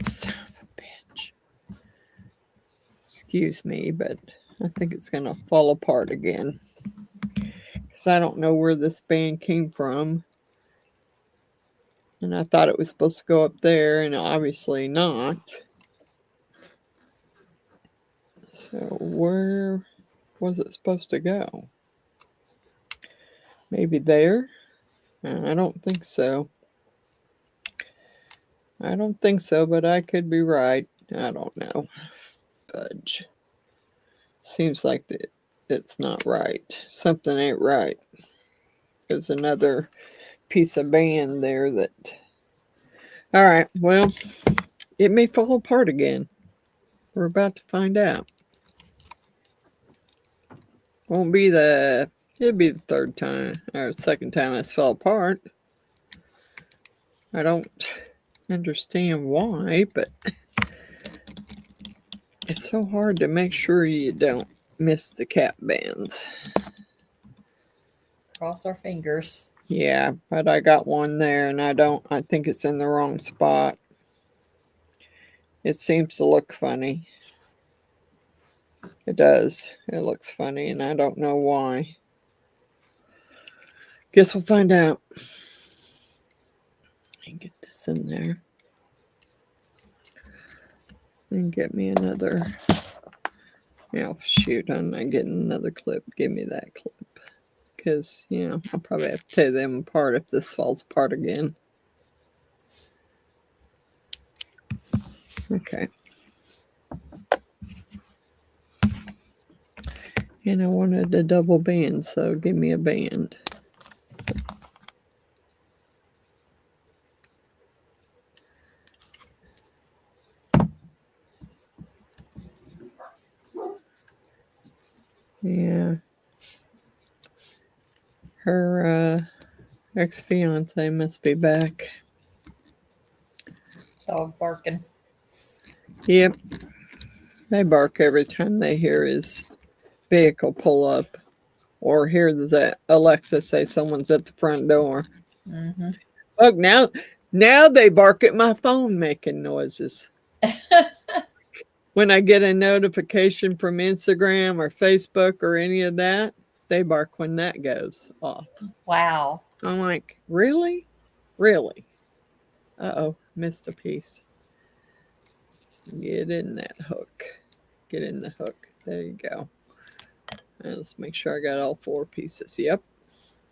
Son of a bitch. Excuse me, but I think it's going to fall apart again, because I don't know where this band came from. And I thought it was supposed to go up there, and obviously not. So where was it supposed to go? Maybe there? I don't think so. I don't think so, but I could be right. I don't know. Fudge. Seems like it's not right. Something ain't right. There's another piece of band there that... All right, well, it may fall apart again. We're about to find out. Won't be the... It'll be the third time, or second time it's fell apart. I don't understand why, but it's so hard to make sure you don't miss the cap bands. Cross our fingers. Yeah, but I got one there and I think it's in the wrong spot. It seems to look funny. It does. It looks funny and I don't know why. Guess we'll find out. And get this in there. And get me another. Oh, shoot, I'm not getting another clip. Give me that clip. Because, you know, I'll probably have to tear them apart if this falls apart again. Okay. And I wanted a double band, so give me a band. Yeah. Her ex-fiance must be back. Dog barking. Yep. They bark every time they hear his vehicle pull up or hear that Alexa say someone's at the front door. Mm-hmm. Look, now they bark at my phone making noises. When I get a notification from Instagram or Facebook or any of that, they bark when that goes off. Wow. I'm like, really? Really? Uh-oh, missed a piece. Get in that hook. Get in the hook. There you go. Let's make sure I got all 4 pieces. Yep.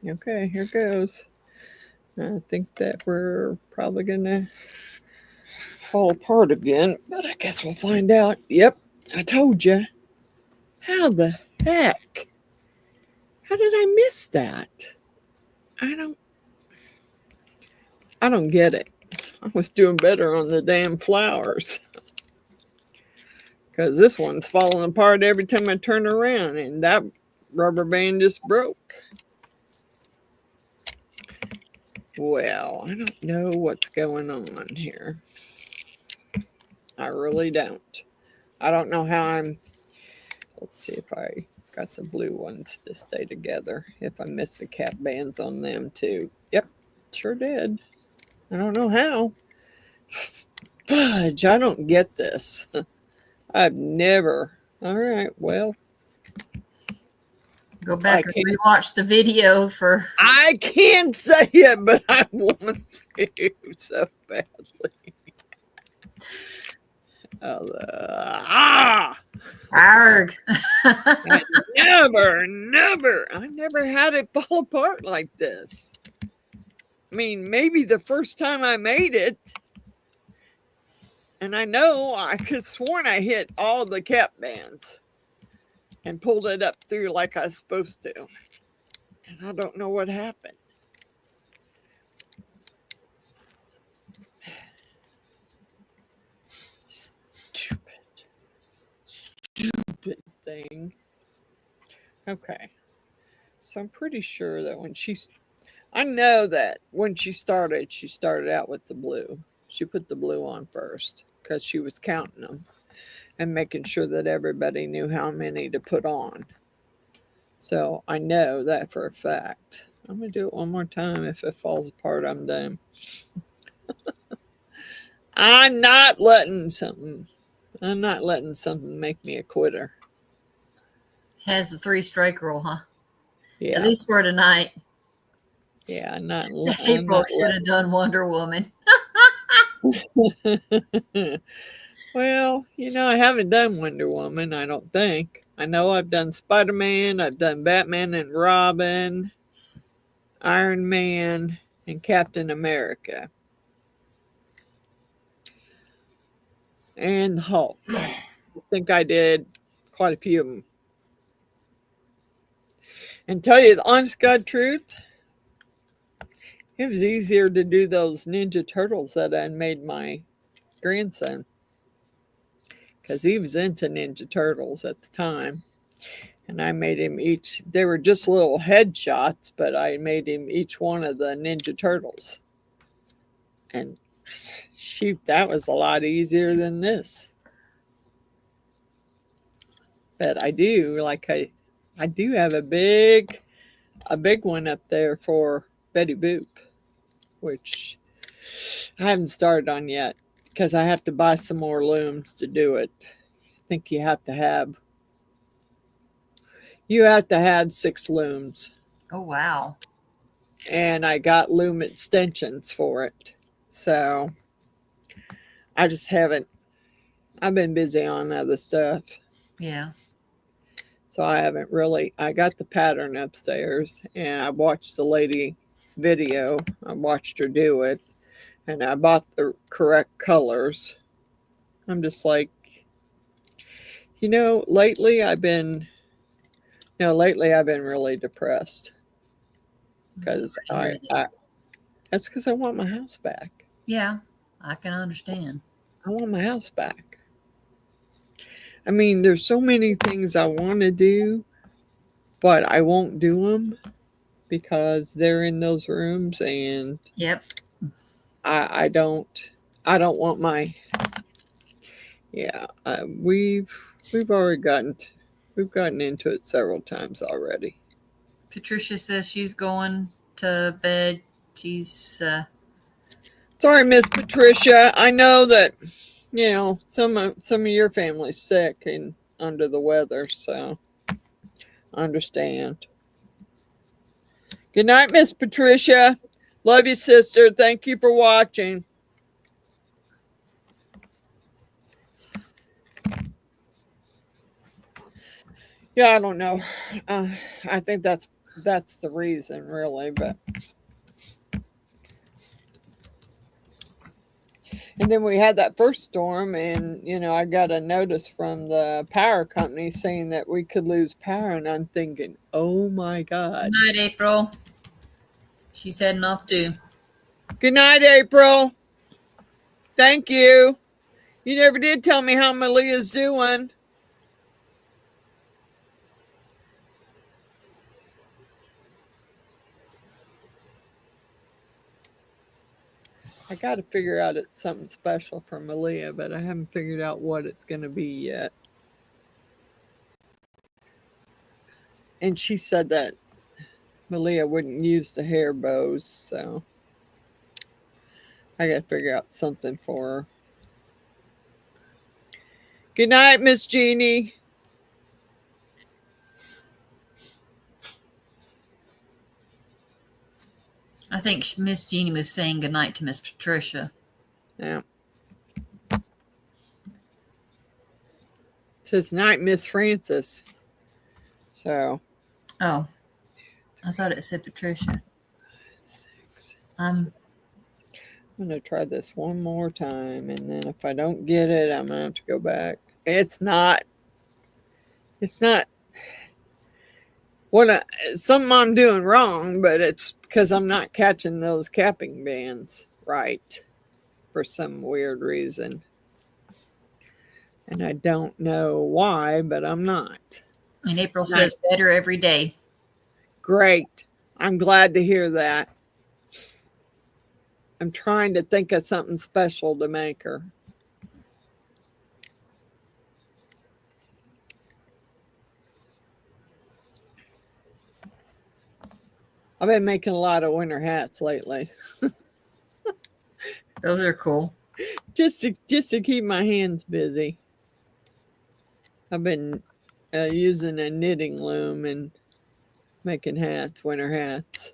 Okay, here goes. I think that we're probably going to fall apart again, but I guess we'll find out. Yep, I told you. How the heck? How did I miss that? I don't get it. I was doing better on the damn flowers. Because this one's falling apart every time I turn around, and that rubber band just broke. Well, I don't know what's going on here. I really don't. I don't know how I'm... Let's see if I got the blue ones to stay together. If I missed the cap bands on them too. Yep, sure did. I don't know how. Fudge, I don't get this. I've never... All right, well... Go back and rewatch the video for... I can't say it, but I want to so badly. Arg. I never had it fall apart like this. I mean, maybe the first time I made it, and I know I could have sworn I hit all the cap bands and pulled it up through like I was supposed to. And I don't know what happened. Stupid thing. Okay. So I'm pretty sure that I know that when she started out with the blue. She put the blue on first because she was counting them and making sure that everybody knew how many to put on. So I know that for a fact. I'm going to do it one more time. If it falls apart, I'm done. I'm not letting something make me a quitter. Has the 3-strike rule, huh? Yeah. At least for tonight. Yeah, April should have done Wonder Woman. Well, I haven't done Wonder Woman, I don't think. I know I've done Spider-Man, I've done Batman and Robin, Iron Man, and Captain America. And Hulk. I think I did quite a few of them. And tell you the honest God truth, it was easier to do those Ninja Turtles that I made my grandson, because he was into Ninja Turtles at the time. And I made him each, they were just little headshots, but I made him each one of the Ninja Turtles. And shoot, that was a lot easier than this. But I do, like I do have a big one up there for Betty Boop, which I haven't started on yet because I have to buy some more looms to do it. I think you have to have 6 looms. Oh, wow. And I got loom extensions for it. So I just haven't, I've been busy on other stuff. Yeah. So I haven't really, I got the pattern upstairs and I watched the lady's video. I watched her do it and I bought the correct colors. I'm just like, lately I've been really depressed because that's because I want my house back. Yeah, I can understand. I want my house back. I mean, there's so many things I want to do, but I won't do them because they're in those rooms, and Yep. I don't want my, yeah, we've already gotten into it several times already. Patricia says she's going to bed. She's sorry, Miss Patricia. I know that some of your family's sick and under the weather, so I understand. Good night, Miss Patricia. Love you, sister. Thank you for watching. Yeah, I don't know. I think that's the reason, really. But and then we had that first storm, and I got a notice from the power company saying that we could lose power, and I'm thinking, oh my God. Good night, April. She's heading off too. Good night, April. Thank you. You never did tell me how Malia's doing. I got to figure out it's something special for Malia, but I haven't figured out what it's going to be yet. And she said that Malia wouldn't use the hair bows, so I got to figure out something for her. Good night, Miss Jeannie. I think Miss Jeannie was saying goodnight to Miss Patricia. Yeah. Says night, Miss Frances. So. Oh, I thought it said Patricia. I'm going to try this one more time, and then if I don't get it, I'm going to have to go back. It's not something I'm doing wrong, but it's because I'm not catching those capping bands right for some weird reason. And I don't know why, but I'm not. And April says better every day. Great. I'm glad to hear that. I'm trying to think of something special to make her. I've been making a lot of winter hats lately. Those are cool. Just to keep my hands busy. I've been using a knitting loom and making hats, winter hats.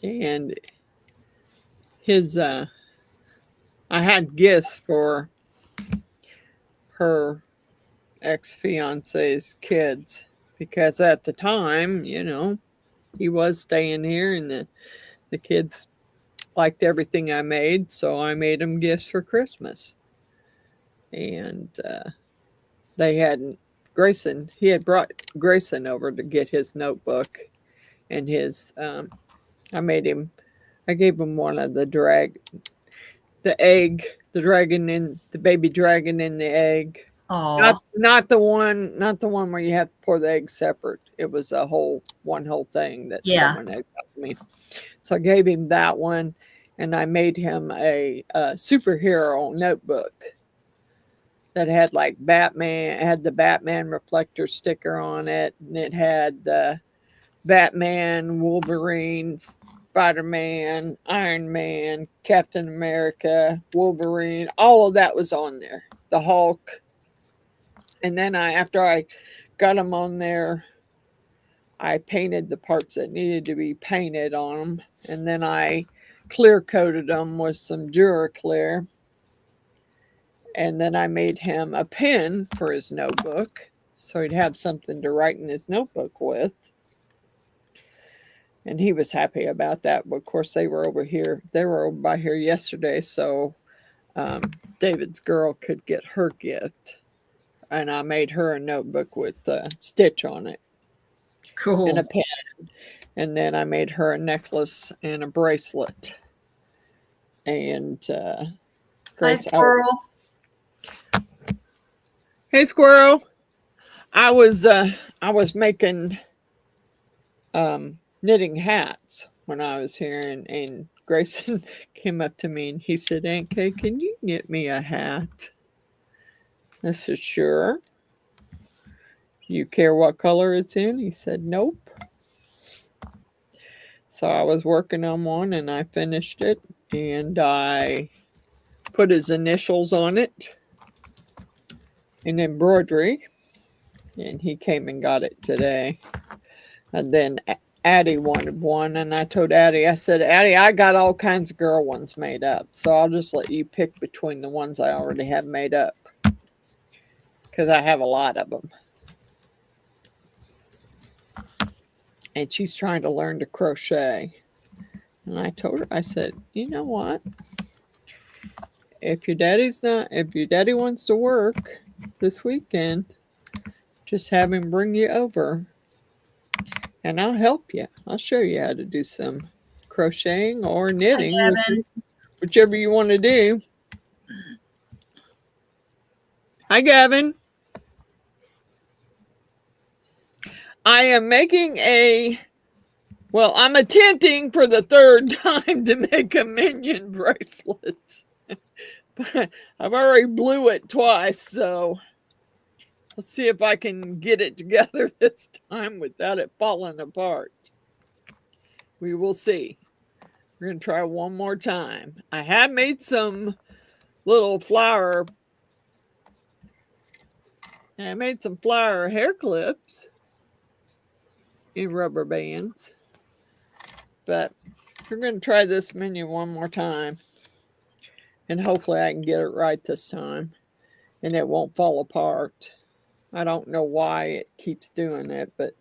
And I had gifts for her ex-fiance's kids because at the time, he was staying here and the kids liked everything I made, so I made them gifts for Christmas. And they hadn't Grayson, he had brought Grayson over to get his notebook and his, I gave him one of the baby dragon in the egg. Oh, Not the one where you have to pour the egg separate. It was one whole thing that yeah. someone had got me. So I gave him that one, and I made him a superhero notebook that had like Batman. It had the Batman reflector sticker on it, and it had the Batman, Wolverine, Spider-Man, Iron Man, Captain America, Wolverine. All of that was on there. The Hulk. And then after I got them on there, I painted the parts that needed to be painted on them. And then I clear coated them with some Duraclear. And then I made him a pen for his notebook, so he'd have something to write in his notebook with. And he was happy about that. But of course, they were over by here yesterday, so David's girl could get her gift. And I made her a notebook with a stitch on it. Cool. And a pen. And then I made her a necklace and a bracelet. And Hi, Squirrel. Hey, Squirrel. I was making knitting hats when I was here, and Grayson came up to me and he said, "Aunt Kay, can you knit me a hat?" I said, "Sure." "You care what color it's in?" He said, "Nope." So I was working on one and I finished it, and I put his initials on it in embroidery, and he came and got it today. And then Addie wanted one, and I told Addie, I said, "Addie, I got all kinds of girl ones made up, so I'll just let you pick between the ones I already have made up, because I have a lot of them." And she's trying to learn to crochet. And I told her, I said, "You know what? If your daddy wants to work this weekend, just have him bring you over, and I'll help you. I'll show you how to do some crocheting or knitting, whichever you want to do." Hi, Gavin. I am I'm attempting for the third time to make a minion bracelet. But I've already blew it twice, so let's see if I can get it together this time without it falling apart. We will see. We're going to try one more time. I have made some little flower. I made some flower hair clips in rubber bands. But we're going to try this minion one more time. And hopefully I can get it right this time. And it won't fall apart. I don't know why it keeps doing it, but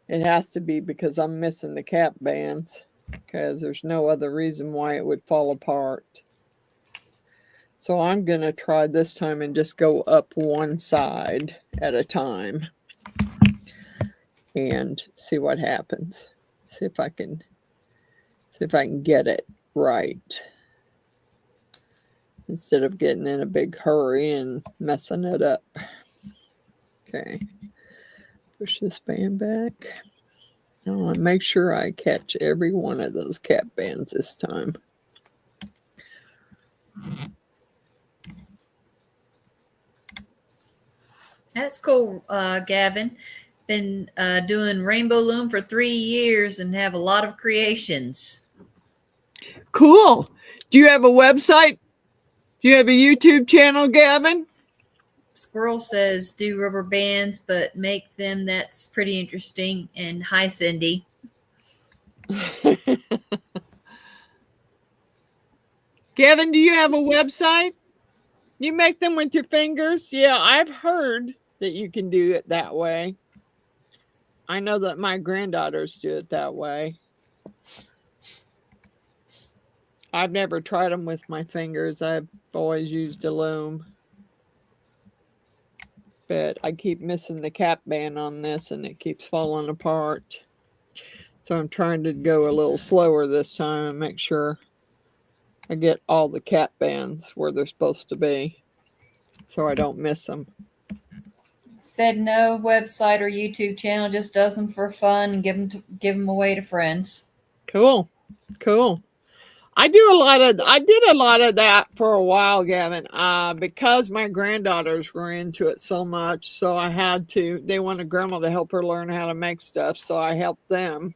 it has to be because I'm missing the cap bands. Because there's no other reason why it would fall apart. So I'm going to try this time and just go up one side at a time. And see what happens. See if I can get it right, instead of getting in a big hurry and messing it up. Okay. Push this band back. I want to make sure I catch every one of those cap bands this time. That's cool, Gavin. Been doing Rainbow Loom for 3 years and have a lot of creations. Cool. Do you have a website? Do you have a YouTube channel, Gavin? Squirrel says do rubber bands, but make them. That's pretty interesting. And hi, Cindy. Gavin, do you have a website? You make them with your fingers? Yeah, I've heard that you can do it that way. I know that my granddaughters do it that way. I've never tried them with my fingers. I've always used a loom. but I keep missing the cap band on this and it keeps falling apart. So I'm trying to go a little slower this time and make sure I get all the cap bands where they're supposed to be so I don't miss them. Said no website or YouTube channel, just does them for fun and give them away to friends. Cool. Cool. I did a lot of that for a while, Gavin, because my granddaughters were into it so much. So they wanted grandma to help her learn how to make stuff. So I helped them.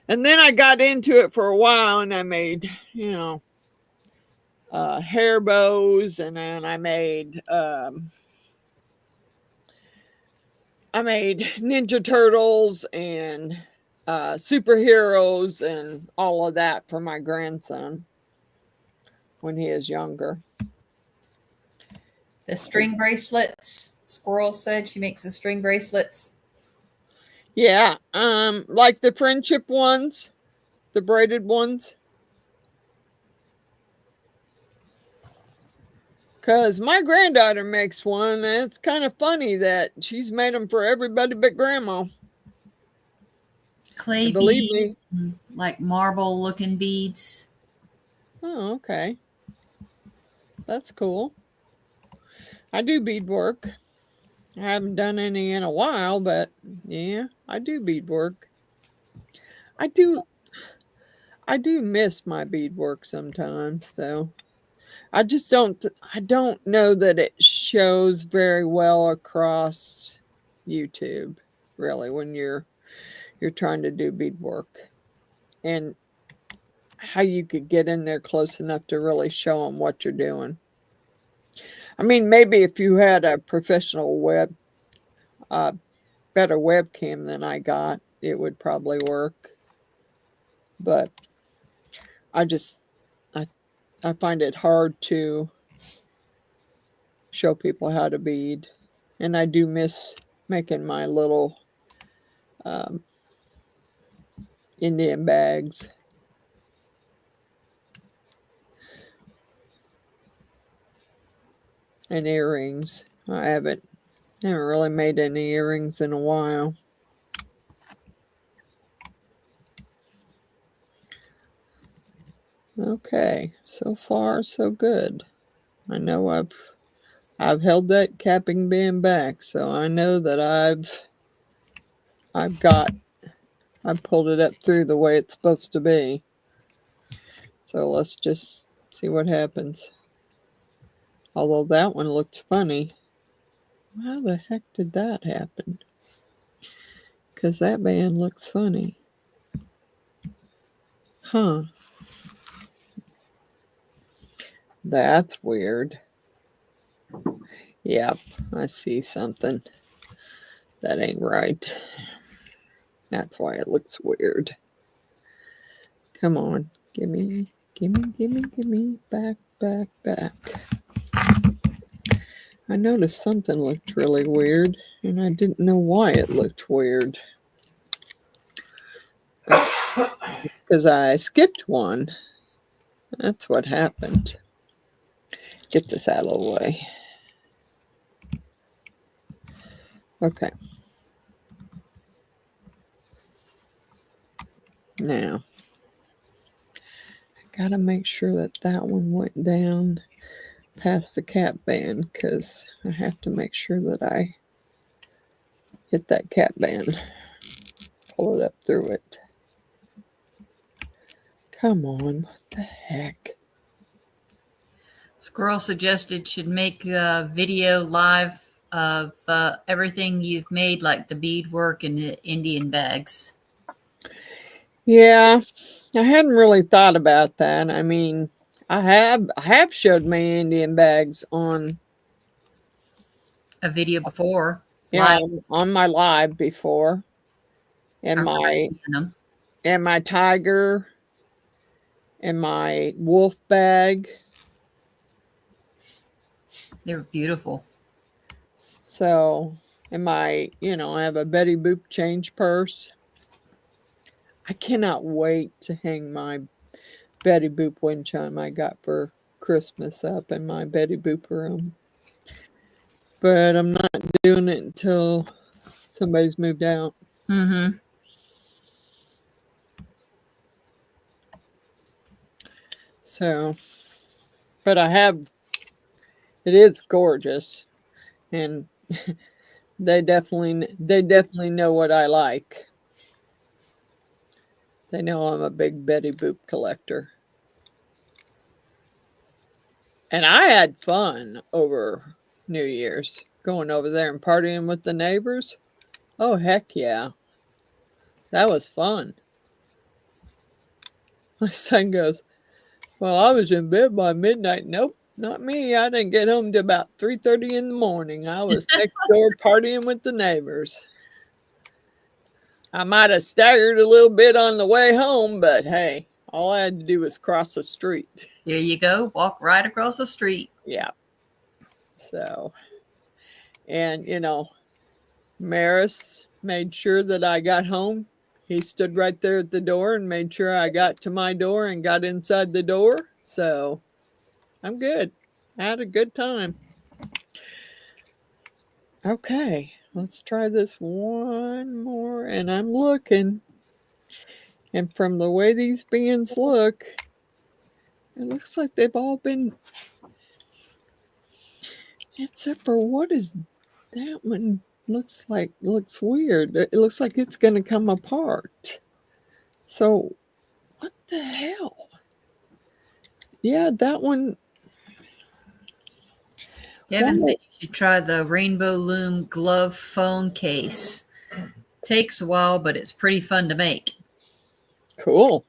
And then I got into it for a while and I made, hair bows, and then I made Ninja Turtles and superheroes and all of that for my grandson when he is younger. The string bracelets. Squirrel said she makes the string bracelets. Yeah, like the friendship ones, the braided ones. Because my granddaughter makes one, and it's kind of funny that she's made them for everybody but grandma. Clay beads, like marble looking beads. Oh, okay. That's cool. I do beadwork. I haven't done any in a while, but yeah, I do beadwork. I do miss my beadwork sometimes, though. I don't know that it shows very well across YouTube, really, when you're trying to do beadwork, and how you could get in there close enough to really show them what you're doing. I mean, maybe if you had a professional better webcam than I got, it would probably work. But I find it hard to show people how to bead. And I do miss making my little Indian bags. And earrings. I haven't really made any earrings in a while. Okay, so far so good. I know I've held that capping band back, so I know that I've pulled it up through the way it's supposed to be. So let's just see what happens. Although that one looked funny. How the heck did that happen? Because that band looks funny. Huh. That's weird. Yep, I see something. That ain't right. That's why it looks weird. Come on. Gimme. Back. I noticed something looked really weird, and I didn't know why it looked weird. It's because I skipped one. That's what happened. Get this out of the way. Okay. Now, I gotta make sure that one went down past the cap band, because I have to make sure that I hit that cap band. Pull it up through it. Come on, what the heck? Squirrel suggested should make a video live of everything you've made, like the beadwork and the Indian bags. Yeah, I hadn't really thought about that. I mean, I have showed my Indian bags on A video before. Yeah, on my live before. And my tiger and my wolf bag. They were beautiful. So, and I have a Betty Boop change purse. I cannot wait to hang my Betty Boop wind chime I got for Christmas up in my Betty Boop room. but I'm not doing it until somebody's moved out. Mm-hmm. So, but I have, it is gorgeous, and they definitely know what I like. They know I'm a big Betty Boop collector. And I had fun over New Year's, going over there and partying with the neighbors. Oh, heck yeah. That was fun. My son goes, well, I was in bed by midnight. Nope, not me. I didn't get home till about 3:30 in the morning. I was next door partying with the neighbors. I might have staggered a little bit on the way home, but hey, all I had to do was cross the street. There you go. Walk right across the street. Yeah. So, and Maris made sure that I got home. He stood right there at the door and made sure I got to my door and got inside the door. So I'm good. I had a good time. Okay, let's try this one more. And I'm looking. And from the way these beans look, it looks like they've all been, except for what is that one? Looks weird. It looks like it's going to come apart. So what the hell? Yeah, that one. Devin said you should try the Rainbow Loom glove phone case. Takes a while, but it's pretty fun to make. Cool.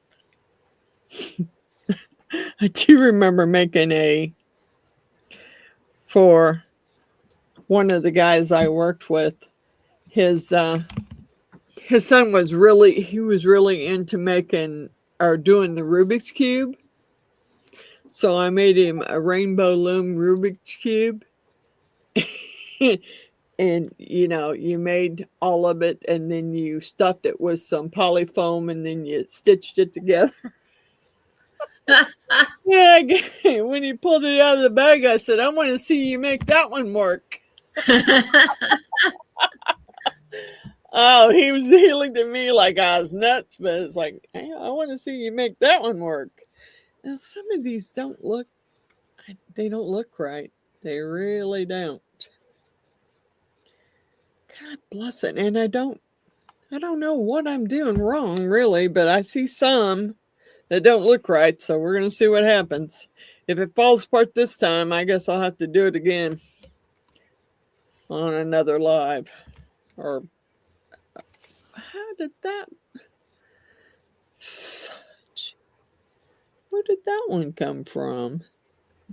I do remember making for one of the guys I worked with. His son was really into making or doing the Rubik's Cube. So I made him a Rainbow Loom Rubik's Cube. And you made all of it, and then you stuffed it with some polyfoam, and then you stitched it together. Yeah, when he pulled it out of the bag, I said, I want to see you make that one work. Oh, he looked at me like I was nuts, but it's like, hey, I want to see you make that one work. Now, some of these don't look right. They really don't. God bless it. And I don't know what I'm doing wrong, really, but I see some that don't look right, so we're going to see what happens. If it falls apart this time, I guess I'll have to do it again on another live. Or how did that... Where did that one come from?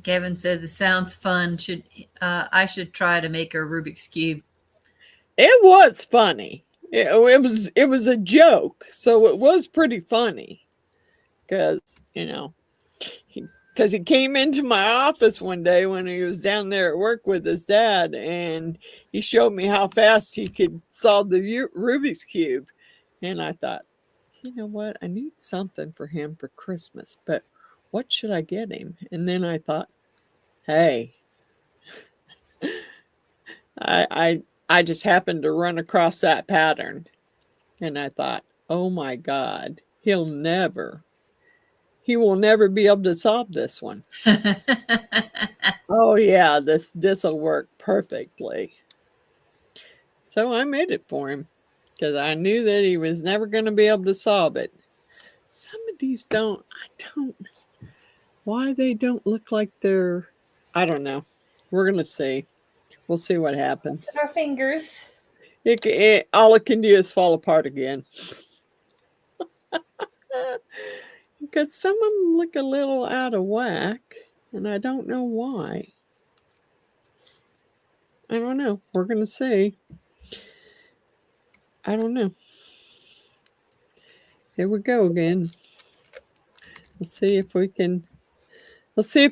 Kevin said this sounds fun. I should try to make a Rubik's Cube. It was funny. It was a joke, so it was pretty funny. Because, he came into my office one day when he was down there at work with his dad, and he showed me how fast he could solve the Rubik's Cube. And I thought, you know what? I need something for him for Christmas, but what should I get him? And then I thought, hey, I just happened to run across that pattern. And I thought, oh my God, he will never be able to solve this one. Oh yeah, this will work perfectly. So I made it for him because I knew that he was never going to be able to solve it. Some of these why they don't look like they're, I don't know. We're going to see. We'll see what happens. Crossing our fingers. All it can do is fall apart again. Because some of them look a little out of whack, and I don't know why. I don't know. We're going to see. I don't know. Here we go again. Let's see if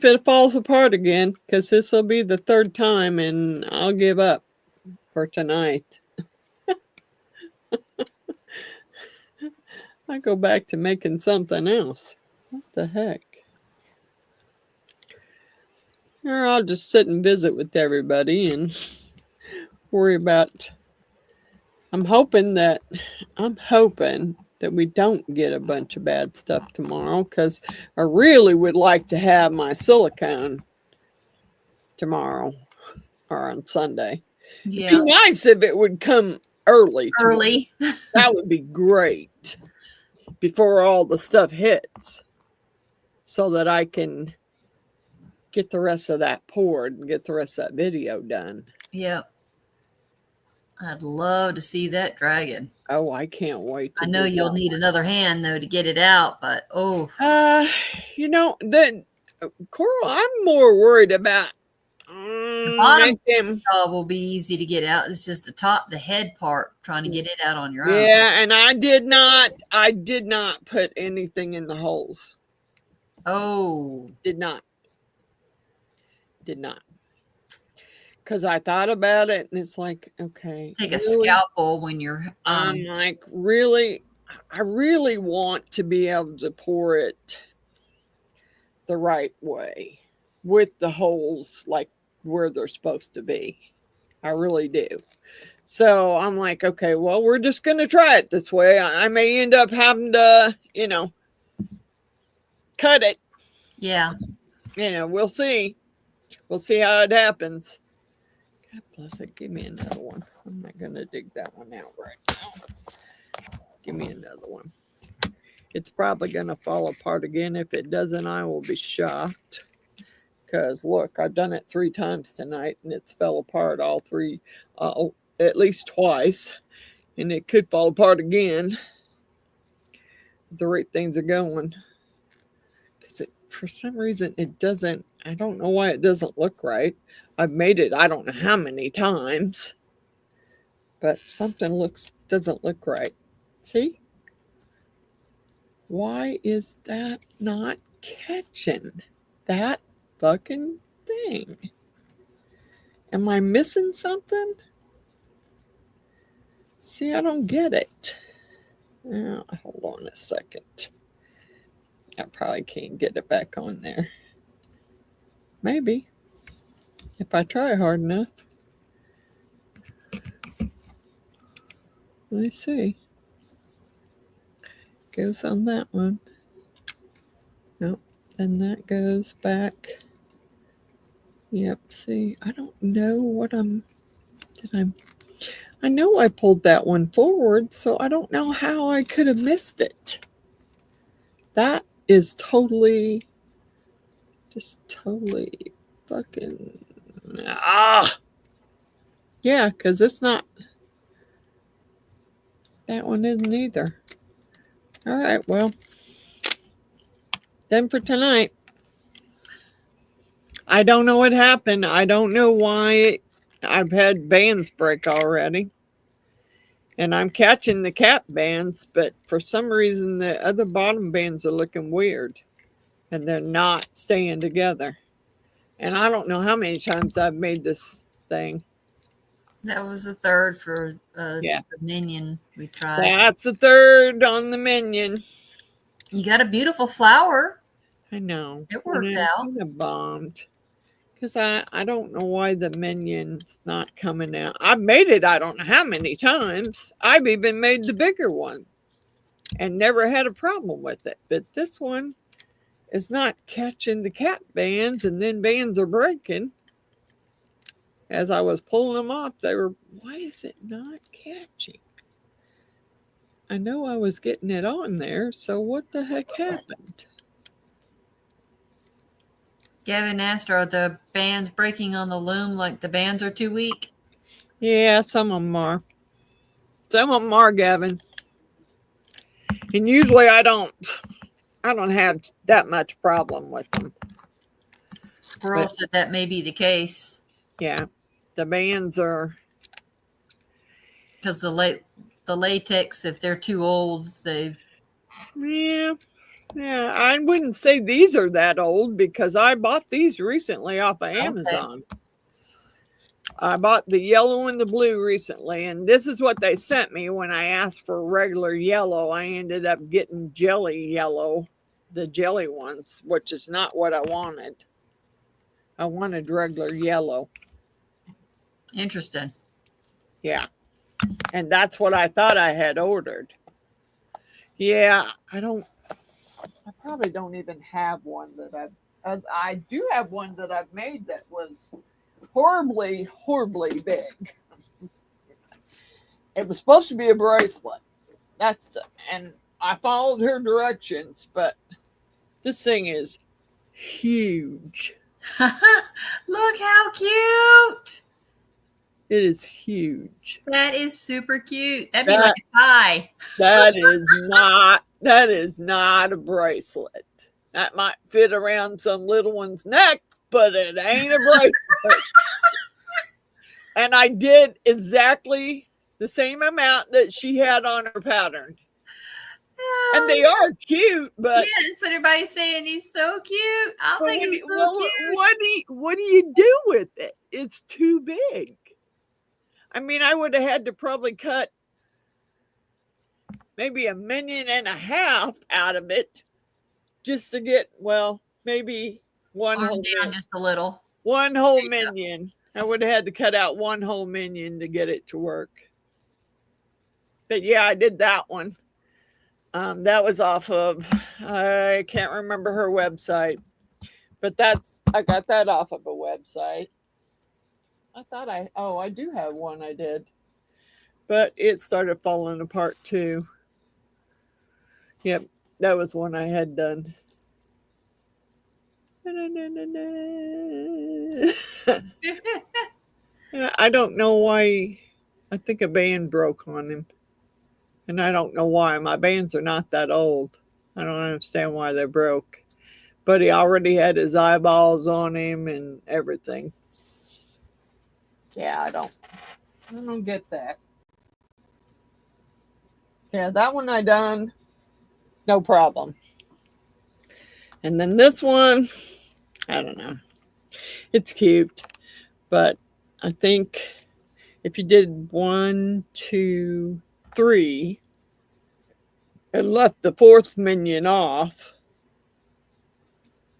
it falls apart again, because this will be the third time, and I'll give up for tonight. I go back to making something else. What the heck? Or I'll just sit and visit with everybody, and worry about. I'm hoping that we don't get a bunch of bad stuff tomorrow, because I really would like to have my silicone tomorrow or on Sunday. It'd be Yeah. nice if it would come early tomorrow. Early. That would be great before all the stuff hits, so that I can get the rest of that poured and get the rest of that video done. Yep. I'd love to see that dragon. Oh, I can't wait to I know do you'll that. need another hand though to get it out, but oh, Coral, I'm more worried about the bottom making. job will be easy to get out. It's just the head part, trying to get it out on your own. Yeah, and I did not put anything in the holes. Oh, Did not. Because I thought about it, and it's like, okay, take a really? scalpel when you're. I'm like, really? I really want to be able to pour it the right way, with the holes like where they're supposed to be. I really do. So I'm like, okay, well, we're just going to try it this way. I may end up having to, cut it. Yeah. We'll see. We'll see how it happens. God bless it. Give me another one. I'm not going to dig that one out right now. Give me another one. It's probably going to fall apart again. If it doesn't, I will be shocked. Because look, I've done it 3 times tonight, and it's fell apart all 3, at least twice. And it could fall apart again. The rate things are going. Because for some reason, it doesn't, I don't know why it doesn't look right. I've made it I don't know how many times. But something doesn't look right. See? Why is that not catching? That fucking thing. Am I missing something? See, I don't get it. Oh, hold on a second. I probably can't get it back on there. Maybe. If I try hard enough. Let me see. Goes on that one. Nope. Then that goes back. Yep. See, I don't know what I know I pulled that one forward, so I don't know how I could have missed it. That is totally fucking, yeah, because it's not, that one isn't either. All right, well, then for tonight. I don't know what happened. I don't know why. I've had bands break already. And I'm catching the cap bands, but for some reason the other bottom bands are looking weird. And they're not staying together. And I don't know how many times I've made this thing. That was the third for the minion we tried. That's the third on the minion. You got a beautiful flower. I know. It worked out. Kind of bombed. Because I don't know why the minion's not coming out. I've made it I don't know how many times. I've even made the bigger one and never had a problem with it. But this one is not catching the cap bands, and then bands are breaking. As I was pulling them off, why is it not catching? I know I was getting it on there, so what the heck happened? Gavin asked, are the bands breaking on the loom like the bands are too weak? Yeah, some of them are. Some of them are, Gavin. And usually I don't have that much problem with them. Squirrel said that may be the case. Yeah, the bands are. Because the latex, if they're too old, they. Yeah, I wouldn't say these are that old, because I bought these recently off of Amazon. Okay. I bought the yellow and the blue recently, and this is what they sent me when I asked for regular yellow. I ended up getting jelly yellow, the jelly ones, which is not what I wanted. I wanted regular yellow. Interesting. Yeah. And that's what I thought I had ordered. Yeah, I probably don't even have one that I do have one that I've made that was horribly, horribly big. It was supposed to be a bracelet. And I followed her directions, but this thing is huge. Look how cute. It is huge. That is super cute. That'd be like a tie. That is not a bracelet. That might fit around some little one's neck, but it ain't a bracelet. And I did exactly the same amount that she had on her pattern. And they are cute, but yeah, that's what everybody's saying. He's so cute. I think he's so cute. What do you do with it? It's too big. I mean, I would have had to probably cut maybe 1.5 million out of it just to get, well, maybe one Arm whole down million. just a little. One whole minion. I would have had to cut out one whole minion to get it to work. But yeah, I did that one. That was off of, I can't remember her website, but I got that off of a website. I do have one I did, but it started falling apart too. Yep, that was one I had done. I don't know why. I think a band broke on him. And I don't know why. My bands are not that old. I don't understand why they broke. But he already had his eyeballs on him and everything. Yeah, I don't get that. Yeah, that one I done. No problem. And then this one, I don't know. It's cute. But I think if you did 1, 2, 3 and left the 4th minion off,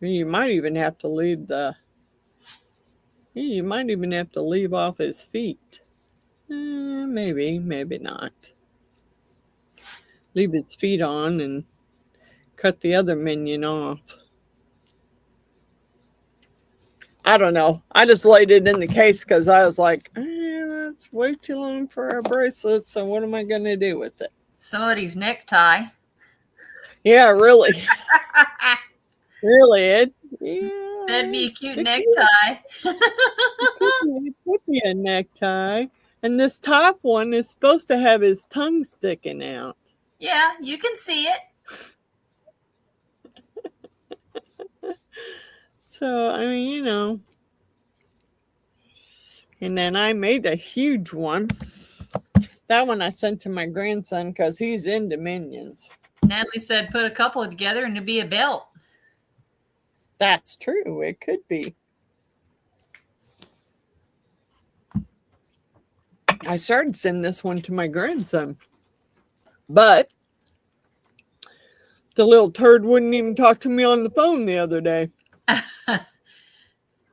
you might even have to leave off his feet. Maybe not. Leave his feet on and cut the other minion off. I don't know. I just laid it in the case because I was like, that's way too long for a bracelet. So what am I going to do with it? Somebody's necktie. Yeah, really. Really. Yeah, that'd be a cute necktie. It could be a necktie. And this top one is supposed to have his tongue sticking out. Yeah, you can see it. So, I mean, And then I made a huge one. That one I sent to my grandson because he's into minions. Natalie said put a couple together and it'd be a belt. That's true. It could be. I started sending this one to my grandson. But the little turd wouldn't even talk to me on the phone the other day.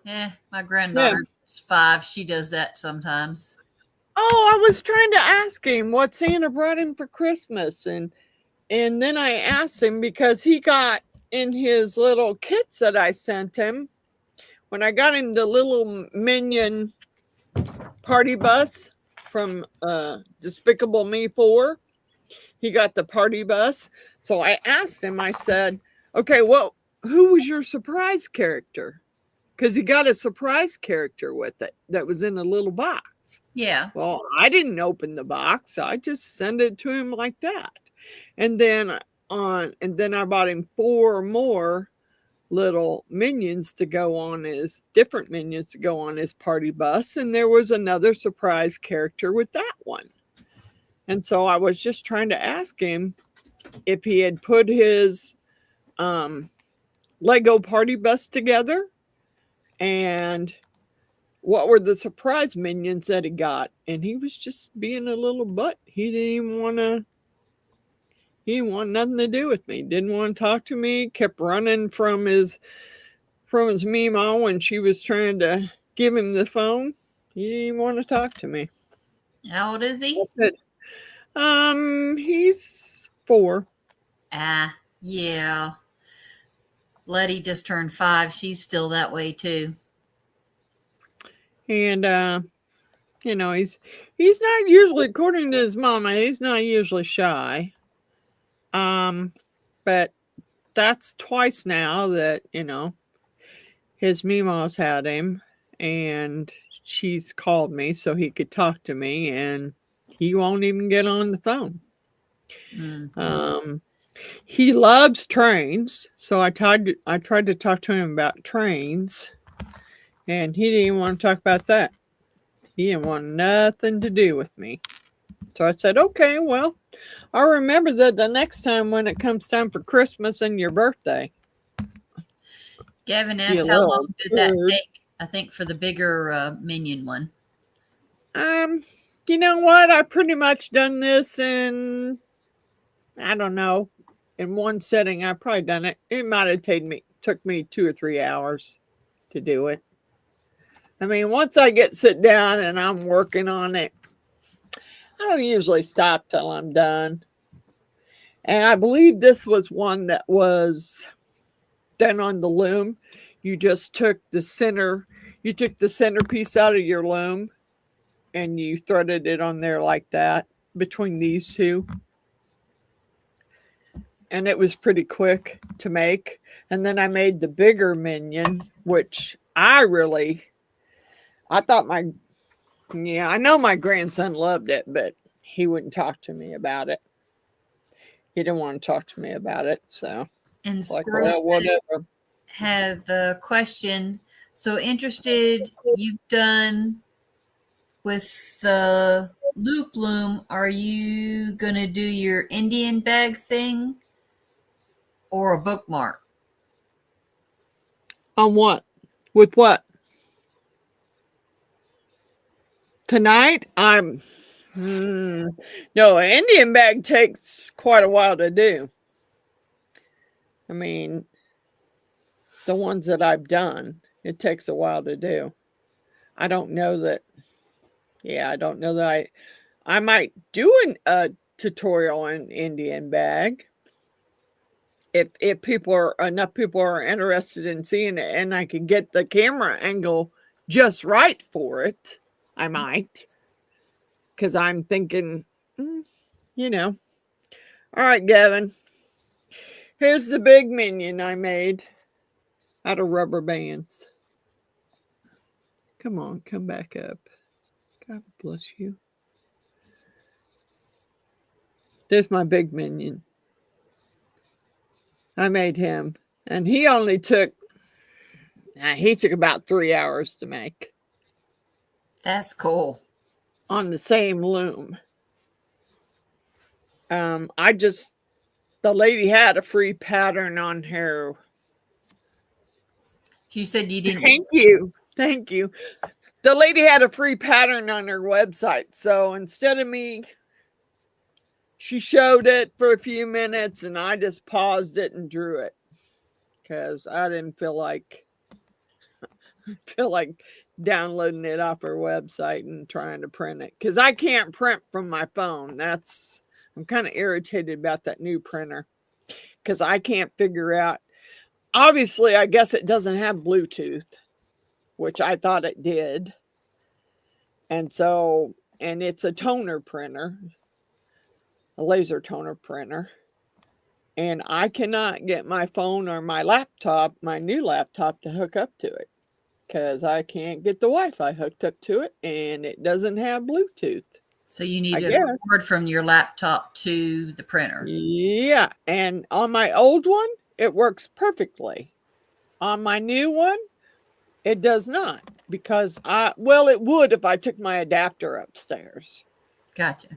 Yeah, my granddaughter's 5. She does that sometimes. Oh, I was trying to ask him what Santa brought him for Christmas. And then I asked him because he got in his little kits that I sent him. When I got him the little minion party bus from Despicable Me 4, he got the party bus. So I asked him, I said, okay, well, who was your surprise character? Because he got a surprise character with it that was in a little box. Yeah. Well, I didn't open the box. I just sent it to him like that. And then I bought him 4 more little minions to go on different minions to go on his party bus. And there was another surprise character with that one. And so I was just trying to ask him if he had put his Lego party bus together and what were the surprise minions that he got. And he was just being a little butt. He didn't want nothing to do with me. Didn't want to talk to me. Kept running from his Meemaw when she was trying to give him the phone. He didn't want to talk to me. How old is he? That's it. He's 4. Ah, yeah. Letty just turned 5. She's still that way too. And he's not usually, according to his mama, he's not usually shy. But that's twice now that, his Mima's had him, and she's called me so he could talk to me, and he won't even get on the phone. Mm-hmm. He loves trains, so I tried to talk to him about trains, and he didn't even want to talk about that. He didn't want nothing to do with me. So I said, okay, well, I'll remember that the next time when it comes time for Christmas and your birthday. Gavin asked how long did that take, I think, for the bigger minion one. You know what? I pretty much done this in, I don't know, in one setting. I probably done it. It might have took me 2 or 3 hours to do it. I mean, once I sit down and I'm working on it, I don't usually stop till I'm done. And I believe this was one that was done on the loom. You just took the centerpiece out of your loom and you threaded it on there like that between these two. And it was pretty quick to make. And then I made the bigger minion, which I know my grandson loved it, but he wouldn't talk to me about it. He didn't want to talk to me about it. So, and like, well, whatever. Have a question. So interested, you've done with the loop loom, are you going to do your Indian bag thing or a bookmark? On what? With what? Tonight? No, an Indian bag takes quite a while to do. I mean, the ones that I've done, it takes a while to do. I don't know that. Yeah, I don't know that I might do a tutorial on Indian bag if enough people are interested in seeing it, and I can get the camera angle just right for it. I might, because I'm thinking, All right, Gavin. Here's the big minion I made out of rubber bands. Come on, come back up. God bless you. There's my big minion. I made him, and he took about 3 hours to make. That's cool. On the same loom. The lady had a free pattern on her. You said you didn't. Thank you. The lady had a free pattern on her website. So instead of me, she showed it for a few minutes and I just paused it and drew it because I didn't feel like downloading it off her website and trying to print it because I can't print from my phone. I'm kind of irritated about that new printer because I can't figure out. Obviously, I guess it doesn't have Bluetooth, which I thought it did. And it's a toner printer, a laser toner printer. And I cannot get my phone or my new laptop to hook up to it because I can't get the Wi-Fi hooked up to it and it doesn't have Bluetooth. So you need to record from your laptop to the printer. Yeah. And on my old one, it works perfectly. On my new one, it does not because it would if I took my adapter upstairs. Gotcha.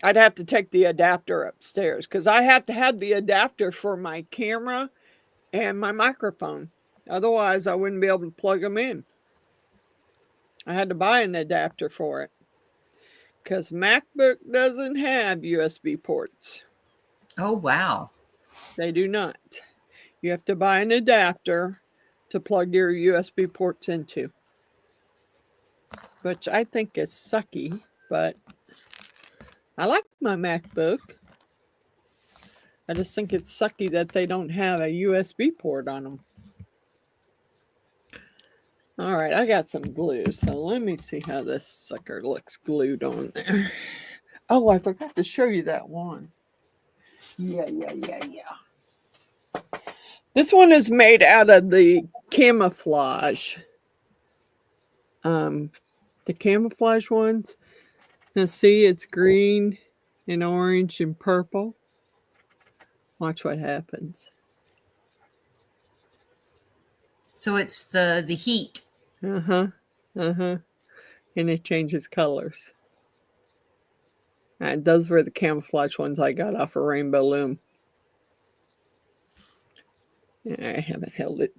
I'd have to take the adapter upstairs because I have to have the adapter for my camera and my microphone. Otherwise, I wouldn't be able to plug them in. I had to buy an adapter for it because MacBook doesn't have USB ports. Oh, wow. They do not. You have to buy an adapter to plug your USB ports into, which I think is sucky but I like my MacBook. I just think it's sucky that they don't have a USB port on them. All right, I got some glue, so let me see how this sucker looks glued on there. Oh, I forgot to show you that one. Yeah. This one is made out of the camouflage. The camouflage ones. Now see, it's green and orange and purple. Watch what happens. So it's the heat. And it changes colors. And those were the camouflage ones I got off of Rainbow Loom. I haven't held it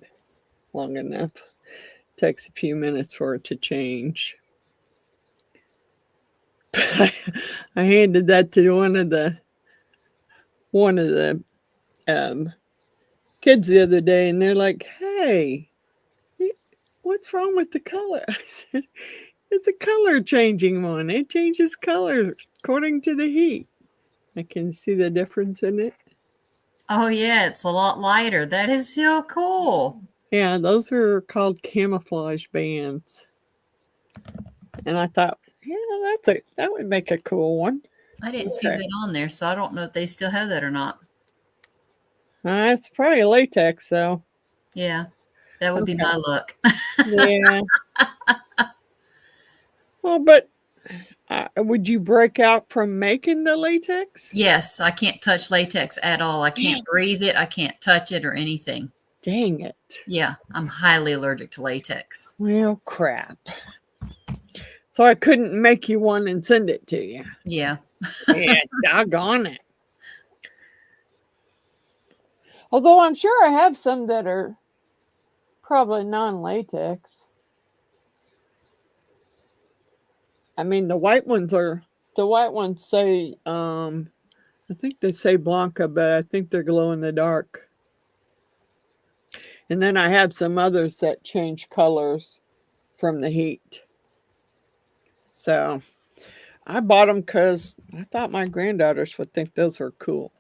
long enough. It takes a few minutes for it to change. I handed that to one of the kids the other day, and they're like, "Hey, what's wrong with the color?" I said, "It's a color changing one. It changes color according to the heat." I can see the difference in it. Oh yeah, it's a lot lighter. That is so cool. Yeah, those are called camouflage bands. And I thought, yeah, that would make a cool one. I didn't see that on there, so I don't know if they still have that or not. It's probably latex, though. Yeah, that would be my luck. Yeah. Well, but would you break out from making the latex? Yes, I can't touch latex at all. I can't breathe it. I can't touch it or anything. Dang it. Yeah, I'm highly allergic to latex. Well, crap. So I couldn't make you one and send it to you. Yeah. Yeah, doggone it. Although I'm sure I have some that are probably non-latex. I mean, the white ones say, I think they say Blanca, but I think they're glow in the dark. And then I have some others that change colors from the heat. So I bought them because I thought my granddaughters would think those were cool.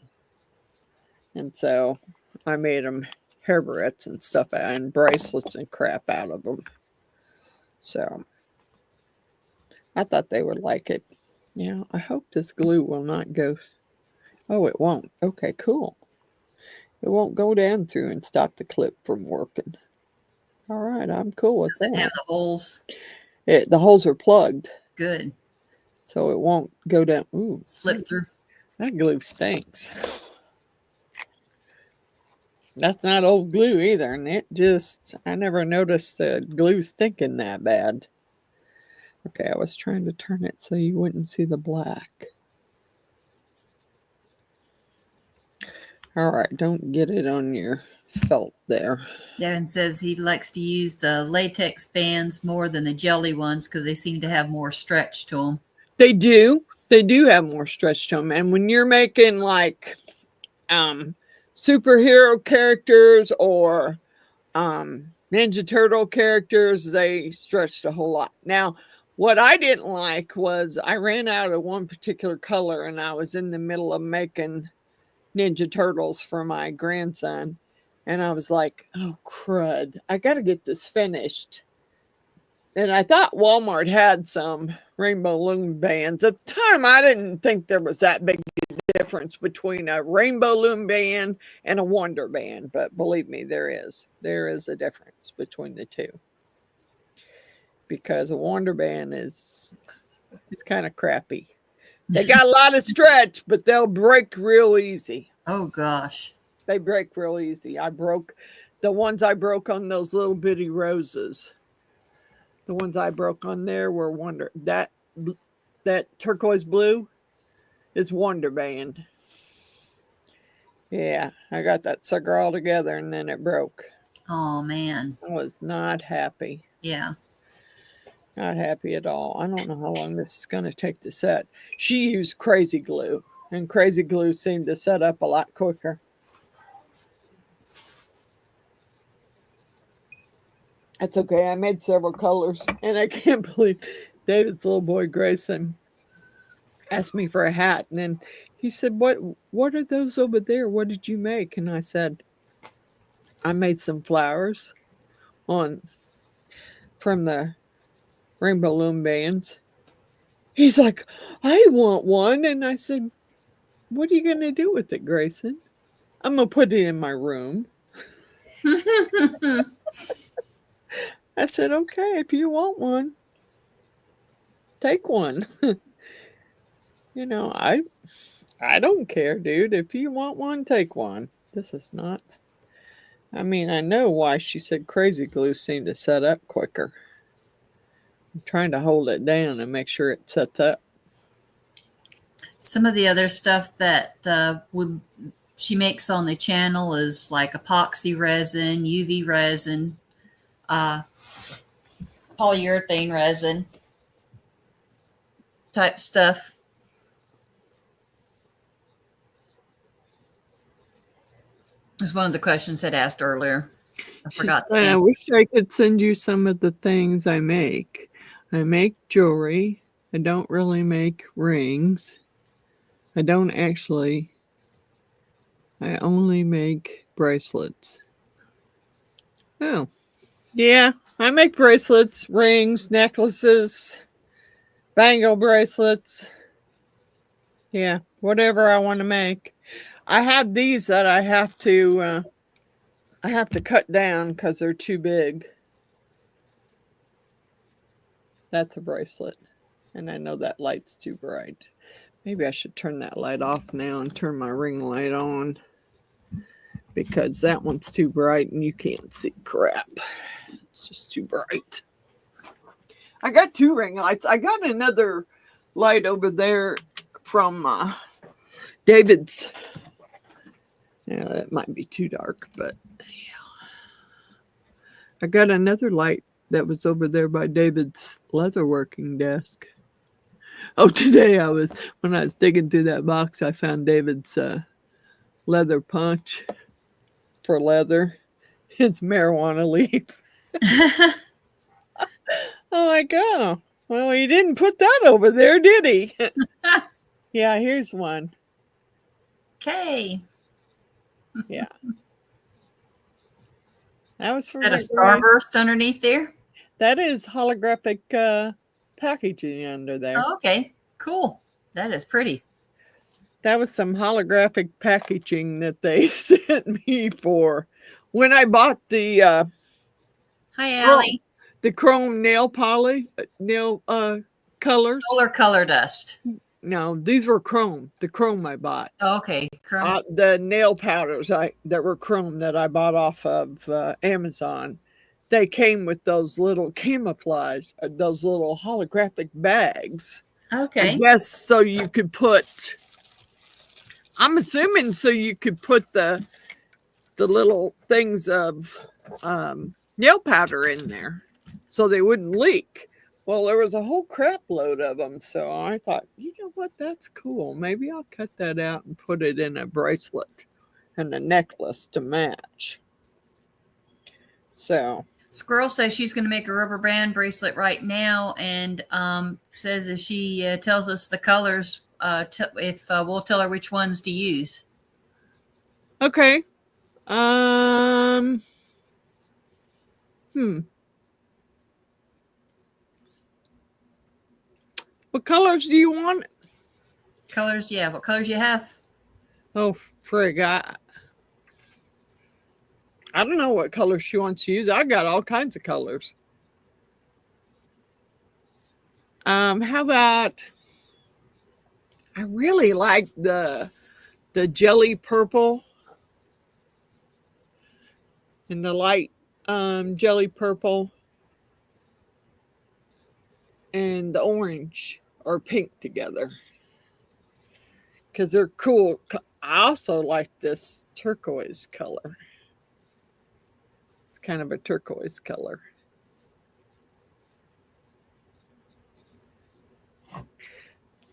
And so I made them hair barrettes and stuff and bracelets and crap out of them. So I thought they would like it. Yeah, I hope this glue will not go. Oh, it won't. Okay, cool. It won't go down through and stop the clip from working. All right, I'm cool with that. Does it have the holes? The holes are plugged. Good. So it won't go down. Ooh, slip through. That glue stinks. That's not old glue either. And I never noticed the glue stinking that bad. Okay, I was trying to turn it so you wouldn't see the black. All right, don't get it on your felt there. Devin says he likes to use the latex bands more than the jelly ones because they seem to have more stretch to them. They do. They do have more stretch to them. And when you're making like superhero characters or Ninja Turtle characters, they stretched a whole lot. Now, what I didn't like was I ran out of one particular color and I was in the middle of making Ninja Turtles for my grandson. And I was like, oh, crud. I got to get this finished. And I thought Walmart had some Rainbow Loom bands. At the time, I didn't think there was that big a difference between a Rainbow Loom band and a Wonder band. But believe me, there is. There is a difference between the two. Because a Wonder band is kind of crappy. They got a lot of stretch, but they'll break real easy. Oh, gosh. They break real easy. The ones I broke on those little bitty roses. The ones I broke on there were Wonder. That turquoise blue is Wonder band. Yeah, I got that sucker all together and then it broke. Oh, man. I was not happy. Yeah. Not happy at all. I don't know how long this is going to take to set. She used crazy glue, and crazy glue seemed to set up a lot quicker. That's okay. I made several colors, and I can't believe David's little boy Grayson asked me for a hat, and then he said, What are those over there? What did you make?" And I said, "I made some flowers on from the Rainbow Loom bands." He's like, "I want one." And I said, "What are you going to do with it, Grayson?" "I'm going to put it in my room." I said, "Okay, if you want one, take one." You know, I don't care, dude. If you want one, take one. This is not. I mean, I know why she said crazy glue seemed to set up quicker. I'm trying to hold it down and make sure it sets up. Some of the other stuff that she makes on the channel is like epoxy resin, UV resin, polyurethane resin type stuff. Was one of the questions that asked earlier. I forgot to I answer. wish I could send you some of the things I make. I make jewelry. I don't really make rings. I don't actually. I only make bracelets. Oh, yeah. I make bracelets, rings, necklaces, bangle bracelets. Yeah, whatever I want to make. I have these that I have to cut down because they're too big. That's a bracelet. And I know that light's too bright. Maybe I should turn that light off now and turn my ring light on, because that one's too bright and you can't see crap. It's just too bright. I got 2 ring lights. I got another light over there from David's. Yeah, that might be too dark, but yeah. I got another light that was over there by David's leatherworking desk. Oh, today when I was digging through that box, I found David's leather punch for leather. It's marijuana leaf. Oh my God. Well, he didn't put that over there, did he? Yeah, here's one. Okay. Yeah. That was for Got my a starburst underneath there? That is holographic packaging under there. Oh, okay. Cool. That is pretty. That was some holographic packaging that they sent me for when I bought the Hi, Allie. the chrome nail polish colors. Solar color dust. No, these were chrome. The chrome I bought. Oh, okay. Chrome. The nail powders that were chrome that I bought off of Amazon. They came with those little camouflage, those little holographic bags. Okay. I guess so you could put. I'm assuming so you could put the little things of nail powder in there, so they wouldn't leak. Well, there was a whole crap load of them, so I thought, you know what, that's cool. Maybe I'll cut that out and put it in a bracelet and a necklace to match. So Squirrel says she's going to make a rubber band bracelet right now, and says if she tells us the colors, if we'll tell her which ones to use. Okay. What colors do you want? Colors, yeah. What colors you have? Oh, frig. I don't know what colors she wants to use. I got all kinds of colors. How about, I really like the jelly purple and the light jelly purple and the orange or pink together, because they're cool. I also like this turquoise color. It's kind of a turquoise color.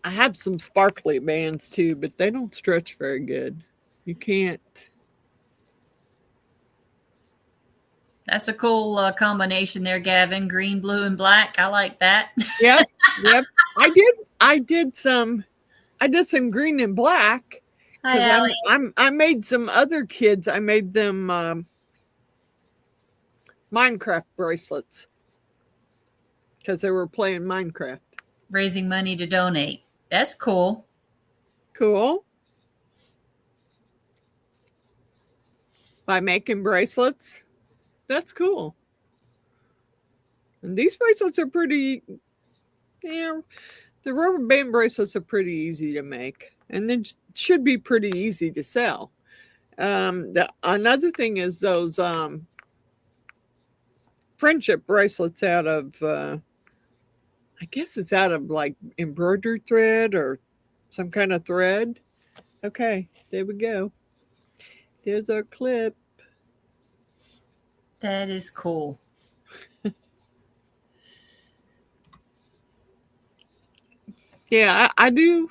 I have some sparkly bands too, but they don't stretch very good. You can't. That's a cool combination there, Gavin. Green, blue, and black. I like that. Yep. I did some I did some green and black Hi, because Allie. I made some other kids. I made them Minecraft bracelets because they were playing Minecraft. Raising money to donate. That's cool. Cool. By making bracelets. That's cool. And these bracelets are pretty, yeah, the rubber band bracelets are pretty easy to make. And they should be pretty easy to sell. Another thing is those friendship bracelets out of, I guess it's out of like embroidery thread or some kind of thread. Okay, there we go. There's our clip. That is cool. Yeah, I do.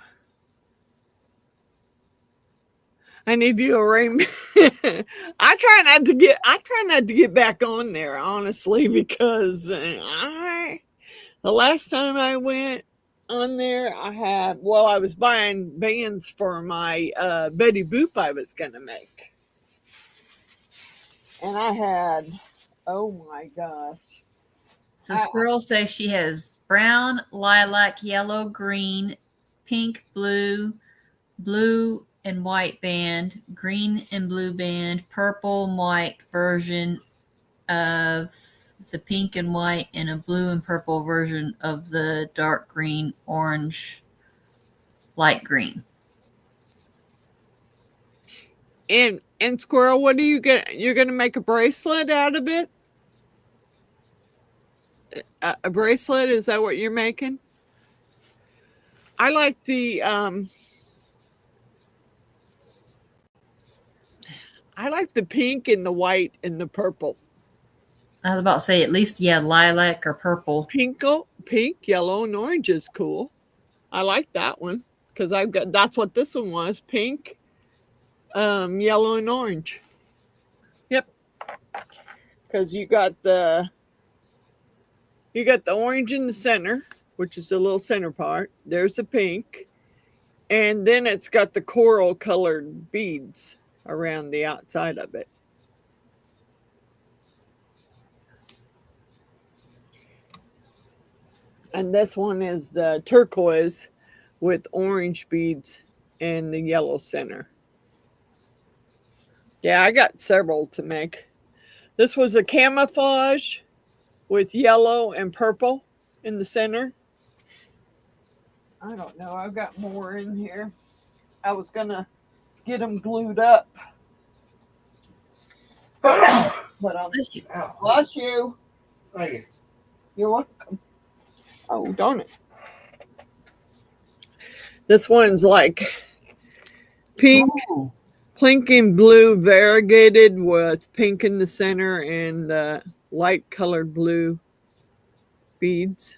I need to do a rainbow. I try not to get back on there, honestly, because the last time I went on there, I was buying bands for my Betty Boop I was gonna make. And I had, oh my gosh. So Squirrel says she has brown, lilac, yellow, green, pink, blue, blue and white band, green and blue band, purple and white version of the pink and white, and a blue and purple version of the dark green, orange, light green. And Squirrel, what do you get? You're gonna make a bracelet out of it? A bracelet? Is that what you're making? I like the pink and the white and the purple. I was about to say at least, yeah, lilac or purple. Pink, yellow, and orange is cool. I like that one because that's what this one was: pink, yellow, and orange. Yep. Because you got the orange in the center, which is the little center part. There's the pink, and then it's got the coral colored beads around the outside of it. And this one is the turquoise with orange beads and the yellow center. Yeah, I got several to make. This was a camouflage with yellow and purple in the center. I don't know. I've got more in here. I was going to get them glued up. But bless you. Thank you. You're welcome. Oh, darn it. This one's like pink, pink and blue variegated with pink in the center and light colored blue beads.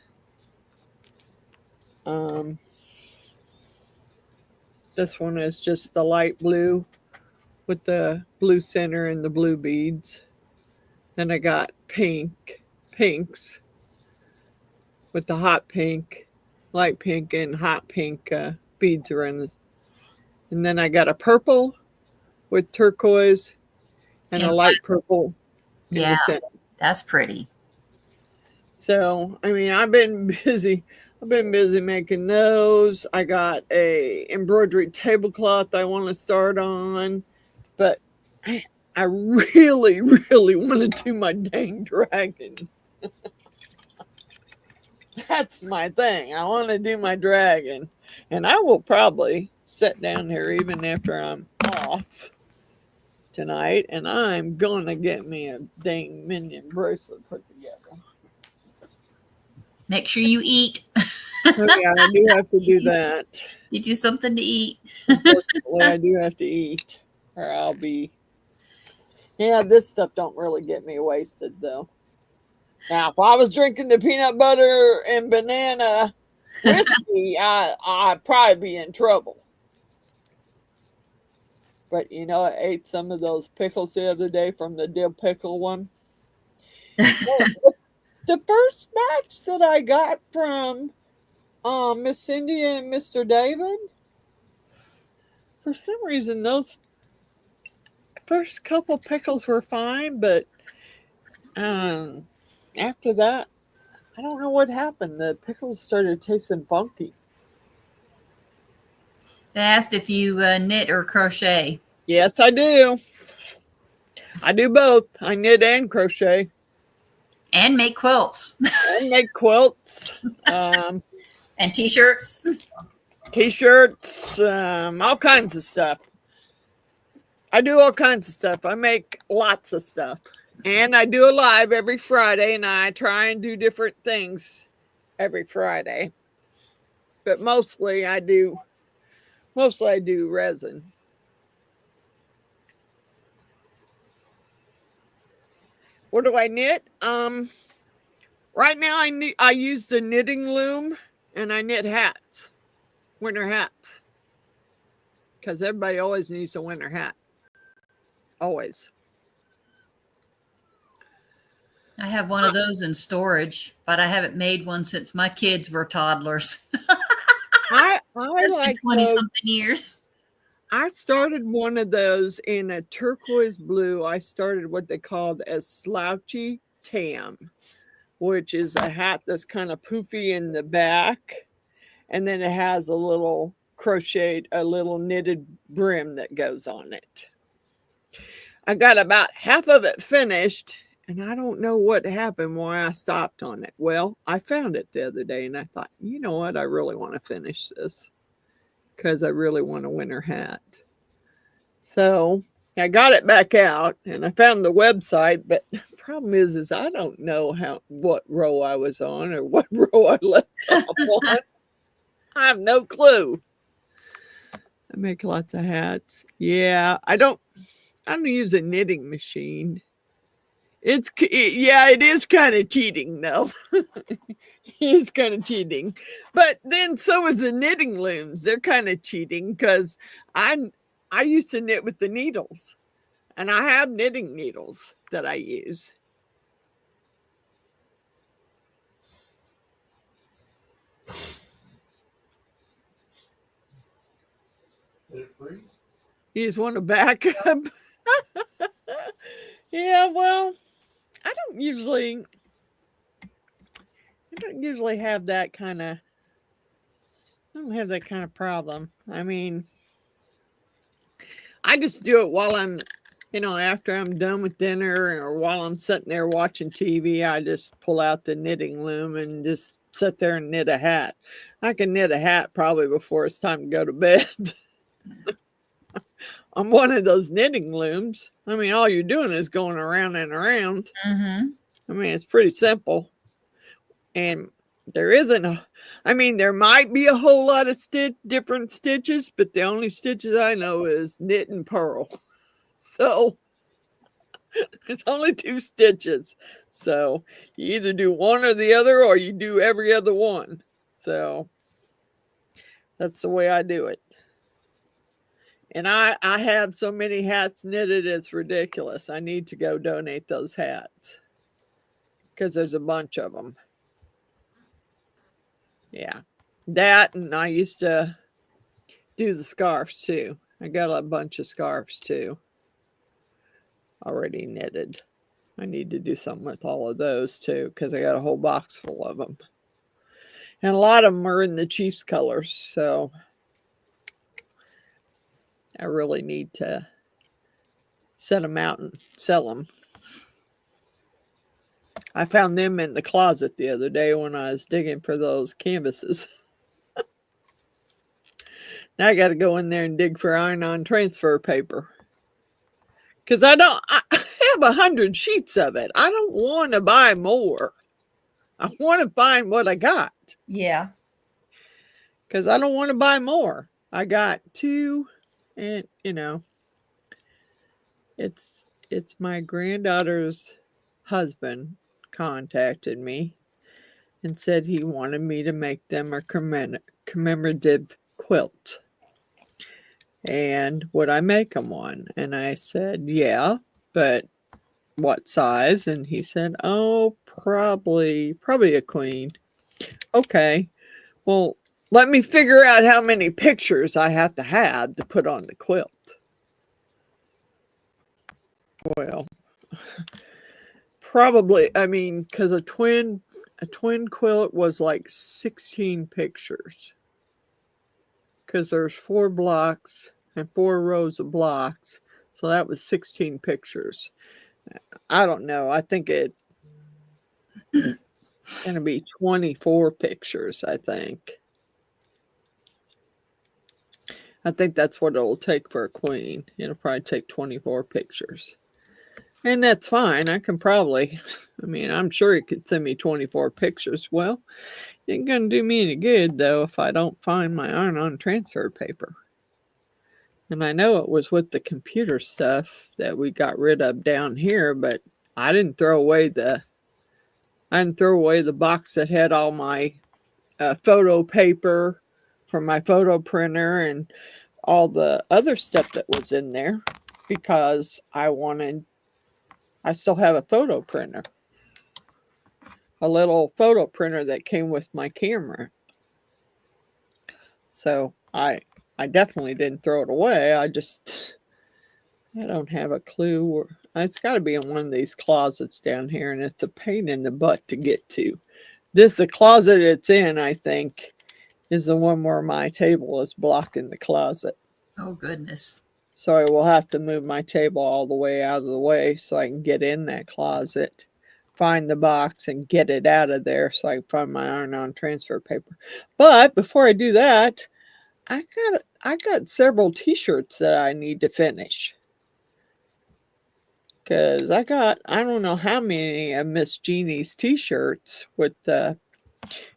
This one is just the light blue with the blue center and the blue beads. Then I got pinks with the hot pink, light pink, and hot pink beads around this. And then I got a purple with turquoise and a light purple in the center. That's pretty. So, I mean, I've been busy making those. I got a embroidery tablecloth I want to start on, but I really, really want to do my dang dragon. That's my thing. I want to do my dragon. And I will probably sit down here even after I'm off tonight, and I'm going to get me a dang minion bracelet put together. Make sure you eat. Oh, yeah, I do have to do that. Get you something to eat. Unfortunately, I do have to eat, or I'll be. Yeah, this stuff don't really get me wasted, though. Now, if I was drinking the peanut butter and banana whiskey, I'd probably be in trouble. But, you know, I ate some of those pickles the other day from the dill pickle one. The first batch that I got from Miss Cindy and Mr. David, for some reason, those first couple pickles were fine, but after that, I don't know what happened. The pickles started tasting funky. They asked if you knit or crochet. Yes, I do. I do both. I knit and crochet. And make quilts. And make quilts. And t-shirts. T-shirts. All kinds of stuff. I do all kinds of stuff. I make lots of stuff. And I do a live every Friday, and I try and do different things every Friday. But mostly I do resin. What do I knit? Right now I use the knitting loom, and I knit hats, winter hats, because everybody always needs a winter hat. Always. I have one of those in storage, but I haven't made one since my kids were toddlers. I It's like been 20 those. something years. I started one of those in a turquoise blue. I started what they called a slouchy tam, which is a hat that's kind of poofy in the back. And then it has a little knitted brim that goes on it. I got about half of it finished, and I don't know what happened why I stopped on it. Well, I found it the other day, and I thought, you know what? I really want to finish this because I really want a winter hat. So I got it back out, and I found the website, but the problem is I don't know what row I was on or what row I left off on. I have no clue. I make lots of hats. Yeah, I don't use a knitting machine. It is kind of cheating though. It's kind of cheating. But then so is the knitting looms. They're kind of cheating because I used to knit with the needles, and I have knitting needles that I use. Did it freeze? You just want to back up. Yeah, well, I don't usually have that kind of problem. I mean, I just do it while I'm, after I'm done with dinner or while I'm sitting there watching TV, I just pull out the knitting loom and just sit there and knit a hat. I can knit a hat probably before it's time to go to bed. On one of those knitting looms. I mean, all you're doing is going around and around. Mm-hmm. I mean, it's pretty simple. And there might be a whole lot of different stitches, but the only stitches I know is knit and purl. So there's only 2 stitches. So you either do one or the other, or you do every other one. So that's the way I do it. And I have so many hats knitted, it's ridiculous. I need to go donate those hats because there's a bunch of them. Yeah. That, and I used to do the scarves too. I got a bunch of scarves too already knitted. I need to do something with all of those too because I got a whole box full of them. And a lot of them are in the Chiefs colors, so I really need to set them out and sell them. I found them in the closet the other day when I was digging for those canvases. Now I got to go in there and dig for iron-on transfer paper. Because I have 100 sheets of it. I don't want to buy more. I want to find what I got. Yeah. Because I don't want to buy more. I got 2, and it's my granddaughter's husband contacted me and said he wanted me to make them a commemorative quilt. And would I make them one? And I said, yeah, but what size? And he said, oh, probably a queen. Okay. Well, let me figure out how many pictures I have to put on the quilt. Well, probably, I mean, because a twin quilt was like 16 pictures. Because there's 4 blocks and 4 rows of blocks. So that was 16 pictures. I don't know. I think it's going to be 24 pictures, I think. I think that's what it'll take for a queen. It'll probably take 24 pictures. And that's fine. I can probably, I mean, I'm sure it could send me 24 pictures. Well, it ain't going to do me any good, though, if I don't find my iron-on transfer paper. And I know it was with the computer stuff that we got rid of down here, but I didn't throw away the box that had all my photo paper from my photo printer and all the other stuff that was in there because I still have a photo printer. A little photo printer that came with my camera. So I definitely didn't throw it away. I don't have a clue. It's got to be in one of these closets down here, and it's a pain in the butt to get to. The closet it's in, I think, is the one where my table is blocking the closet. Oh, goodness. So I will have to move my table all the way out of the way so I can get in that closet, find the box, and get it out of there so I can find my iron-on transfer paper. But before I do that, I got several t-shirts that I need to finish. Because I don't know how many of Miss Jeannie's t-shirts with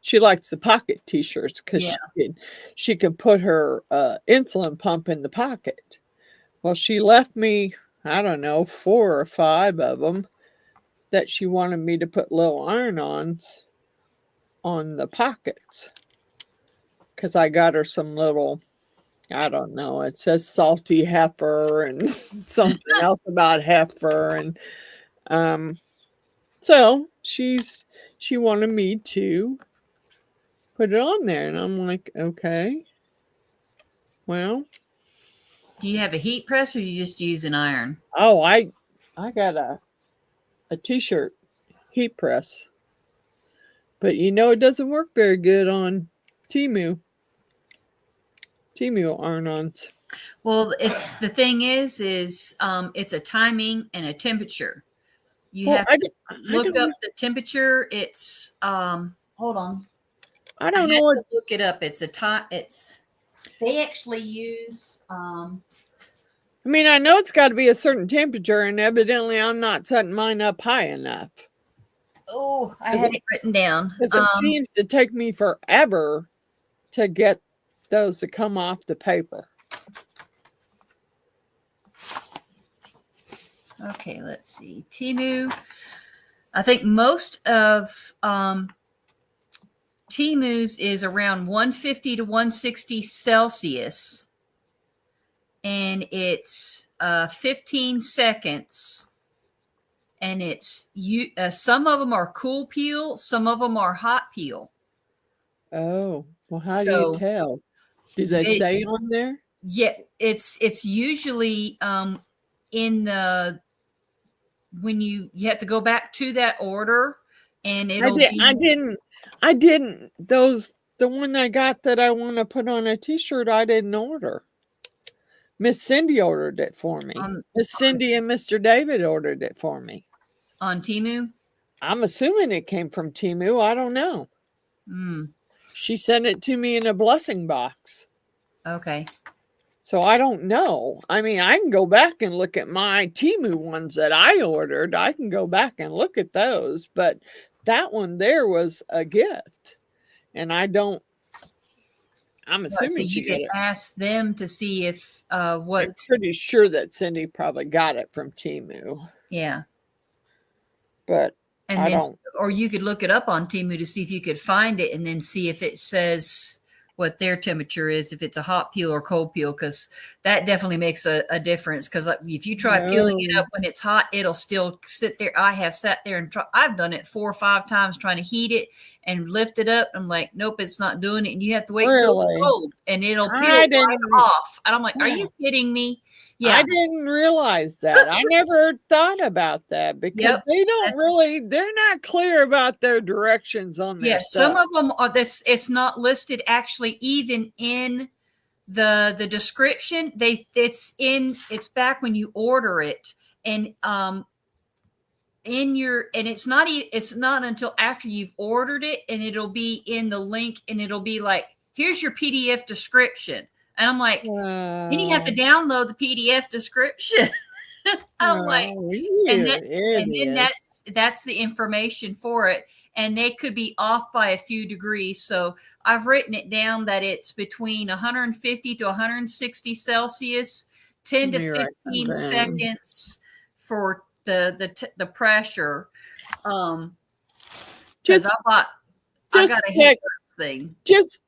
she likes the pocket t-shirts because she can put her insulin pump in the pocket. Well, she left me, I don't know, 4 or 5 of them that she wanted me to put little iron-ons on the pockets. Because I got her some little, I don't know, it says salty heifer and something else about heifer. And so she wanted me to put it on there. And I'm like, okay, well. Do you have a heat press or you just use an iron? Oh, I got a t-shirt heat press. But you know, it doesn't work very good on Temu iron-ons. Well, the thing is it's a timing and a temperature. You have to look up the temperature. It's hold on. I don't know what. Look it up. It's they actually use I mean, I know it's got to be a certain temperature, and evidently I'm not setting mine up high enough. Oh, I had it written down. Because it seems to take me forever to get those to come off the paper. Okay, let's see. Temu. I think most of Temu's is around 150 to 160 Celsius. And it's 15 seconds. And it's some of them are cool peel, some of them are hot peel. Oh, well, how do you tell? Do they say on there? Yeah, it's usually in the when you have to go back to that order, and it'll I didn't. The one I got that I want to put on a t-shirt, I didn't order. Miss Cindy ordered it for me. Miss Cindy and Mr. David ordered it for me. On Temu? I'm assuming it came from Temu. I don't know. She sent it to me in a blessing box. Okay. So I don't know. I mean, I can go back and look at my Temu ones that I ordered. I can go back and look at those. But that one there was a gift. And I'm assuming so you could ask them to see if I'm pretty sure that Cindy probably got it from Temu. Yeah. But or you could look it up on Temu to see if you could find it and then see if it says what their temperature is, if it's a hot peel or cold peel, because that definitely makes a difference. Because if you try peeling it up when it's hot, it'll still sit there. I have sat there and I've done it 4 or 5 times trying to heat it and lift it up. I'm like, nope, it's not doing it. And you have to wait till it's cold and it'll peel right off. And I'm like, are you kidding me? Yeah. I didn't realize that. I never thought about that because they don't really, they're not clear about their directions on their stuff. Some of them are this, it's not listed actually even in the description. It's back when you order it, and it's not until after you've ordered it, and it'll be in the link, and it'll be like, here's your PDF description. And I'm like, then you have to download the PDF description. I'm like, and then that's the information for it. And they could be off by a few degrees. So I've written it down that it's between 150 to 160 Celsius, 10 to 15 seconds for the pressure. Because I got a hit this thing. Just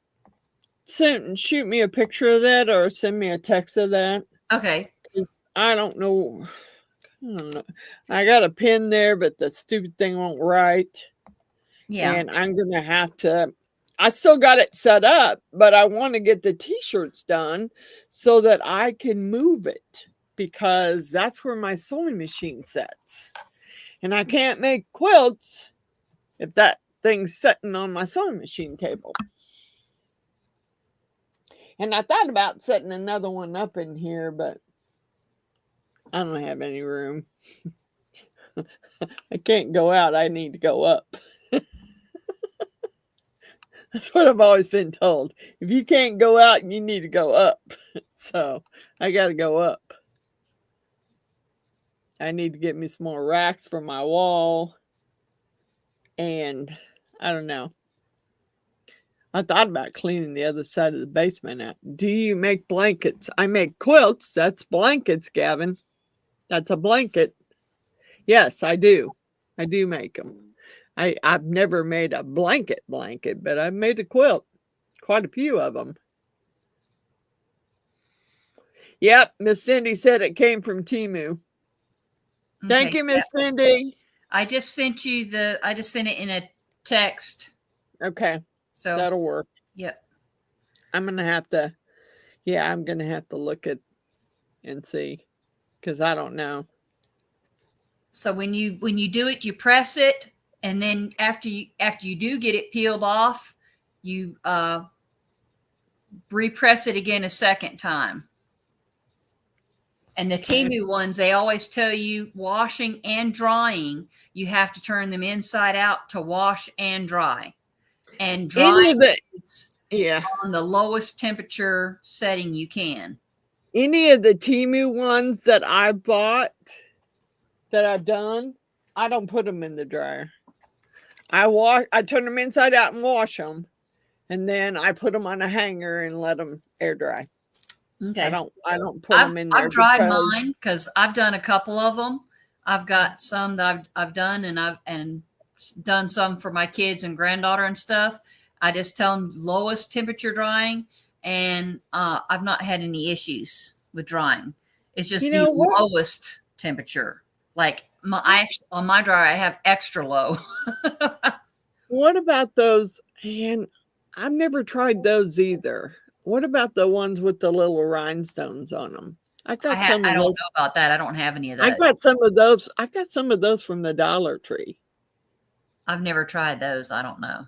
shoot me a picture of that or send me a text of that. Okay. I don't know. I got a pin there, but the stupid thing won't write. Yeah. And I'm going to have to, I still got it set up, but I want to get the t-shirts done so that I can move it, because that's where my sewing machine sets. And I can't make quilts if that thing's sitting on my sewing machine table. And I thought about setting another one up in here, but I don't have any room. I can't go out. I need to go up. That's what I've always been told. If you can't go out, you need to go up. So I got to go up. I need to get me some more racks for my wall. And I don't know. I thought about cleaning the other side of the basement out. Do you make blankets? I make quilts. That's blankets, Gavin. That's a blanket. Yes, I do. I do make them. I've never made a blanket, but I've made a quilt. Quite a few of them. Yep, Miss Cindy said it came from Temu. Okay, thank you, Miss Cindy. I just sent it in a text. Okay. So that'll work. Yep. I'm going to have to look at and see, because I don't know. So when you do it, you press it, and then after you do get it peeled off, you repress it again a second time. And the Temu ones, they always tell you washing and drying, you have to turn them inside out to wash and dry. And drying is on the lowest temperature setting you can. Any of the Temu ones that I bought, that I've done, I don't put them in the dryer. I turn them inside out and wash them, and then I put them on a hanger and let them air dry. Okay. I don't put them in there. I've dried mine because I've done a couple of them. I've got some that I've done, and I've done some for my kids and granddaughter and stuff. I just tell them lowest temperature drying, and I've not had any issues with drying. It's just the lowest temperature. Like on my dryer, I have extra low. What about those? And I've never tried those either. What about the ones with the little rhinestones on them? I don't know about that. I don't have any of that. I got some of those. I got some of those from the Dollar Tree. I've never tried those. I don't know.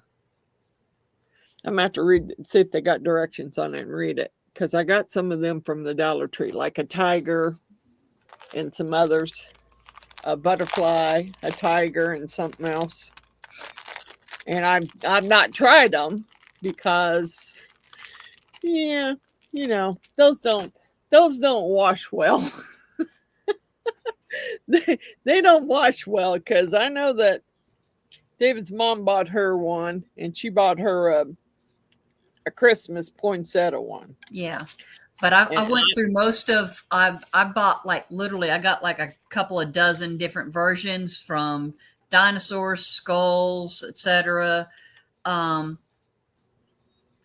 I'm going to have to see if they got directions on it and read it. Because I got some of them from the Dollar Tree, like a tiger and some others. A butterfly, a tiger, and something else. And I've not tried them because, those don't wash well. They don't wash well, because I know that David's mom bought her one, and she bought her a Christmas poinsettia one. Yeah. But I went through most of, I bought literally, I got a couple of dozen different versions, from dinosaurs, skulls, etc.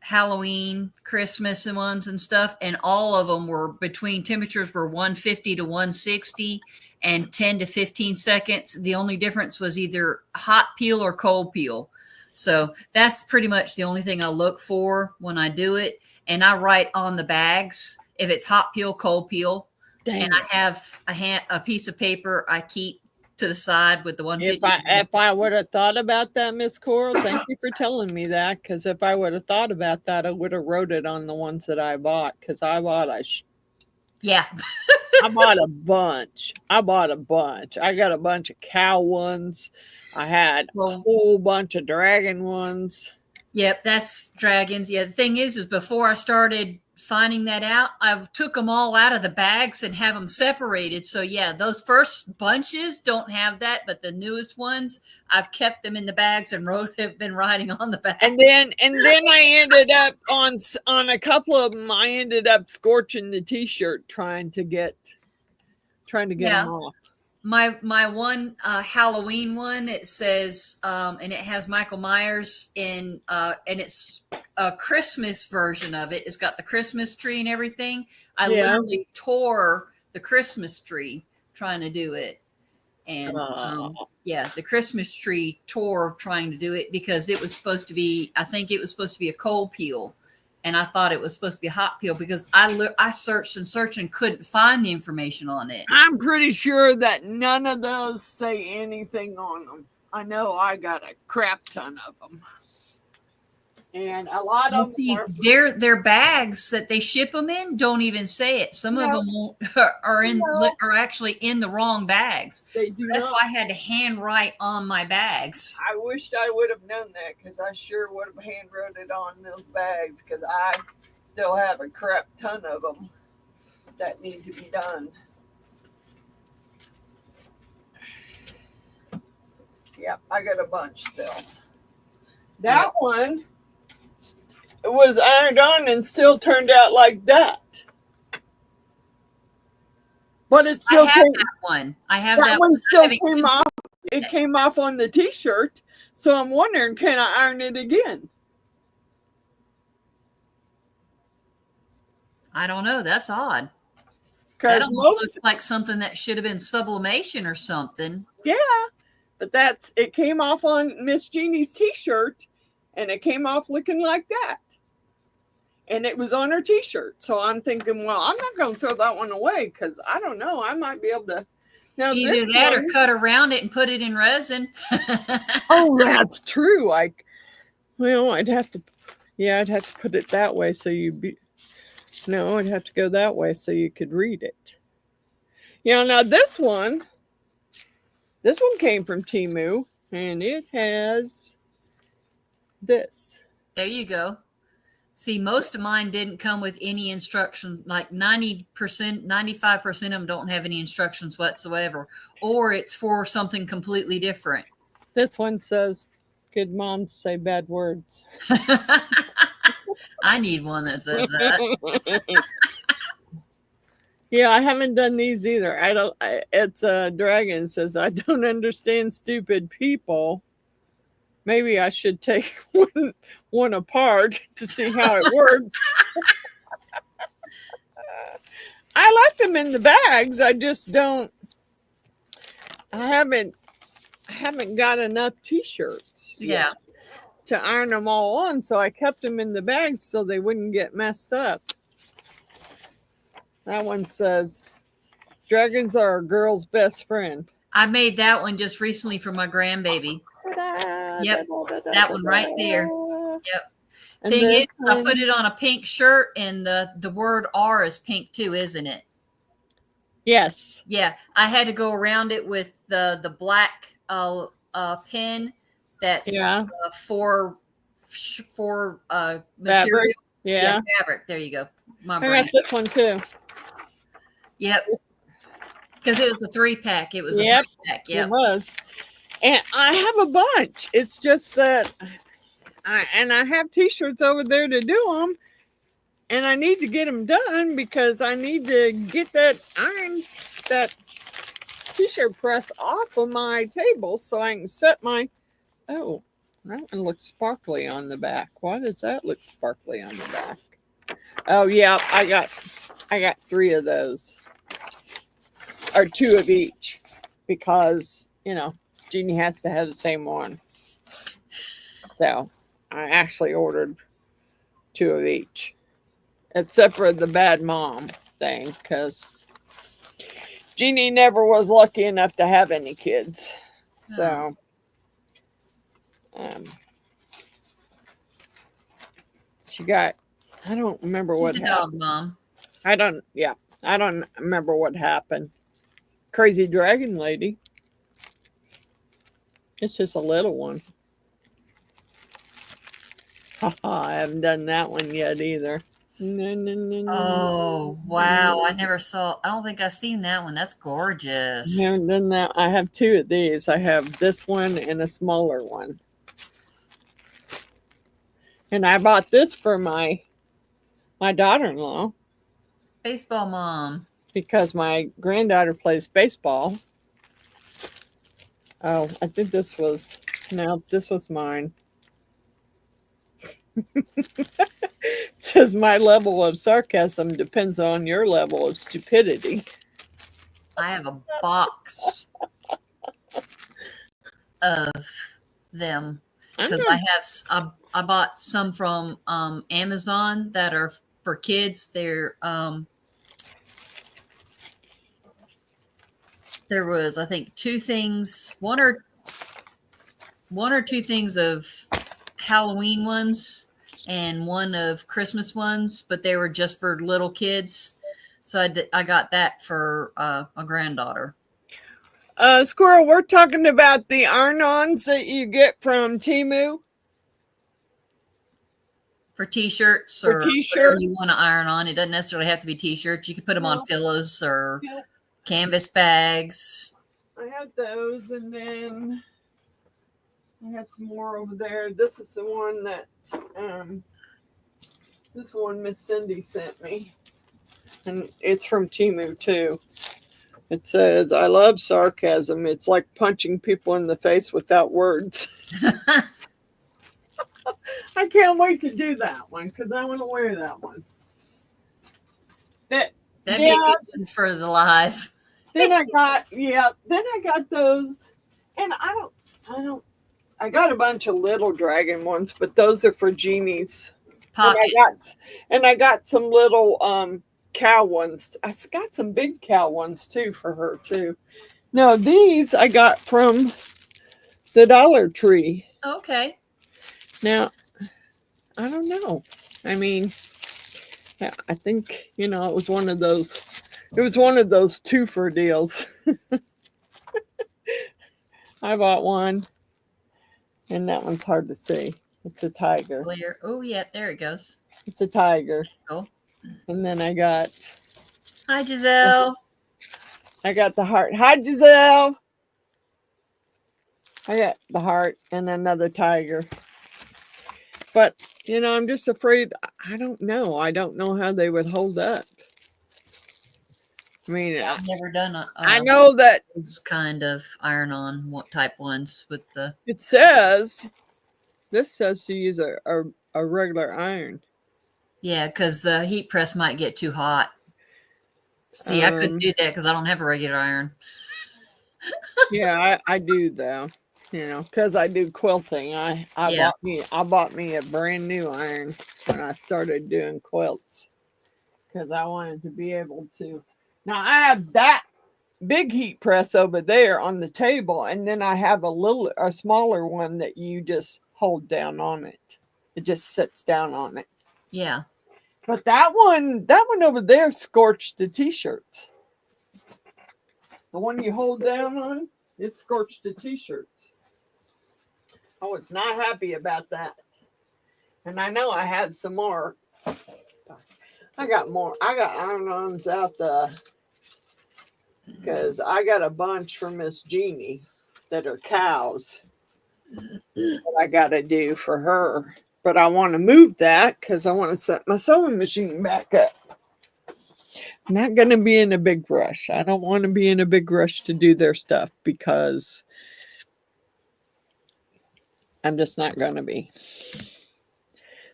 Halloween, Christmas and ones and stuff, and all of them were between temperatures were 150 to 160 and 10 to 15 seconds. The only difference was either hot peel or cold peel. So that's pretty much the only thing I look for when I do it. And I write on the bags if it's hot peel, cold peel. Dang And it. I have a piece of paper I keep to the side with the 150. If I would have thought about that, Miss Coral, thank you for telling me that. Because if I would have thought about that, I would have wrote it on the ones that I bought. Because I bought Yeah. I bought a bunch. I got a bunch of cow ones. I had a whole bunch of dragon ones. Yep, that's dragons. Yeah, the thing is before I started finding that out, I took them all out of the bags and have them separated. So yeah, those first bunches don't have that, but the newest ones, I've kept them in the bags and have been writing on the bag. And then I ended up on a couple of them. I ended up scorching the T-shirt trying to get them off. My one Halloween one, it says, and it has Michael Myers in, and it's a Christmas version of it. It's got the Christmas tree and everything. I literally tore the Christmas tree trying to do it. And the Christmas tree tore trying to do it because it was supposed to be, I think it was supposed to be a cold peel. And I thought it was supposed to be a hot peel because I searched and couldn't find the information on it. I'm pretty sure that none of those say anything on them. I know I got a crap ton of them. And a lot of them their bags that they ship them in don't even say it. Some of them are actually in the wrong bags. That's why I had to hand write on my bags. I wished I would have known that because I sure would have hand wrote it on those bags because I still have a crap ton of them that need to be done. Yep, I got a bunch still. That one was ironed on and still turned out like that. But it still came. That one. I have that one. Still came off. It came off on the T-shirt. So I'm wondering, can I iron it again? I don't know. That's odd. That almost looks like something that should have been sublimation or something. Yeah, but it came off on Miss Jeannie's T-shirt, and it came off looking like that. And it was on her T-shirt. So I'm thinking, well, I'm not going to throw that one away because I don't know. I might be able to. Now, either that or cut around it and put it in resin. Oh, that's true. I'd have to put it that way so I'd have to go that way so you could read it. Now this one came from Temu, and it has this. There you go. See, most of mine didn't come with any instructions. Like 90%, 95% of them don't have any instructions whatsoever. Or it's for something completely different. This one says, good moms say bad words. I need one that says that. Yeah, I haven't done these either. It's a dragon says, I don't understand stupid people. Maybe I should take one apart to see how it works. I left them in the bags. I just don't. I haven't got enough T-shirts. Yeah. To iron them all on, so I kept them in the bags so they wouldn't get messed up. That one says, "Dragons are a girl's best friend." I made that one just recently for my grandbaby. Yep, that one right there. Yep. And thing is, I put it on a pink shirt, and the word R is pink too, isn't it? Yes. Yeah, I had to go around it with the black pin. That's for material. Yeah, fabric. There you go. I got this one too. Yep. Because it was a 3-pack. It was a 3-pack. Yeah, it was. And I have a bunch. It's just that I have T-shirts over there to do them, and I need to get them done because I need to get that T-shirt press off of my table so I can set my. Oh, That one looks sparkly on the back. Why does that look sparkly on the back? Oh yeah, I got 3 of those. Or 2 of each. Because, Jeannie has to have the same one. So I actually ordered 2 of each. Except for the bad mom thing, because Jeannie never was lucky enough to have any kids. So she got, I don't remember what She's a happened. dog mom. I don't remember what happened. Crazy dragon lady. It's just a little one. I haven't done that one yet either. No. Oh, wow. I don't think I've seen that one. That's gorgeous. I haven't done that. I have 2 of these. I have this one and a smaller one. And I bought this for my daughter-in-law. Baseball mom. Because my granddaughter plays baseball. Oh, I think this was mine. It says my level of sarcasm depends on your level of stupidity. I have a box of them because I bought some from Amazon that are for kids. There was, I think, 2 things, one or 2 things of Halloween ones and one of Christmas ones, but they were just for little kids. So I got that for a granddaughter. Squirrel, we're talking about the iron-ons that you get from Temu. For t-shirts or whatever you want to iron on. It doesn't necessarily have to be t-shirts. You can put them on pillows or canvas bags. I have those, and then I have some more over there. This is the one that this one Miss Cindy sent me, and it's from Temu too. It says, "I love sarcasm. It's like punching people in the face without words." I can't wait to do that one because I want to wear that one. That'd be a good one for the live. Then I got those, and I got a bunch of little dragon ones, but those are for Jeannie's pockets. And I got some little cow ones. I got some big cow ones too for her too. No, these I got from the Dollar Tree. Okay. Now, I don't know. I mean, yeah, I think, it was one of those. It was one of those 2-for deals. I bought one, and that one's hard to see. It's a tiger. Clear. Oh, yeah, there it goes. It's a tiger. Cool. And then I got... Hi, Giselle. I got the heart. Hi, Giselle. I got the heart and another tiger. But, I'm just afraid. I don't know. I don't know how they would hold up. I mean, I've never done I know that those kind of iron-on type ones with the. It says, this says to use a regular iron. Yeah, because the heat press might get too hot. See, I couldn't do that because I don't have a regular iron. Yeah, I do though. Because I do quilting. I bought me a brand new iron when I started doing quilts because I wanted to be able to. Now I have that big heat press over there on the table, and then I have a smaller one that you just hold down on it. It just sits down on it. Yeah. But that one over there scorched the t-shirts. The one you hold down on, it scorched the t-shirts. I was not happy about that. And I know I had some more. I got more. I got iron-ons out because I got a bunch from Miss Jeannie that are cows that I got to do for her. But I want to move that because I want to set my sewing machine back up. I'm not going to be in a big rush. I don't want to be in a big rush to do their stuff because I'm just not going to be.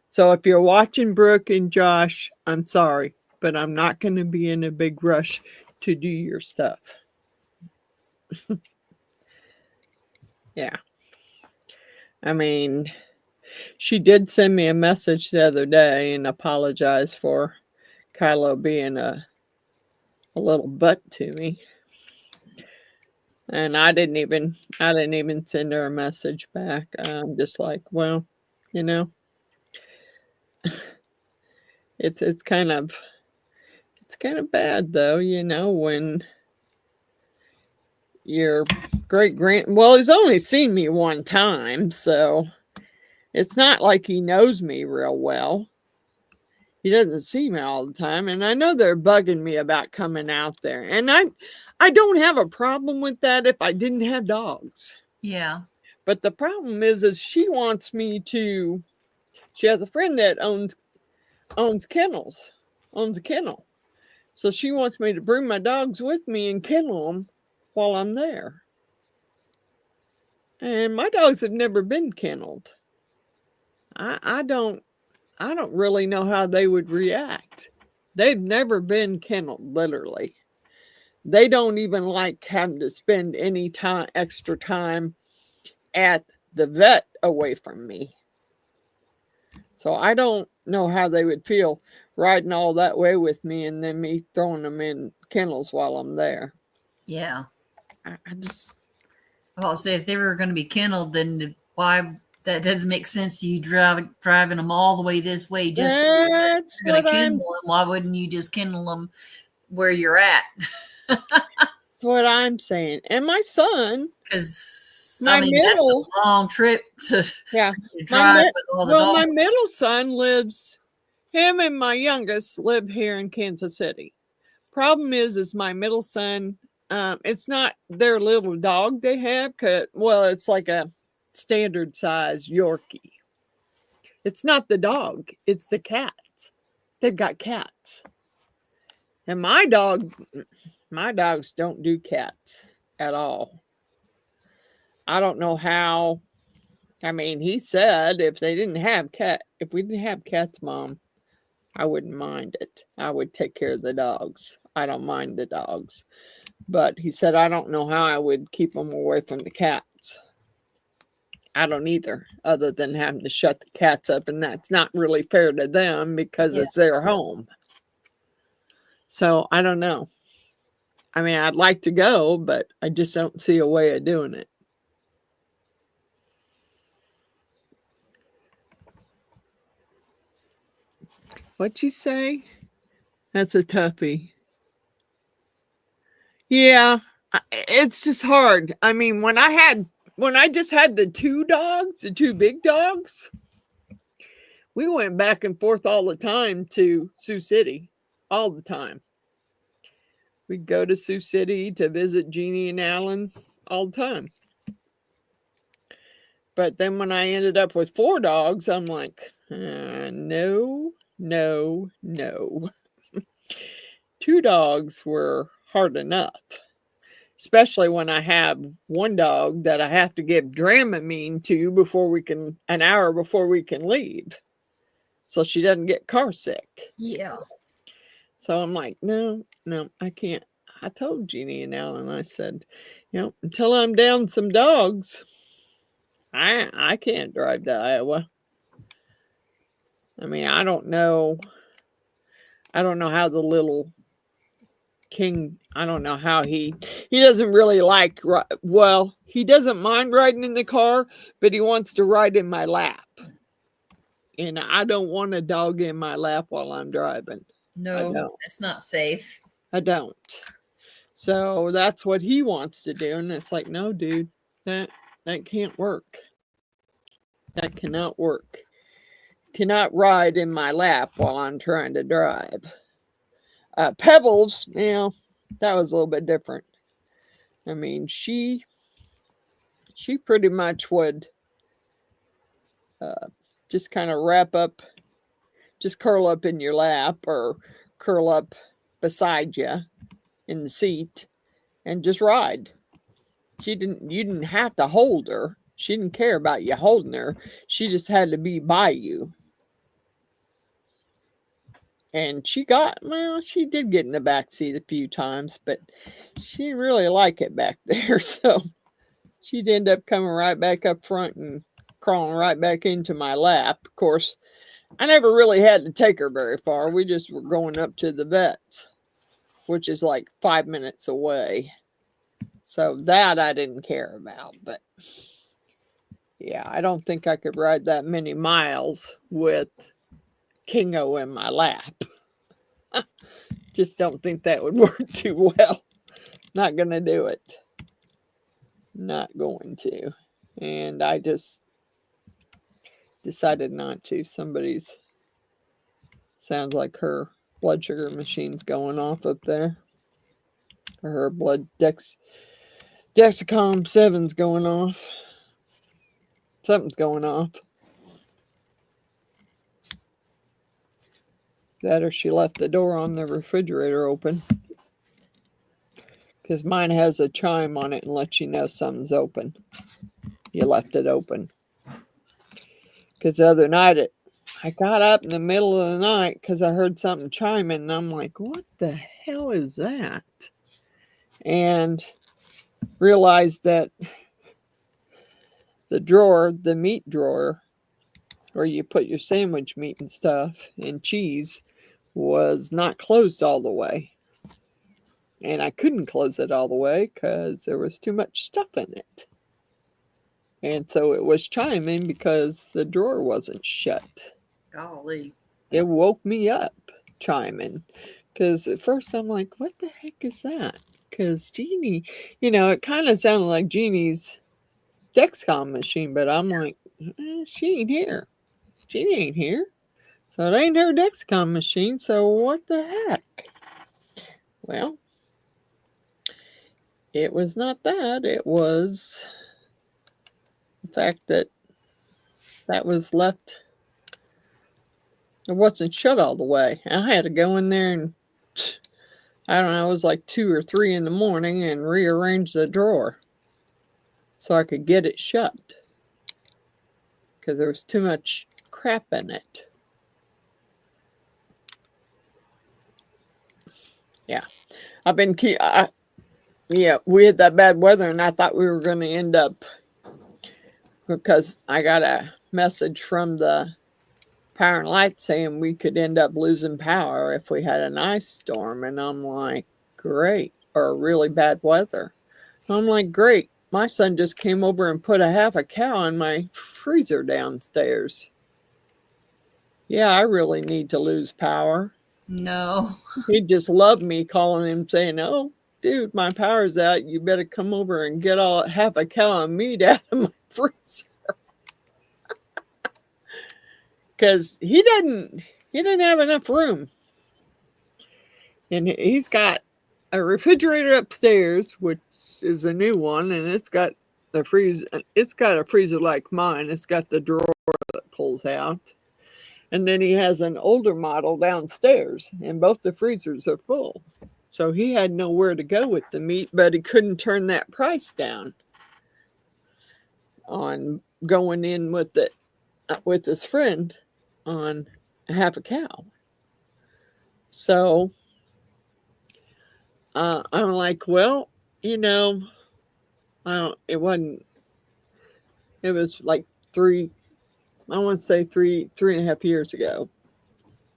So if you're watching Brooke and Josh, I'm sorry, but I'm not going to be in a big rush to do your stuff. Yeah. I mean, she did send me a message the other day and apologize for Kylo being a little butt to me. And I didn't even send her a message back. I'm just like, well, you know, it's kind of bad though, you know, when your well, he's only seen me one time, so it's not like he knows me real well. He doesn't see me all the time, and I know they're bugging me about coming out there. And I don't have a problem with that if I didn't have dogs. Yeah. But the problem is she wants me to. She has a friend that owns kennels, owns a kennel. So she wants me to bring my dogs with me and kennel them while I'm there. And my dogs have never been kenneled. I don't really know how they would react. They've never been kenneled, literally. They don't even like having to spend any extra time at the vet away from me. So I don't know how they would feel riding all that way with me and then me throwing them in kennels while I'm there. Yeah. I just... Well, I'll say if they were going to be kenneled, then why... That doesn't make sense. You driving them all the way this way just That's going to what kennel them. Why wouldn't you just kennel them where you're at? That's what I'm saying. And my son, because my I mean middle, that's a long trip to my drive with all the dogs. my middle son lives. Him and my youngest live here in Kansas City. Problem is my middle son. It's not their little dog they have. Well, it's like a standard size Yorkie. It's not the dog, it's the cats. They've got cats. And my dogs don't do cats at all. I don't know how. I mean, he said if we didn't have cats, Mom, I wouldn't mind it. I would take care of the dogs. I don't mind the dogs. But he said, I don't know how I would keep them away from the cats. I don't either, other than having to shut the cats up, and that's not really fair to them because it's their home. So I don't know. I mean, I'd like to go, but I just don't see a way of doing it. What'd you say? That's a toughie. Yeah, it's just hard. I mean, when I just had the two big dogs, we went back and forth all the time to Sioux City, all the time. We'd go to Sioux City to visit Jeannie and Alan all the time. But then when I ended up with 4 dogs, I'm like, no. 2 dogs were hard enough. Especially when I have one dog that I have to give Dramamine to an hour before we can leave. So she doesn't get car sick. Yeah. So I'm like, no, I can't. I told Jeannie and Alan, I said, until I'm down some dogs, I can't drive to Iowa. I mean, I don't know how the little King, I don't know how he doesn't really like, well, he doesn't mind riding in the car, but he wants to ride in my lap. And I don't want a dog in my lap while I'm driving. No, that's not safe. I don't. So that's what he wants to do. And it's like, no, dude, that can't work. That cannot work. Cannot ride in my lap while I'm trying to drive. Pebbles, that was a little bit different. I mean, she pretty much would just kind of just curl up in your lap or curl up beside you in the seat and just ride. You didn't have to hold her. She didn't care about you holding her. She just had to be by you. And she did get in the back seat a few times, but she didn't really like it back there. So she'd end up coming right back up front and crawling right back into my lap. Of course, I never really had to take her very far. We just were going up to the vet, which is like 5 minutes away. So that I didn't care about. But yeah, I don't think I could ride that many miles with Kingo in my lap. Just don't think that would work too well. Not going to do it. Not going to. And I just decided not to. Sounds like her blood sugar machine's going off up there. Or her blood Dexcom 7's going off. Something's going off. That or she left the door on the refrigerator open. Because mine has a chime on it and lets you know something's open. You left it open. Because the other night, I got up in the middle of the night because I heard something chiming. And I'm like, what the hell is that? And realized that the meat drawer, where you put your sandwich meat and stuff and cheese, was not closed all the way. And I couldn't close it all the way because there was too much stuff in it. And so it was chiming because the drawer wasn't shut. Golly. It woke me up chiming. Because at first I'm like, what the heck is that? Because Jeannie, it kind of sounded like Jeannie's Dexcom machine, but I'm like, she ain't here. Jeannie ain't here. So it ain't her Dexcom machine, so what the heck? Well, it was not that. It was the fact that was left. It wasn't shut all the way. I had to go in there and, I don't know, it was like 2 or 3 in the morning and rearrange the drawer so I could get it shut. Because there was too much crap in it. Yeah. We had that bad weather and I thought we were going to end up, because I got a message from the Power and Light saying we could end up losing power if we had an ice storm. And I'm like, great. Or really bad weather. I'm like, great. My son just came over and put a half a cow in my freezer downstairs. Yeah, I really need to lose power. No. He just loved me calling him saying, oh, dude, my power's out. You better come over and get half a cow of meat out of my freezer. Because he didn't have enough room. And he's got a refrigerator upstairs, which is a new one, and it's got a freezer like mine. It's got the drawer that pulls out. And then he has an older model downstairs, and both the freezers are full. So he had nowhere to go with the meat, but he couldn't turn that price down on going in with it with his friend on half a cow. So I'm like, well, it was like three and a half years ago.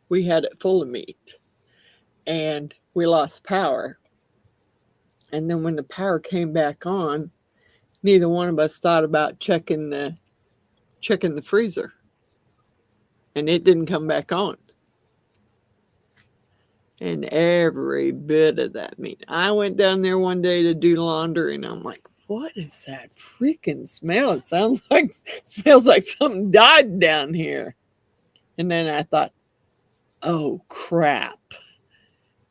We had it full of meat and we lost power. And then when the power came back on, neither one of us thought about checking the freezer. And it didn't come back on. And every bit of that meat. I went down there one day to do laundry and I'm like, what is that freaking smell? It smells like something died down here. And then I thought, oh crap.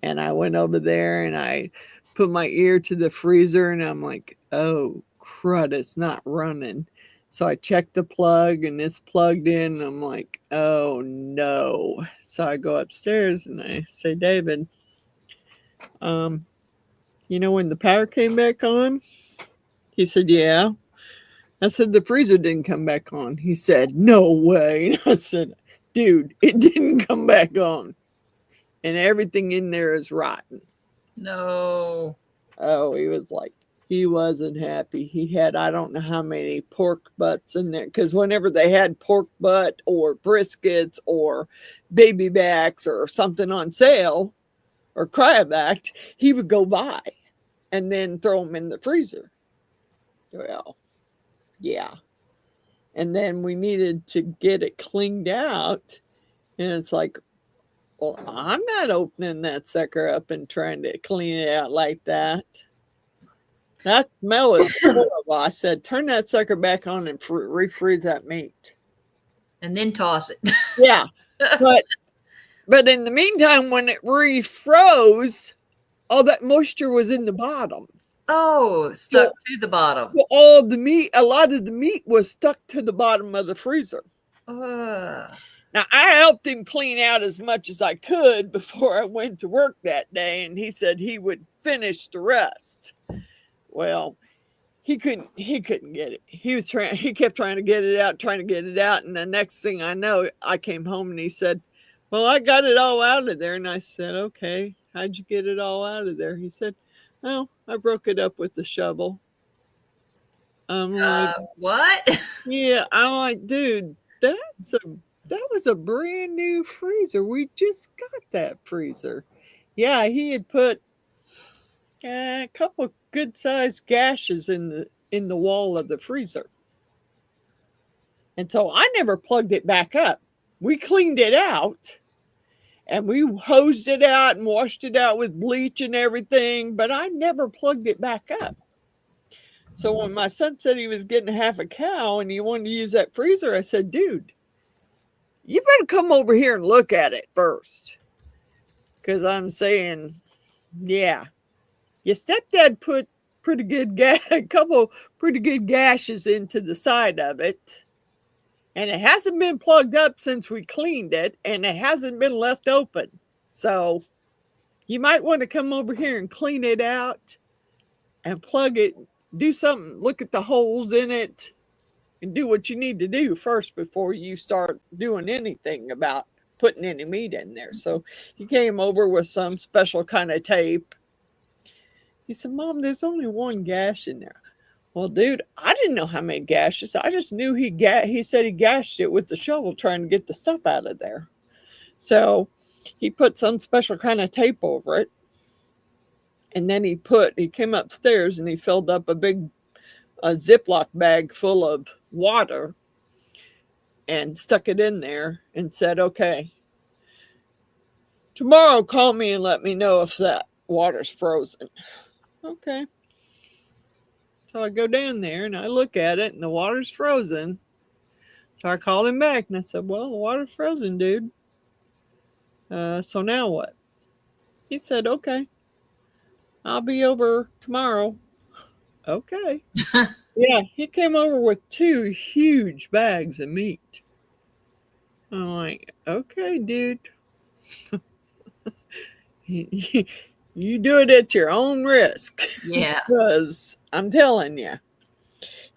And I went over there and I put my ear to the freezer and I'm like, oh crud, it's not running. So I checked the plug and it's plugged in. And I'm like, oh no. So I go upstairs and I say, David, when the power came back on? He said, yeah. I said, the freezer didn't come back on. He said, no way. And I said, dude, it didn't come back on. And everything in there is rotten. No. Oh, he was like, he wasn't happy. He had, I don't know how many pork butts in there. Because whenever they had pork butt or briskets or baby backs or something on sale or cryovac, he would go buy and then throw them in the freezer. Well, yeah. And then we needed to get it cleaned out. And it's like, well, I'm not opening that sucker up and trying to clean it out like that. That smell is horrible. I said, turn that sucker back on and refreeze that meat. And then toss it. Yeah. But in the meantime, when it refroze, all that moisture was in the bottom. Oh, stuck to the bottom. So all the meat, a lot of the meat was stuck to the bottom of the freezer. Now, I helped him clean out as much as I could before I went to work that day, and he said he would finish the rest. Well, he couldn't get it. He kept trying to get it out, and the next thing I know, I came home and he said, well, I got it all out of there. And I said, okay, how'd you get it all out of there? He said, oh, I broke it up with the shovel. I'm like, what? Yeah, I'm like, dude, that was a brand new freezer. We just got that freezer. Yeah, he had put a couple good sized gashes in the wall of the freezer. And so I never plugged it back up. We cleaned it out and we hosed it out and washed it out with bleach and everything, but I never plugged it back up. So when my son said he was getting half a cow and he wanted to use that freezer, I said, dude, you better come over here and look at it first. Because I'm saying, yeah, your stepdad put a couple pretty good gashes into the side of it. And it hasn't been plugged up since we cleaned it. And it hasn't been left open. So you might want to come over here and clean it out and plug it. Do something. Look at the holes in it. And do what you need to do first before you start doing anything about putting any meat in there. So he came over with some special kind of tape. He said, Mom, there's only one gash in there. Well, dude, I didn't know how many gashes. I just knew he said he gashed it with the shovel trying to get the stuff out of there. So he put some special kind of tape over it. And then he came upstairs and he filled up a big Ziploc bag full of water and stuck it in there and said, okay, tomorrow call me and let me know if that water's frozen. Okay. So I go down there and I look at it and the water's frozen. So I called him back and I said, well, the water's frozen, dude. So now what? He said, okay, I'll be over tomorrow. Okay. Yeah, he came over with 2 huge bags of meat. I'm like, okay, dude. You do it at your own risk. Yeah. Because I'm telling you.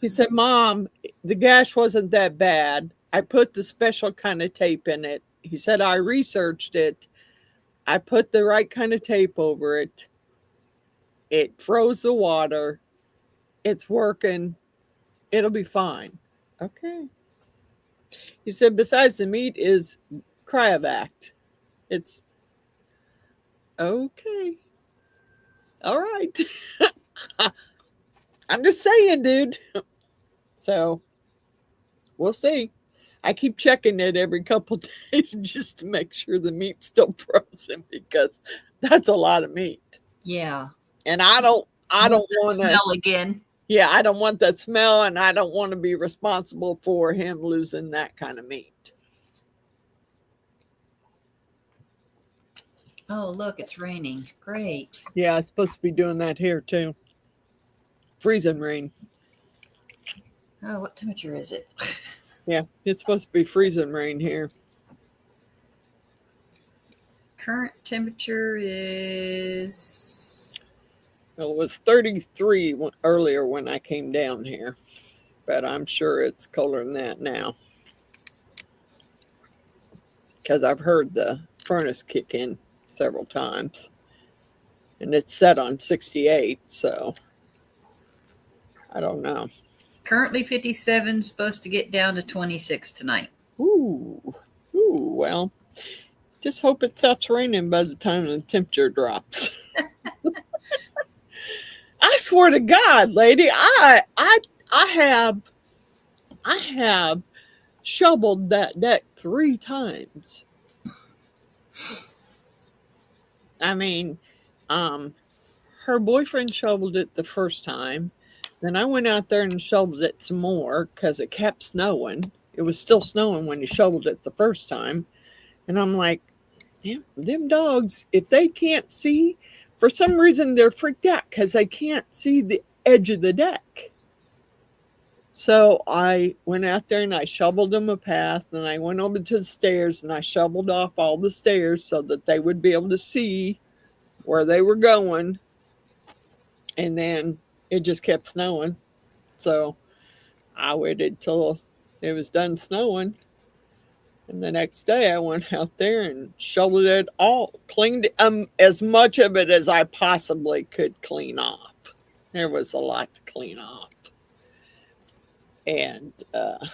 He said, Mom, the gash wasn't that bad. I put the special kind of tape in it. He said, I researched it. I put the right kind of tape over it. It froze the water. It's working. It'll be fine. Okay. He said, besides the meat is cryovac. It's okay. All right. I'm just saying, dude. So we'll see. I keep checking it every couple days just to make sure the meat's still frozen because that's a lot of meat. Yeah. And I don't want to smell again. Yeah, I don't want that smell and I don't want to be responsible for him losing that kind of meat. Oh, look, it's raining. Great. Yeah, it's supposed to be doing that here too. Freezing rain. Oh, what temperature is it? Yeah, it's supposed to be freezing rain here. Current temperature is... Well, it was 33 earlier when I came down here. but I'm sure it's colder than that now. Because I've heard the furnace kick in several times. And it's set on 68, so I don't know. Currently 57, supposed to get down to 26 tonight. Ooh, well, just hope it stops raining by the time the temperature drops. I swear to God, lady, I have shoveled that deck 3 times. I mean, her boyfriend shoveled it the first time. Then I went out there and shoveled it some more because it kept snowing. It was still snowing when he shoveled it the first time. And I'm like, damn, them dogs, if they can't see, for some reason they're freaked out because they can't see the edge of the deck. So I went out there and I shoveled them a path, and I went over to the stairs and I shoveled off all the stairs so that they would be able to see where they were going. And then it just kept snowing. So I waited till it was done snowing. And the next day I went out there and shoveled it all, cleaned as much of it as I possibly could clean off. There was a lot to clean off. And the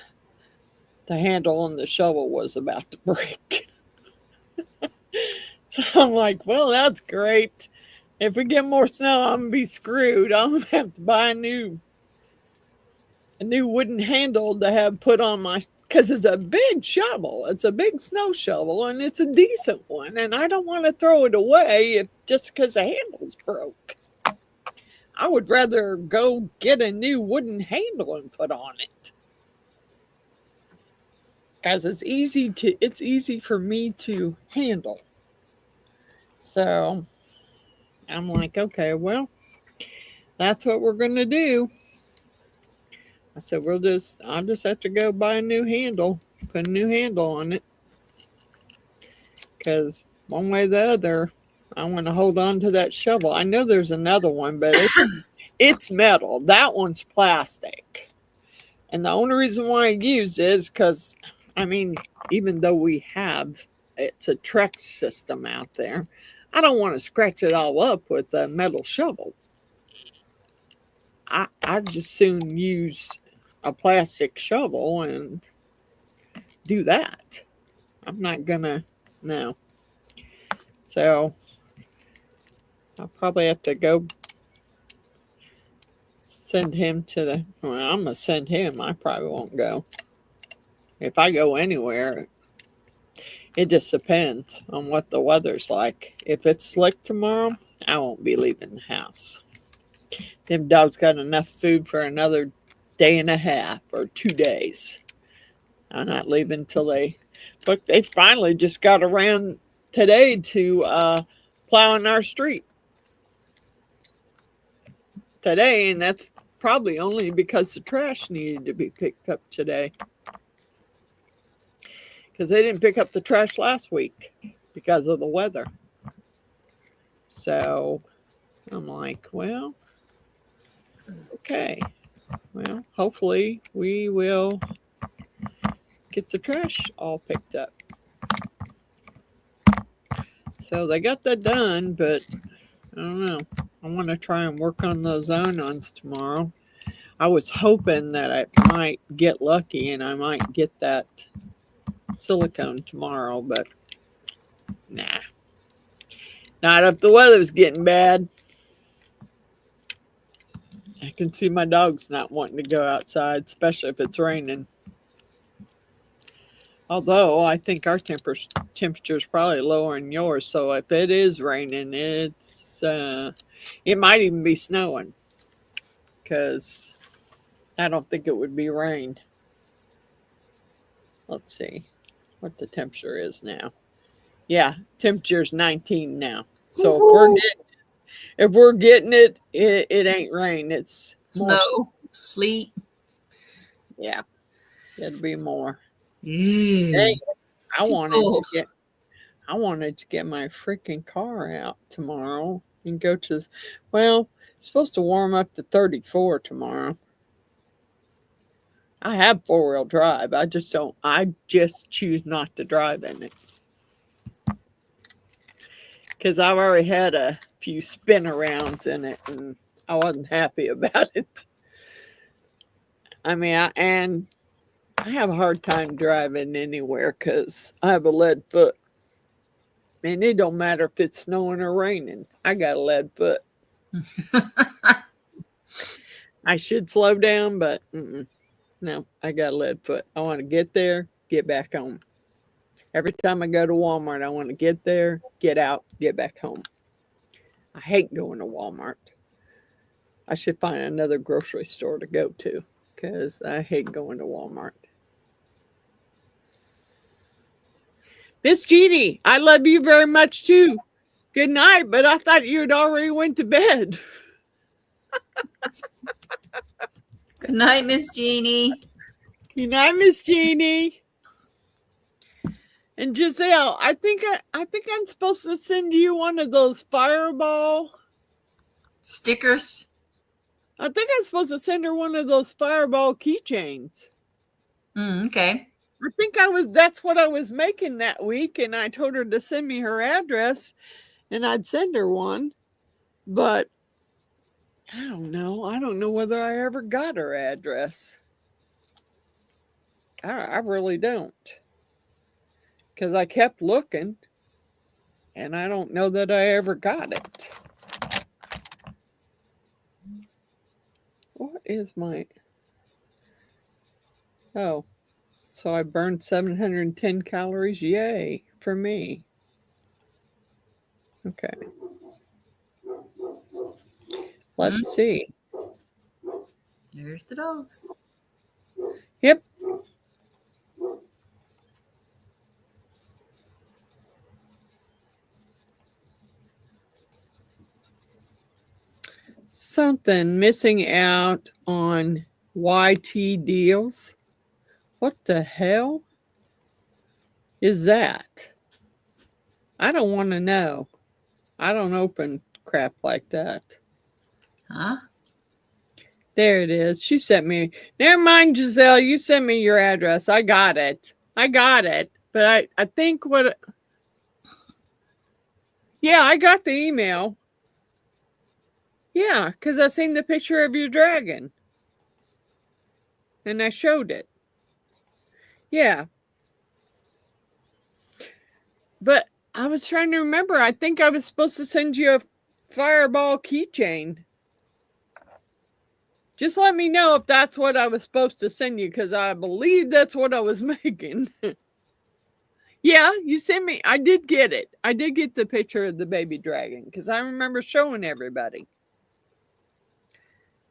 handle on the shovel was about to break. So I'm like, well, that's great. If we get more snow, I'm going to be screwed. I'm going to have to buy a new wooden handle to have put on my, because it's a big shovel. It's a big snow shovel, and it's a decent one. And I don't want to throw it away just because the handle's broke. I would rather go get a new wooden handle and put on it. Because it's easy for me to handle. So I'm like, okay, well, that's what we're going to do. I said, I'll just have to go buy a new handle, put a new handle on it. Because one way or the other, I want to hold on to that shovel. I know there's another one, but it's metal. That one's plastic. And the only reason why I use it is because, I mean, even though it's a Trex system out there, I don't want to scratch it all up with a metal shovel. I just soon use a plastic shovel and do that. I'm not gonna, no. So I'll probably have to go send him I'm gonna send him. I probably won't go. If I go anywhere, it just depends on what the weather's like. If it's slick tomorrow, I won't be leaving the house. Them dogs got enough food for another day and a half or 2 days. I'm not leaving till they finally just got around today to plowing our street today, and that's probably only because the trash needed to be picked up today, because they didn't pick up the trash last week because of the weather. So I'm like, well, okay, well, hopefully we will get the trash all picked up. So they got that done, but I don't know. I want to try and work on those on-ons tomorrow. I was hoping that I might get lucky and I might get that silicone tomorrow, but nah. Not if the weather's getting bad. I can see my dog's not wanting to go outside, especially if it's raining. Although I think our temperature is probably lower than yours, so if it is raining, it might even be snowing, because I don't think it would be rain. Let's see what the temperature is now. Yeah, temperature is 19 now. So if we're getting it, it ain't rain. It's snow, sleet. Yeah, it'll be more. Hey, I wanted to get my freaking car out tomorrow and go to. Well, it's supposed to warm up to 34 tomorrow. I have 4-wheel drive. I just choose not to drive in it. Because I've already had a few spin arounds in it and I wasn't happy about it. I mean, I have a hard time driving anywhere because I have a lead foot. And it don't matter if it's snowing or raining. I got a lead foot. I should slow down, but no, I got a lead foot. I want to get there, get back home. Every time I go to Walmart, I want to get there, get out, get back home. I hate going to Walmart. I should find another grocery store to go to because I hate going to Walmart. Miss Jeannie, I love you very much too. Good night, but I thought you had already went to bed. Good night, Miss Jeannie. Good night, Miss Jeannie. And Giselle, I think I'm supposed to send you one of those fireball Stickers. I think I'm supposed to send her one of those fireball keychains. Okay. I think that's what I was making that week, and I told her to send me her address and I'd send her one. But I don't know. I don't know whether I ever got her address. I really don't. Because I kept looking and I don't know that I ever got it. What is my... Oh, so I burned 710 calories. Yay, for me. Okay. Let's see. There's the dogs. Yep. Something missing out on YT deals. What the hell is that? I don't want to know. I don't open crap like that. Huh? There it is. She sent me. Never mind, Giselle. You sent me your address. I got it. But I think what... Yeah, I got the email. Yeah, because I seen the picture of your dragon. And I showed it. Yeah. But I was trying to remember. I think I was supposed to send you a fireball keychain. Just let me know if that's what I was supposed to send you, because I believe that's what I was making. Yeah, you sent me. I did get it. I did get the picture of the baby dragon, because I remember showing everybody.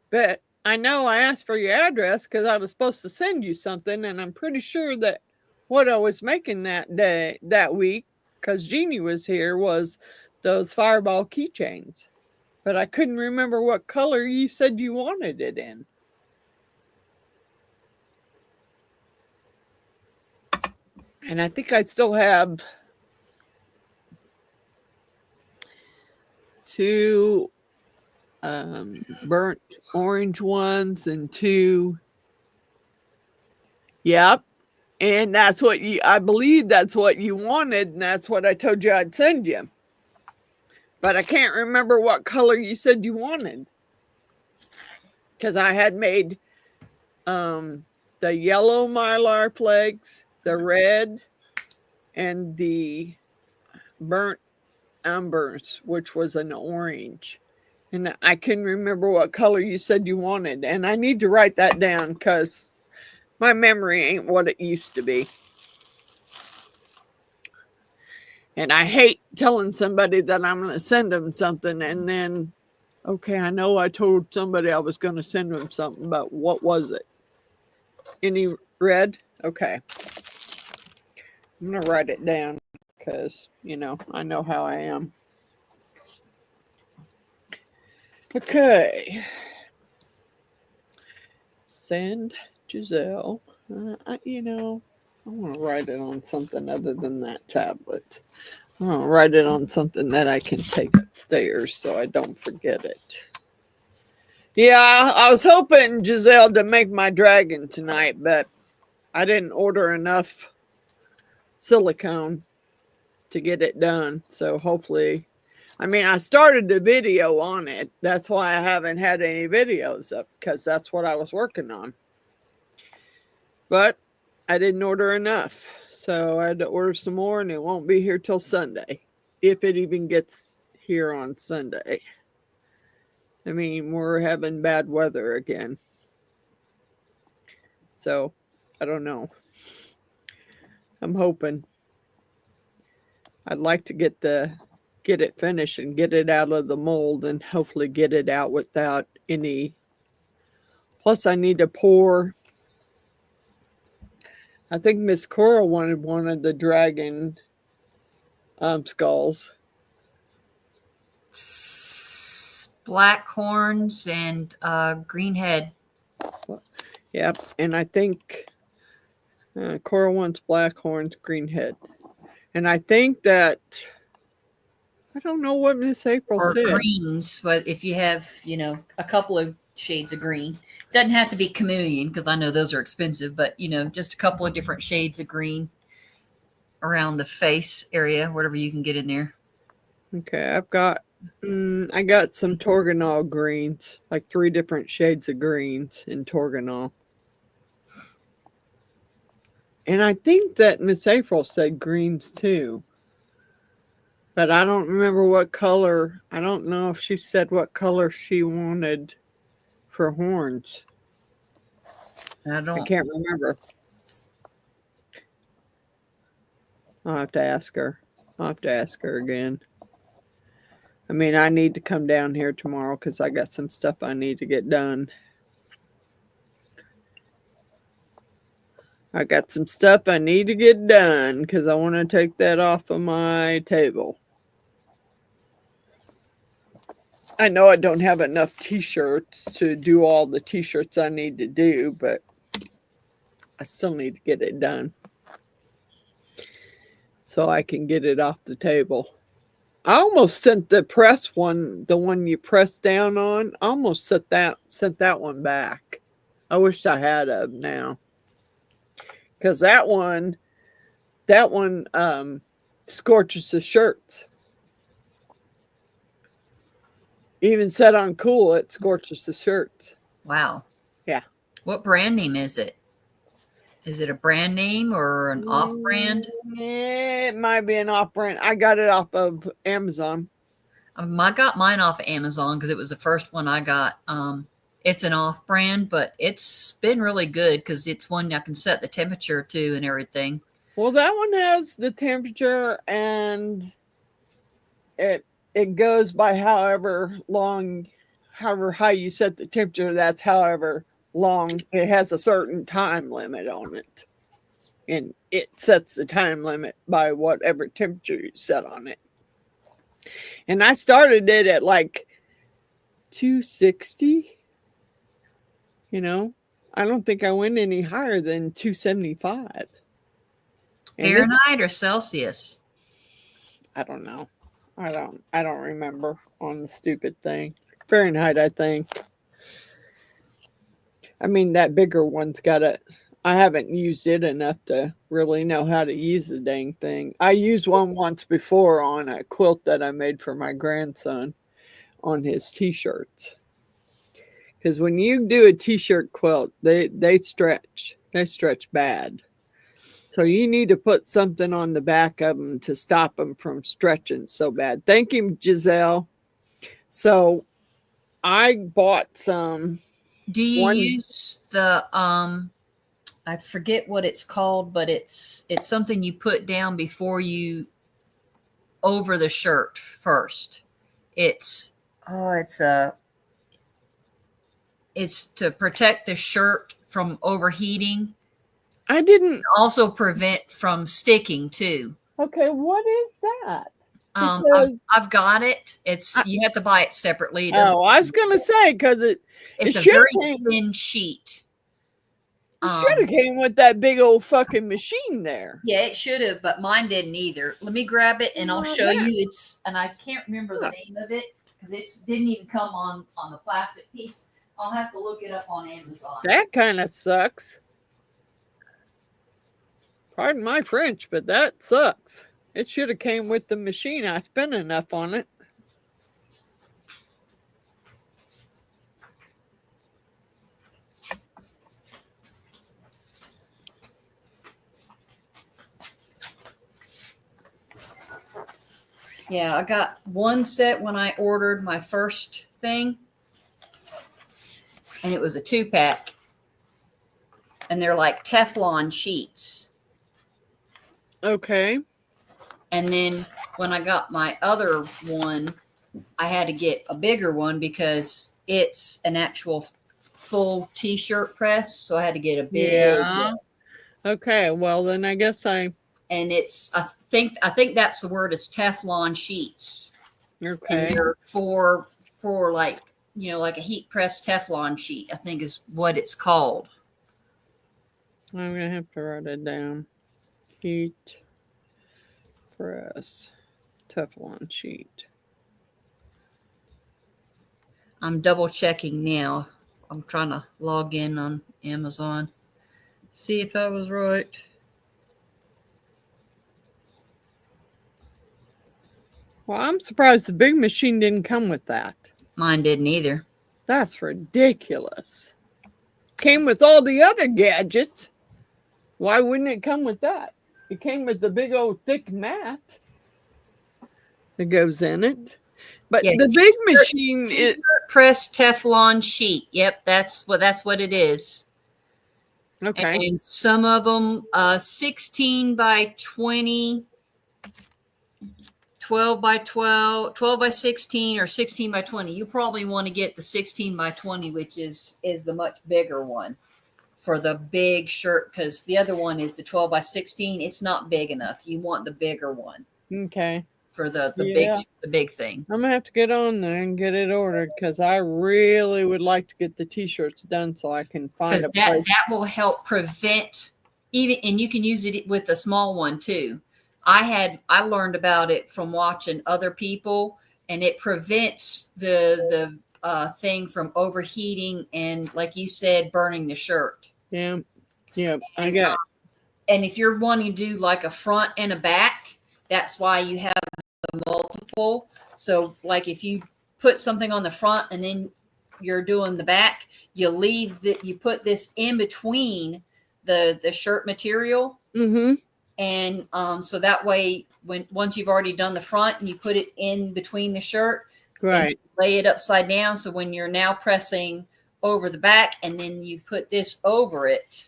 But I know I asked for your address because I was supposed to send you something, and I'm pretty sure that what I was making that week, because Jeannie was here, was those fireball keychains. But I couldn't remember what color you said you wanted it in. And I think I still have 2 burnt orange ones and 2. Yep. And that's what I believe that's what you wanted, and that's what I told you I'd send you. But I can't remember what color you said you wanted. Because I had made the yellow mylar flags, the red, and the burnt embers, which was an orange. And I couldn't remember what color you said you wanted. And I need to write that down because my memory ain't what it used to be. And I hate telling somebody that I'm going to send them something and then, okay, I know I told somebody I was going to send them something, but what was it? Any red? Okay. I'm going to write it down because, I know how I am. Okay. Send Giselle. I want to write it on something other than that tablet. I want to write it on something that I can take upstairs so I don't forget it. Yeah, I was hoping Giselle to make my dragon tonight, but I didn't order enough silicone to get it done. So hopefully, I mean, I started the video on it. That's why I haven't had any videos up, because that's what I was working on. But I didn't order enough. So I had to order some more, and it won't be here till Sunday, if it even gets here on Sunday. I mean, we're having bad weather again. So I don't know. I'm hoping. I'd like to get it finished and get it out of the mold, and hopefully get it out without any. Plus I need to pour. I think Miss Cora wanted one of the dragon skulls. Black horns and green head. Yep, and I think Cora wants black horns, green head. And I think that, I don't know what Miss April Or said. greens, but if you have, a couple of shades of green. Doesn't have to be chameleon, because I know those are expensive, but, just a couple of different shades of green around the face area, whatever you can get in there. Okay, I got some Torganol greens, like 3 different shades of greens in Torganol. And I think that Miss April said greens too. But I don't remember what color. I don't know if she said what color she wanted for horns. I can't remember. I'll have to ask her. I'll have to ask her again. I mean, I need to come down here tomorrow because I got some stuff I need to get done. I got some stuff I need to get done because I want to take that off of my table. I know I don't have enough t-shirts to do all the t-shirts I need to do, but I still need to get it done so I can get it off the table. I almost sent the press one, the one you press down on, I almost sent that one back. I wish I had a now. Because that one scorches the shirts. Even set on cool, it scorches the shirts. Wow. Yeah. What brand name is it? Is it a brand name or an off-brand? It might be an off-brand. I got it off of Amazon. I got mine off of Amazon because it was the first one I got. It's an off-brand, but it's been really good because it's one I can set the temperature to and everything. Well, that one has the temperature, and it goes by however high you set the temperature. That's however long. It has a certain time limit on it, and it sets the time limit by whatever temperature you set on it. And I started it at like 260. I don't think I went any higher than 275. Fahrenheit or Celsius? I don't know. I don't remember on the stupid thing. Fahrenheit, I think. I mean, that bigger one's got it. I haven't used it enough to really know how to use the dang thing. I used one once before on a quilt that I made for my grandson on his t-shirts. Because when you do a t-shirt quilt, they stretch. They stretch bad. So you need to put something on the back of them to stop them from stretching so bad. Thank you, Giselle. So I bought some. Do you use the I forget what it's called, but it's something you put down before you over the shirt first. It's to protect the shirt from overheating. I didn't also prevent from sticking too. Okay, what is that? I've got it. You have to buy it separately. I was gonna say because it's a very thin sheet. It should have came with that big old fucking machine there. Yeah, it should have, but mine didn't either. Let me grab it and I'll show you. And I can't remember the name of it because it didn't even come on the plastic piece. I'll have to look it up on Amazon. That kind of sucks. Pardon my French, but that sucks. It should have came with the machine. I spent enough on it. Yeah, I got one set when I ordered my first thing, and it was a 2-pack, and they're like Teflon sheets. Okay. And then when I got my other one, I had to get a bigger one because it's an actual full t-shirt press. So I had to get a big. Yeah. Okay. Well, then I guess And it's I think that's the word is Teflon sheets. Okay. And they're for like, you know, like a heat press Teflon sheet, I think is what it's called. I'm gonna have to write it down. Heat press Teflon sheet. I'm double checking now. I'm trying to log in on Amazon. See if I was right. Well, I'm surprised the big machine didn't come with that. Mine didn't either. That's ridiculous. Came with all the other gadgets. Why wouldn't it come with that? It came with the big old thick mat that goes in it. But Yeah, the big machine is T-shirt press Teflon sheet. Yep, that's what it is. okay. And some of them 16 by 20, 12 by 12, 12 by 16, or 16 by 20. You probably want to get the 16 by 20, which is the much bigger one for the big shirt, because the other one is the 12 by 16. It's not big enough. You want the bigger one Okay. for the Yeah. big thing. I'm gonna have to get on there and get it ordered because I really would like to get the t-shirts done so I can find Because a place. that will help prevent even, and you can use it with a small one too. I learned about it from watching other people, and it prevents the thing from overheating and, like you said, burning the shirt. Yeah. Yeah. I got And if you're wanting to do like a front and a back, that's why you have the multiple. So like if you put something on the front and then you're doing the back, you put this in between the shirt material. mm-hmm. And so that way once you've already done the front and you put it in between the shirt, Right. lay it upside down. So when you're now pressing over the back and then you put this over it,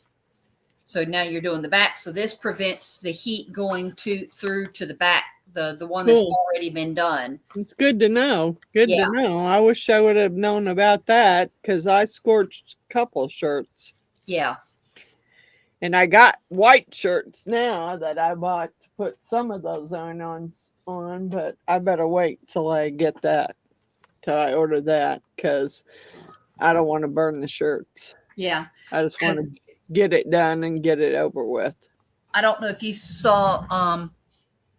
so now you're doing the back. So this prevents the heat going through to the back, the one that's Cool. already been done. It's good to know. Good Yeah. to know. I wish I would have known about that because I scorched a couple shirts. Yeah. And I got white shirts now that I bought to put some of those on, but I better wait till I get that, till I order that, because I don't want to burn the shirts. Yeah. I just want to get it done and get it over with. I don't know if you saw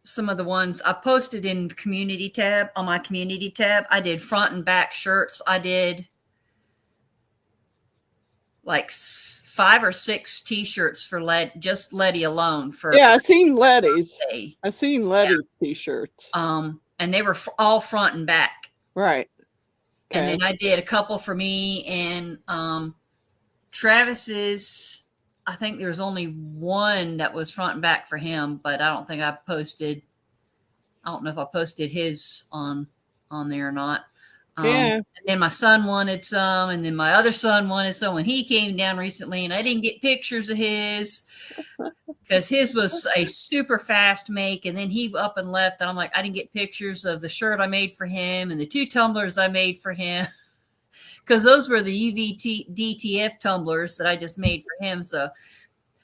some of the ones I posted in the community tab, on my community tab. I did front and back shirts. I did like 5 or 6 t-shirts for just Letty alone for Yeah, I seen Letty's. day. I seen Letty's t-shirts. And they were all front and back. Right. And Okay. then I did a couple for me and Travis's. I think there's only one that was front and back for him, but I don't think I posted. I don't know if I posted his on there or not. Yeah. And then my son wanted some, and then my other son wanted some when he came down recently, and I didn't get pictures of his because his was a super fast make, and then he up and left, and I'm like, I didn't get pictures of the shirt I made for him and the 2 tumblers I made for him because those were the DTF tumblers that I just made for him. So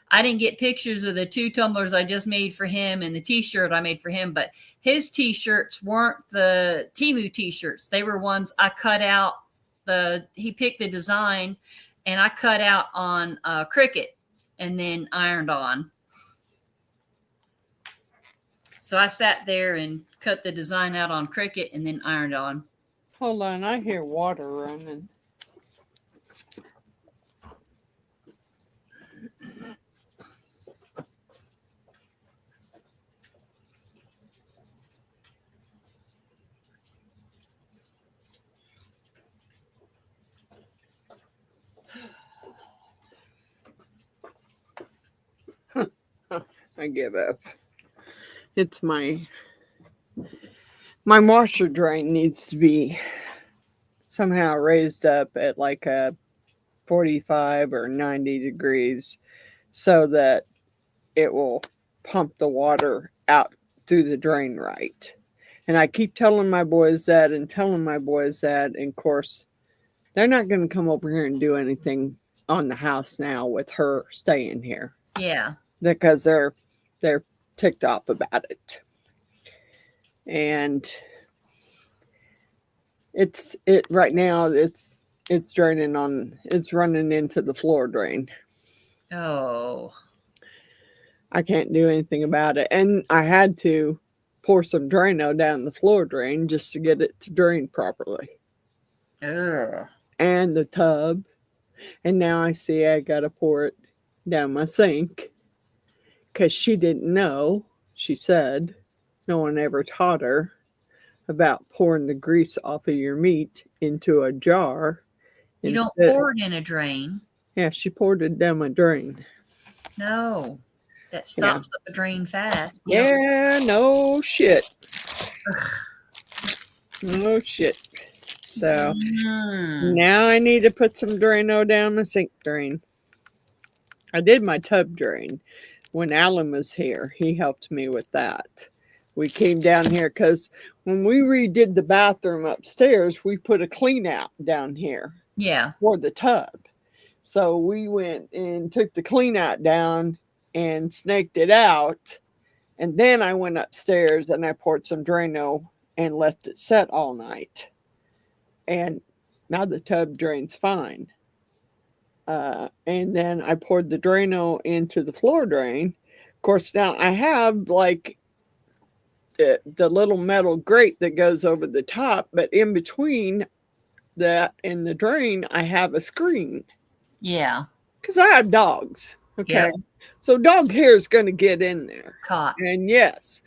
I didn't get pictures of the 2 tumblers I just made for him and the t-shirt I made for him, but his t-shirts weren't the Temu t-shirts. They were ones I cut out. He picked the design and I cut out on Cricut and then ironed on. So I sat there and cut the design out on Cricut and then ironed on. Hold on, I hear water running. I give up. It's my washer drain needs to be somehow raised up at like a 45 or 90 degrees so that it will pump the water out through the drain right. And I keep telling my boys that and of course, they're not going to come over here and do anything on the house now with her staying here. Yeah. Because they're ticked off about it. And it's right now it's running into the floor drain. Oh. I can't do anything about it. And I had to pour some Drano down the floor drain just to get it to drain properly. Ugh. And the tub. And now I see I got to pour it down my sink. Because she didn't know, she said, no one ever taught her about pouring the grease off of your meat into a jar. You don't pour it in a drain. Yeah, she poured it down my drain. No. That stops up a drain fast. Yeah, no shit. No shit. So now I need to put some Drano down my sink drain. I did my tub drain when Alan was here. He helped me with that. We came down here because when we redid the bathroom upstairs, we put a clean out down here. Yeah. For the tub. So we went and took the clean out down and snaked it out. And then I went upstairs and I poured some Drano and left it set all night. And now the tub drains fine. And then I poured the Drano into the floor drain. Of course, now I have like the little metal grate that goes over the top, but in between that and the drain, I have a screen. Yeah. Because I have dogs. Okay. Yep. So dog hair is going to get in there. Caught. And yes,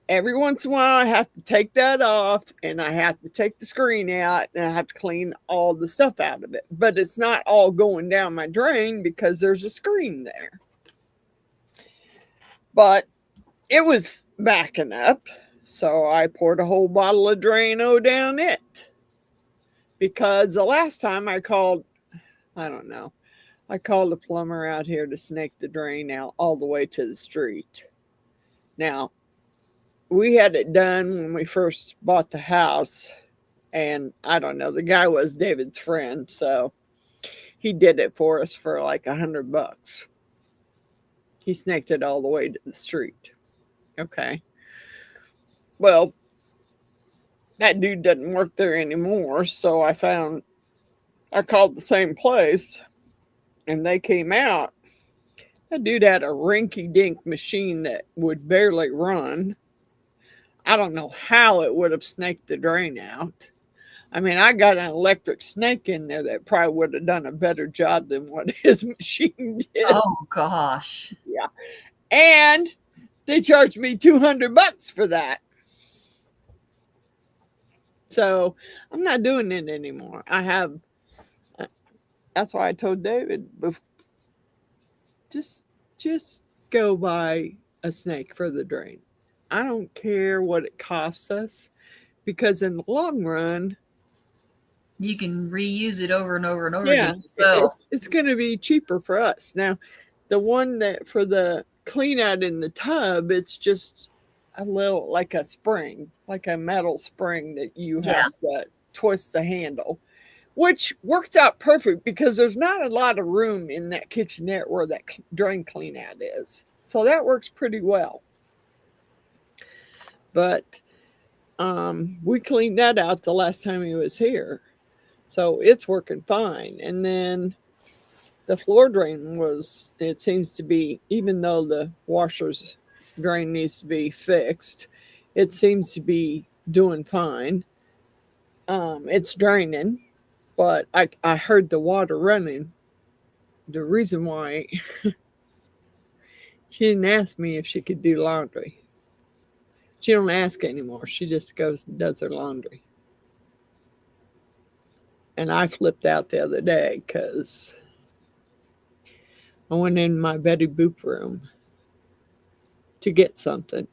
every once in a while I have to take that off and I have to take the screen out and I have to clean all the stuff out of it. But it's not all going down my drain because there's a screen there. But it was backing up. So I poured a whole bottle of Drano down it. Because the last time I called a plumber out here to snake the drain out all the way to the street. Now, we had it done when we first bought the house. And I don't know, the guy was David's friend. So he did it for us for like $100. He snaked it all the way to the street. Okay. Well, that dude doesn't work there anymore. So I called the same place and they came out. That dude had a rinky-dink machine that would barely run. I don't know how it would have snaked the drain out. I mean, I got an electric snake in there that probably would have done a better job than what his machine did. Oh, gosh. Yeah. And they charged me $200 for that. So I'm not doing it anymore. That's why I told David, just go buy a snake for the drain. I don't care what it costs us because in the long run, you can reuse it over and over and over yeah, again yourself. It's going to be cheaper for us. Now, the one that for the clean out in the tub, it's just a little like a spring, like a metal spring that you have to twist the handle, which works out perfect because there's not a lot of room in that kitchenette where that drain clean out is. So that works pretty well. But we cleaned that out the last time he was here. So it's working fine. And then the floor drain it seems to be, even though the washer's drain needs to be fixed, it seems to be doing fine. It's draining, but I heard the water running. The reason why she didn't ask me if she could do laundry. She don't ask anymore. She just goes and does her laundry. And I flipped out the other day because I went in my Betty Boop room to get something.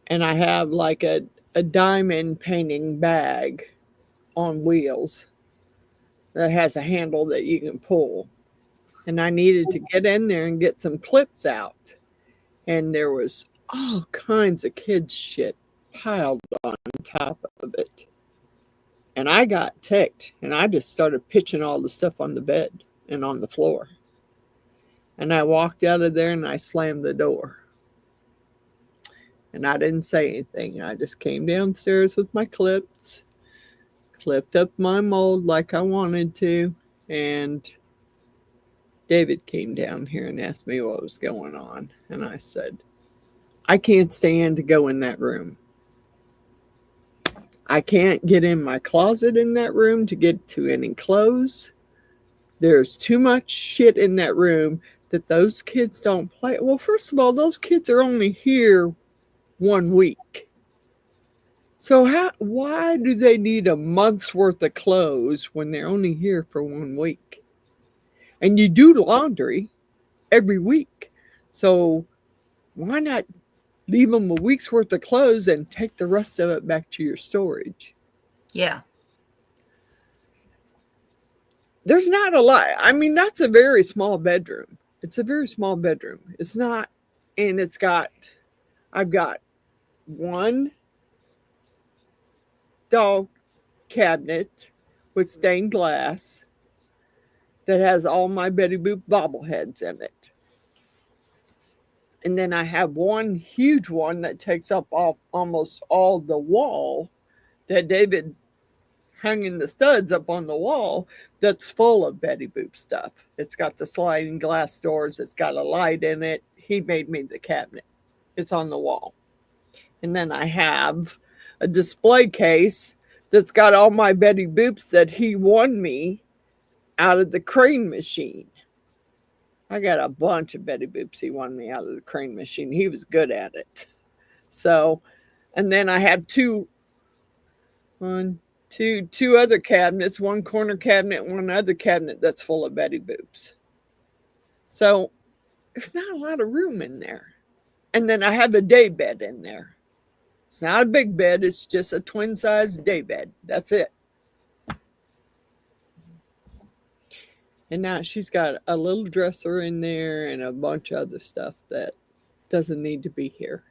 And I have like a diamond painting bag on wheels that has a handle that you can pull. And I needed to get in there and get some clips out. And there was all kinds of kids' shit piled on top of it. And I got ticked, and I just started pitching all the stuff on the bed and on the floor. And I walked out of there and I slammed the door. And I didn't say anything. I just came downstairs with my clips, clipped up my mold like I wanted to, and David came down here and asked me what was going on. And I said, I can't stand to go in that room. I can't get in my closet in that room to get to any clothes. There's too much shit in that room that those kids don't play. Well, first of all, those kids are only here 1 week. So why do they need a month's worth of clothes when they're only here for 1 week? And you do laundry every week. So why not leave them a week's worth of clothes and take the rest of it back to your storage? Yeah. There's not a lot. I mean, that's a very small bedroom. It's a very small bedroom. It's not, and I've got one doll cabinet with stained glass that has all my Betty Boop bobbleheads in it. And then I have one huge one that takes up almost all the wall that David hung in the studs up on the wall that's full of Betty Boop stuff. It's got the sliding glass doors. It's got a light in it. He made me the cabinet. It's on the wall. And then I have a display case that's got all my Betty Boops that he won me out of the crane machine. I got a bunch of Betty Boops he won me out of the crane machine. He was good at it. So, and then I have two other cabinets, one corner cabinet, one other cabinet that's full of Betty Boops. So there's not a lot of room in there. And then I have a day bed in there. It's not a big bed. It's just a twin size day bed. That's it. And now she's got a little dresser in there and a bunch of other stuff that doesn't need to be here.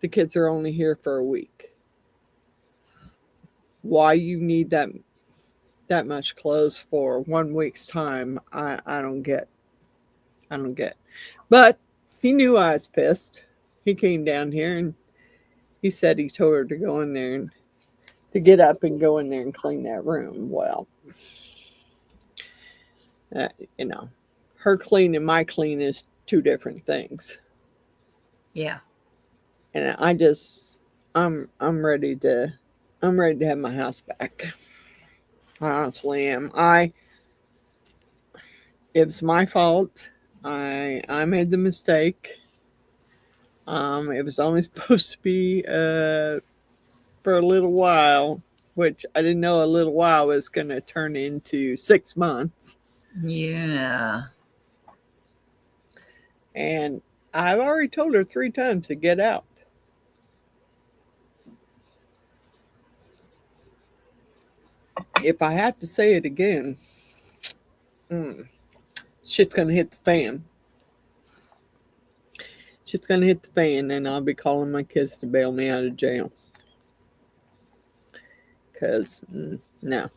The kids are only here for a week. Why you need that much clothes for 1 week's time, I don't get. I don't get. But he knew I was pissed. He came down here and he said he told her to go in there and to get up and go in there and clean that room. Well, her clean and my clean is two different things. Yeah. And I'm ready to have my house back. I honestly am. It's my fault. I made the mistake. It was only supposed to be for a little while, which I didn't know a little while was going to turn into 6 months. Yeah. And I've already told her 3 times to get out. If I have to say it again, shit's going to hit the fan. Shit's going to hit the fan, and I'll be calling my kids to bail me out of jail. Because, no.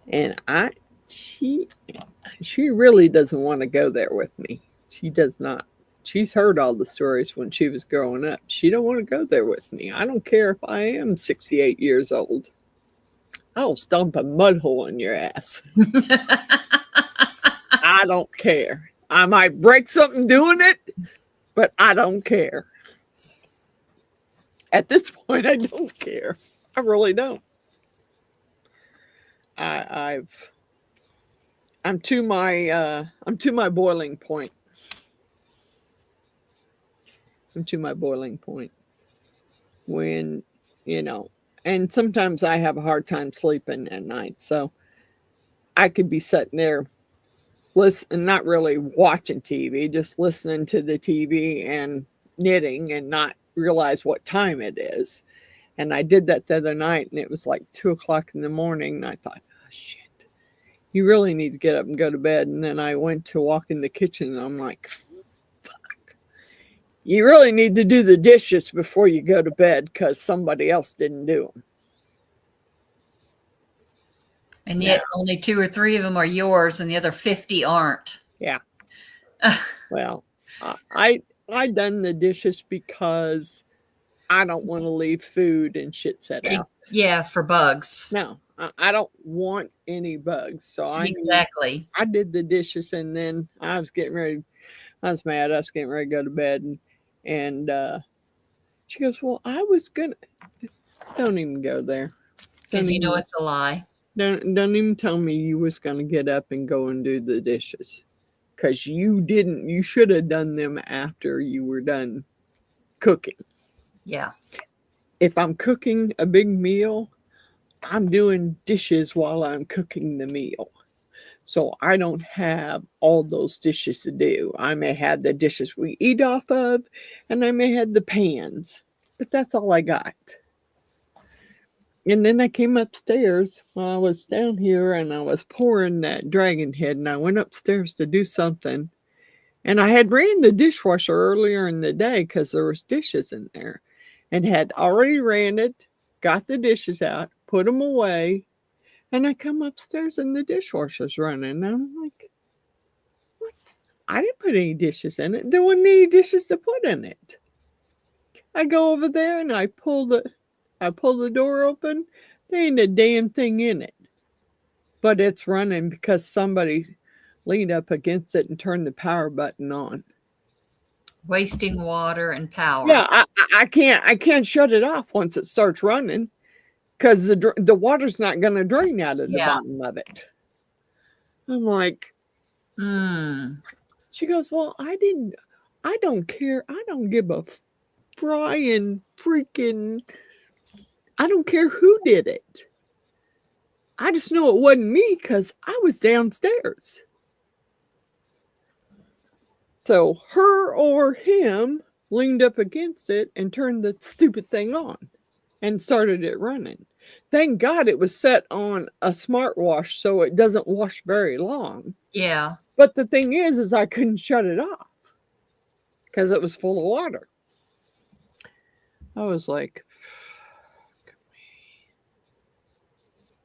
And she really doesn't want to go there with me. She does not. She's heard all the stories when she was growing up. She don't want to go there with me. I don't care if I am 68 years old. I'll stomp a mud hole in your ass. I don't care. I might break something doing it, but I don't care. At this point, I don't care. I really don't. I'm to my boiling point. I'm to my boiling point. When, and sometimes I have a hard time sleeping at night. So I could be sitting there listen, not really watching TV, just listening to the TV and knitting and not realize what time it is. And I did that the other night, and it was like 2 o'clock in the morning. And I thought, oh, shit, you really need to get up and go to bed. And then I went to walk in the kitchen, and I'm like, fuck, you really need to do the dishes before you go to bed because somebody else didn't do them. And yet only 2 or 3 of them are yours and the other 50 aren't. Yeah. Well, I done the dishes because I don't want to leave food and shit set out. Yeah, for bugs. No, I don't want any bugs. So I did the dishes, and then I was getting ready. I was mad. I was getting ready to go to bed, and she goes, "Well, I was gonna." Don't even go there. Because you know it's a lie. Don't even tell me you was gonna get up and go and do the dishes, because you didn't. You should have done them after you were done cooking. Yeah. If I'm cooking a big meal, I'm doing dishes while I'm cooking the meal. So I don't have all those dishes to do. I may have the dishes we eat off of, and I may have the pans, but that's all I got. And then I came upstairs while I was down here, and I was pouring that dragon head, and I went upstairs to do something. And I had ran the dishwasher earlier in the day because there was dishes in there, and had already ran it, got the dishes out, put them away, and I come upstairs and the dishwasher's running. And I'm like, what? I didn't put any dishes in it. There wasn't any dishes to put in it. I go over there and I pull the door open. There ain't a damn thing in it. But it's running because somebody leaned up against it and turned the power button on. Wasting water and power. Yeah, I can't shut it off once it starts running, because the water's not going to drain out of the bottom of it. I'm like, She goes, well, I don't care. I don't give a frying freaking, I don't care who did it. I just know it wasn't me because I was downstairs. So her or him leaned up against it and turned the stupid thing on and started it running. Thank God it was set on a smart wash so it doesn't wash very long. Yeah. But the thing is I couldn't shut it off because it was full of water. I was like,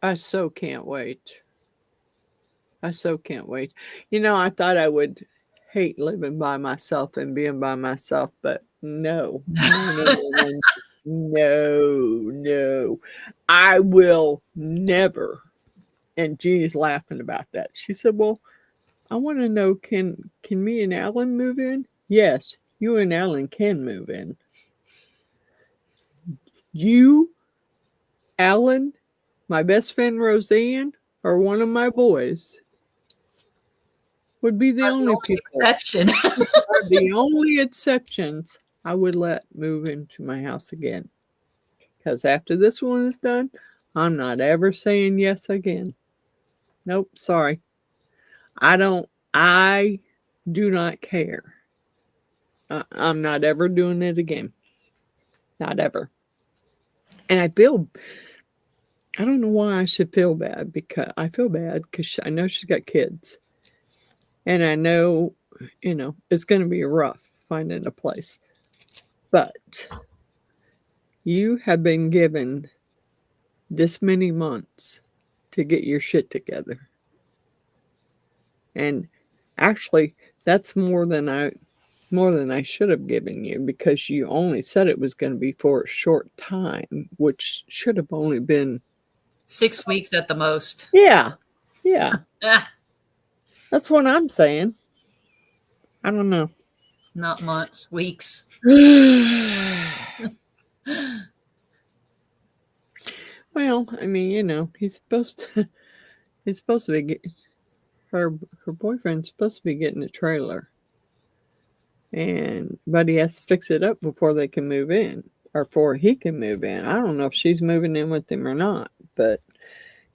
I so can't wait. I so can't wait. You know, I thought I would hate living by myself and being by myself, but no. No. I will never. And Jeannie's laughing about that. She said, well, I want to know, can me and Alan move in? Yes, you and Alan can move in. You, Alan, my best friend Roseanne, or one of my boys would be the only people. Exception. The only exceptions I would let move into my house again. Because after this one is done, I'm not ever saying yes again. Nope, sorry. I do not care. I'm not ever doing it again. Not ever. And I don't know why I should feel bad, because I feel bad because I know she's got kids. And I know, it's going to be rough finding a place. But you have been given this many months to get your shit together. And actually, that's more than I should have given you, because you only said it was going to be for a short time, which should have only been 6 weeks at the most. Yeah. Ah, That's what I'm saying. I don't know. not months, weeks. Well, I mean, he's supposed to be her boyfriend's supposed to be getting a trailer. But he has to fix it up before they can move in, or before he can move in. I don't know if she's moving in with him or not, but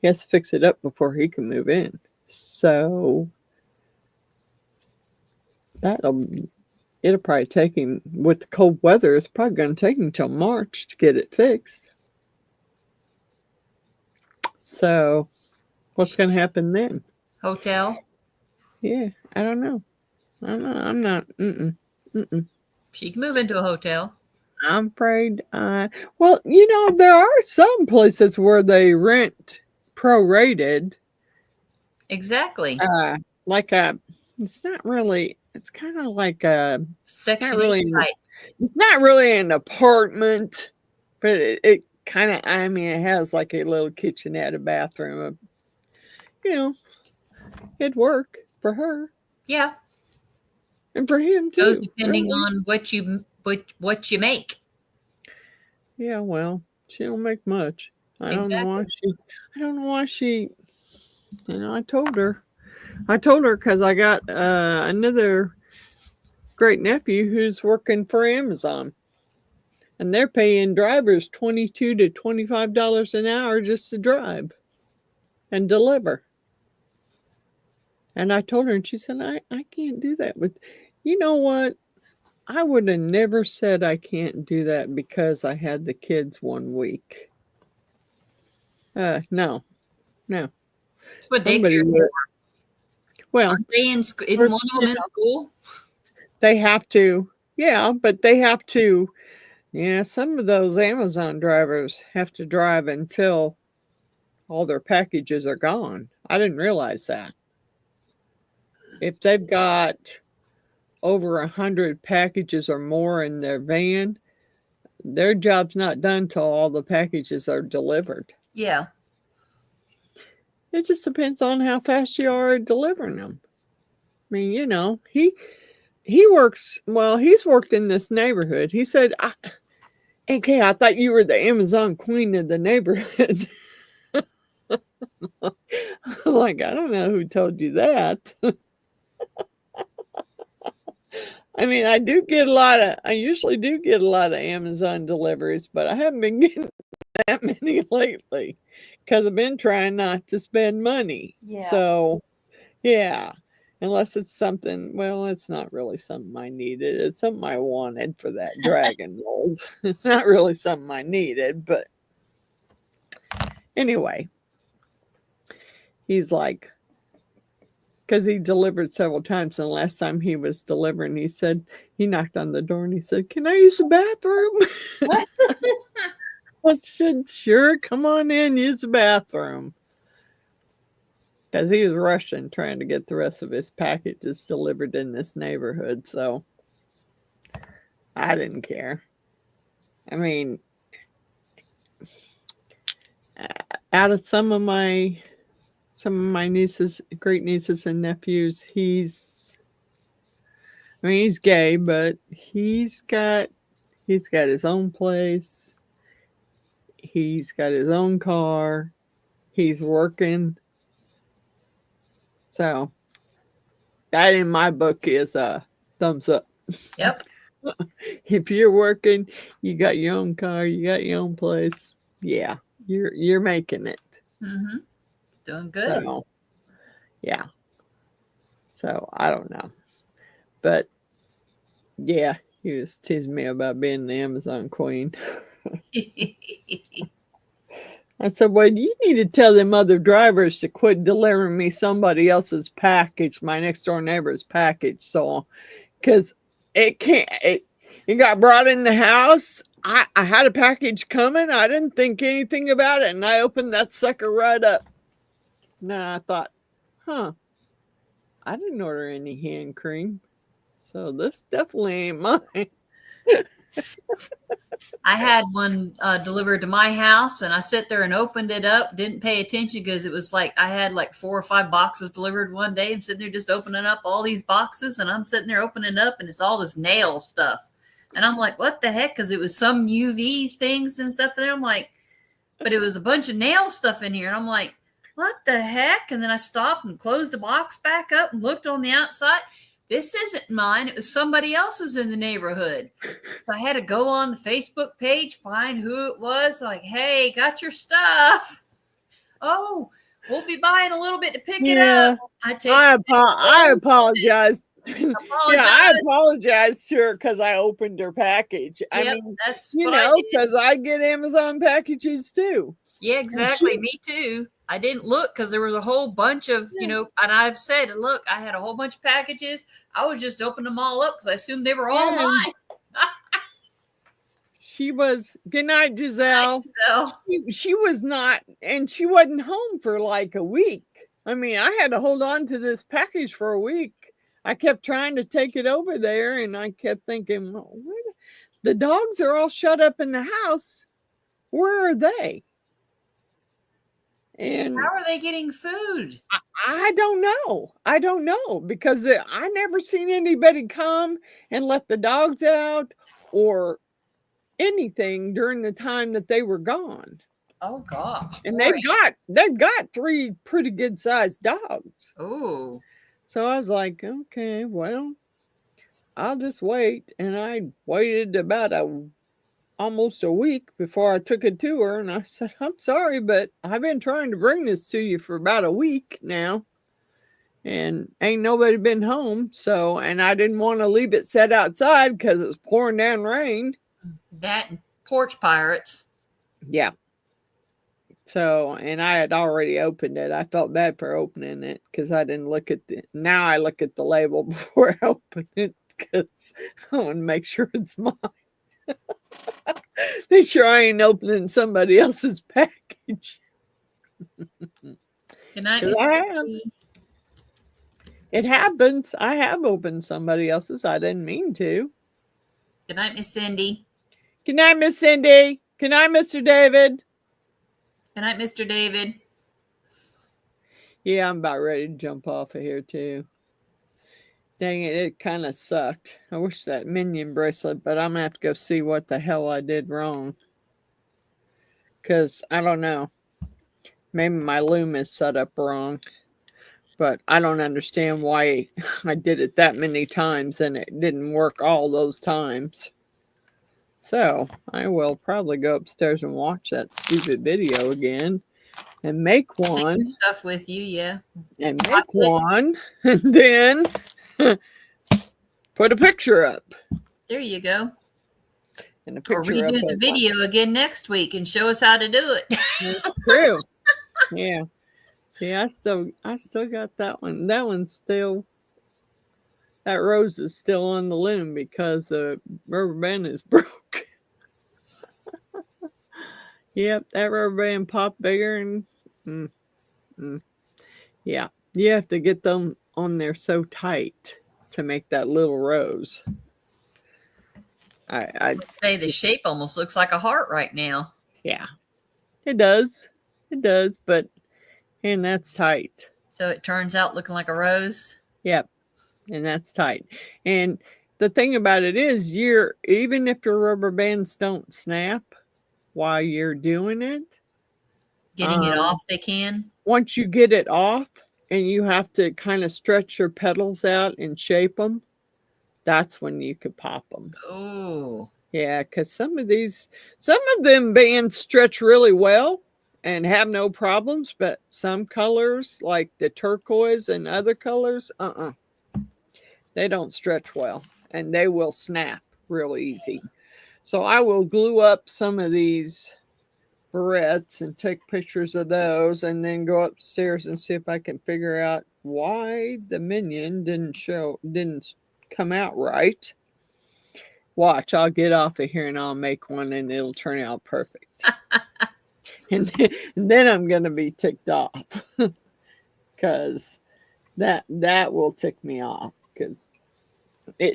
he has to fix it up before he can move in. So It'll probably take him, with the cold weather, it's probably going to take him till March to get it fixed. So what's going to happen then? Hotel. Yeah, I don't know. I'm not. She can move into a hotel. I'm afraid. Well, there are some places where they rent prorated. Exactly. Like a. It's not really. It's kind of like a. Section Not really. 8 type. It's not really an apartment, but it kind of. I mean, it has like a little kitchenette, a bathroom. It'd work for her Yeah. and for him too. Goes depending really. on what you make. Yeah, well, she don't make much. I don't know why Exactly. she. I told her because I got another great nephew who's working for Amazon, and they're paying drivers $22 to $25 an hour just to drive and deliver. And I told her, and she said, I can't do that. But you know what? I would have never said I can't do that because I had the kids 1 week. No. That's what Somebody daycare. would. Well, Aren't they in school? Isn't one first, of them in school? they have to. Yeah, but they have to. Yeah, some of those Amazon drivers have to drive until all their packages are gone. I didn't realize that. If they've got over 100 packages or more in their van, their job's not done till all the packages are delivered. Yeah. It just depends on how fast you are at delivering them. I mean, he works, well, he's worked in this neighborhood. He said, AK, I thought you were the Amazon queen of the neighborhood. Like, I don't know who told you that. I mean, I usually do get a lot of Amazon deliveries, but I haven't been getting that many lately because I've been trying not to spend money. Yeah. So, yeah, unless it's something, well, it's not really something I needed. It's something I wanted for that dragon mold. It's not really something I needed, but anyway, he's like, because he delivered several times, and the last time he was delivering, he knocked on the door and he said, "Can I use the bathroom?" I said, "Sure, come on in, use the bathroom." Because he was rushing, trying to get the rest of his packages delivered in this neighborhood, so I didn't care. I mean, out of some of my nieces, great nieces and nephews, he's gay, but he's got his own place. He's got his own car. He's working. So that in my book is a thumbs up. Yep. If you're working, you got your own car, you got your own place. Yeah, you're making it. Mm-hmm. Doing good. So, yeah. So I don't know, but yeah, he was teasing me about being the Amazon queen. I said, "Well, you need to tell them other drivers to quit delivering me somebody else's package, my next door neighbor's package." So, because it got brought in the house. I had a package coming. I didn't think anything about it, and I opened that sucker right up. Now I thought, I didn't order any hand cream, so this definitely ain't mine. I had one delivered to my house, and I sat there and opened it up. Didn't pay attention because it was like I had like 4 or 5 boxes delivered one day. I'm sitting there just opening up all these boxes, and I'm sitting there opening up, and it's all this nail stuff. And I'm like, what the heck? Because it was some UV things and stuff in there. I'm like, but it was a bunch of nail stuff in here. And I'm like, what the heck? And then I stopped and closed the box back up and looked on the outside. This isn't mine. It was somebody else's in the neighborhood. So I had to go on the Facebook page, find who it was. Like, hey, got your stuff. Oh, We'll be by in a little bit to pick it Yeah. up. I apologize. Yeah, I Apologize. apologize to her because I opened her package. I Yep, mean, that's you what I know, did. because I get Amazon packages too. Yeah, And exactly. Me too. I didn't look because there was a whole bunch of, and I've said, look, I had a whole bunch of packages. I was just opening them all up because I assumed they were all and mine. she was, good night, Giselle. So, She was not, and she wasn't home for like a week. I mean, I had to hold on to this package for a week. I kept trying to take it over there, and I kept thinking, well, the dogs are all shut up in the house. Where are they? And how are they getting food? I don't know. I don't know because I never seen anybody come and let the dogs out or anything during the time that they were gone. Oh gosh. And Poor they've got 3 pretty good sized dogs. Oh. So I was like, okay, well, I'll just wait. And I waited about almost a week before I took it to her. And I said, I'm sorry, but I've been trying to bring this to you for about a week now. And ain't nobody been home. So, and I didn't want to leave it set outside because it was pouring down rain. That and porch pirates. Yeah. So, and I had already opened it. I felt bad for opening it because I didn't look at now I look at the label before I open it because I want to make sure it's mine. Make sure I ain't opening somebody else's package. Good night, 'Cause Miss I have. Cindy. It happens. I have opened somebody else's. I didn't mean to. Good night, Miss Cindy. Good night, Miss Cindy. Good night, Mr. David. Good night, Mr. David. Yeah, I'm about ready to jump off of here too. Dang it, it kind of sucked. I wish that minion bracelet, but I'm gonna have to go see what the hell I did wrong. Because I don't know. Maybe my loom is set up wrong. But I don't understand why I did it that many times and it didn't work all those times. So I will probably go upstairs and watch that stupid video again and make Take one. your stuff with you, yeah. And make one. And then put a picture up. There you go. And a Or picture redo the video again next week and show us how to do it. That's true. Yeah. See, I still got that one. That one's still, that rose is still on the loom because the rubber band is broke. Yep, that rubber band popped bigger and yeah, you have to get them on there so tight to make that little rose. I say the shape almost looks like a heart right now. Yeah, it does. It does, but and that's tight. So it turns out looking like a rose. Yep, and that's tight. And the thing about it is, even if your rubber bands don't snap while you're doing it, Getting it off, they can. Once you get it off and you have to kind of stretch your petals out and shape them, that's when you could pop them. Oh. Yeah, because some of them bands stretch really well and have no problems, but some colors like the turquoise and other colors, they don't stretch well and they will snap real easy. So I will glue up some of these barrettes and take pictures of those and then go upstairs and see if I can figure out why the minion didn't come out right. Watch, I'll get off of here and I'll make one and it'll turn out perfect. and then I'm gonna be ticked off because that will tick me off because there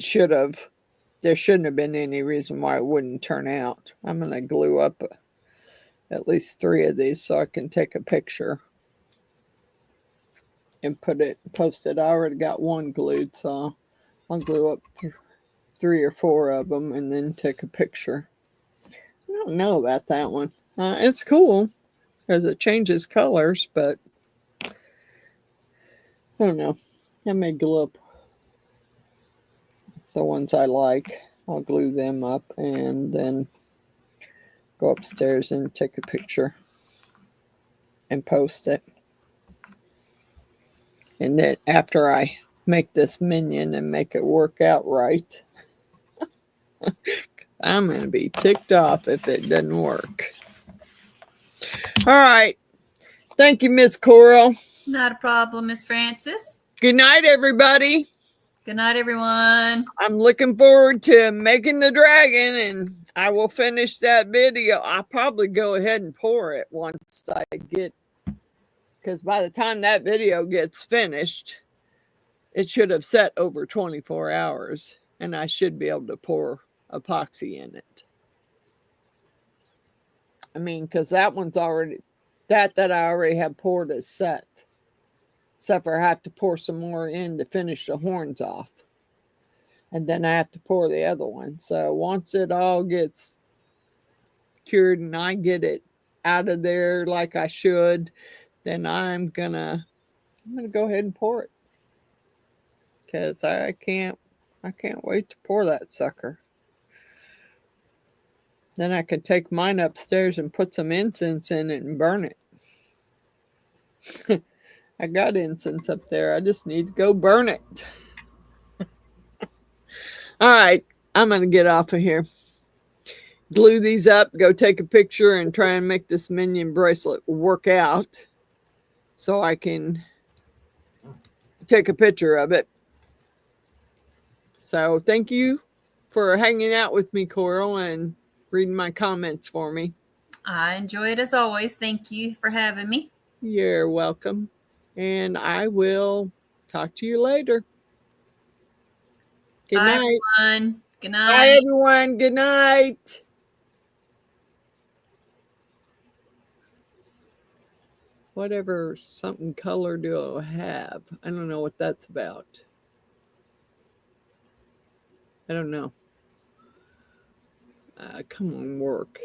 shouldn't have been any reason why it wouldn't turn out. I'm gonna glue up at least 3 of these so I can take a picture and post it. I already got one glued, so I'll glue up 3 or 4 of them and then take a picture. I don't know about that one. It's cool because it changes colors, but I don't know. I may glue up the ones I like. I'll glue them up and then go upstairs and take a picture and post it. And then after I make this minion and make it work out right, I'm going to be ticked off if it doesn't work. All right. Thank you, Miss Coral. Not a problem, Miss Frances. Good night, everybody. Good night, everyone. I'm looking forward to making the dragon, and I will finish that video. I'll probably go ahead and pour it once I get, because by the time that video gets finished, it should have set over 24 hours, and I should be able to pour epoxy in it. I mean, because that one's already, that I already have poured is set. Except for I have to pour some more in to finish the horns off. And then I have to pour the other one. So once it all gets cured and I get it out of there like I should, then I'm gonna go ahead and pour it. Because I can't wait to pour that sucker. Then I can take mine upstairs and put some incense in it and burn it. I got incense up there. I just need to go burn it. All right, I'm going to get off of here. Glue these up, go take a picture, and try and make this minion bracelet work out so I can take a picture of it. So thank you for hanging out with me, Coral, and reading my comments for me. I enjoy it as always. Thank you for having me. You're welcome. And I will talk to you later. Good Bye, night. everyone. Good night. Bye, everyone. Good night. Whatever something color do I have? I don't know what that's about. I don't know. Come on, work.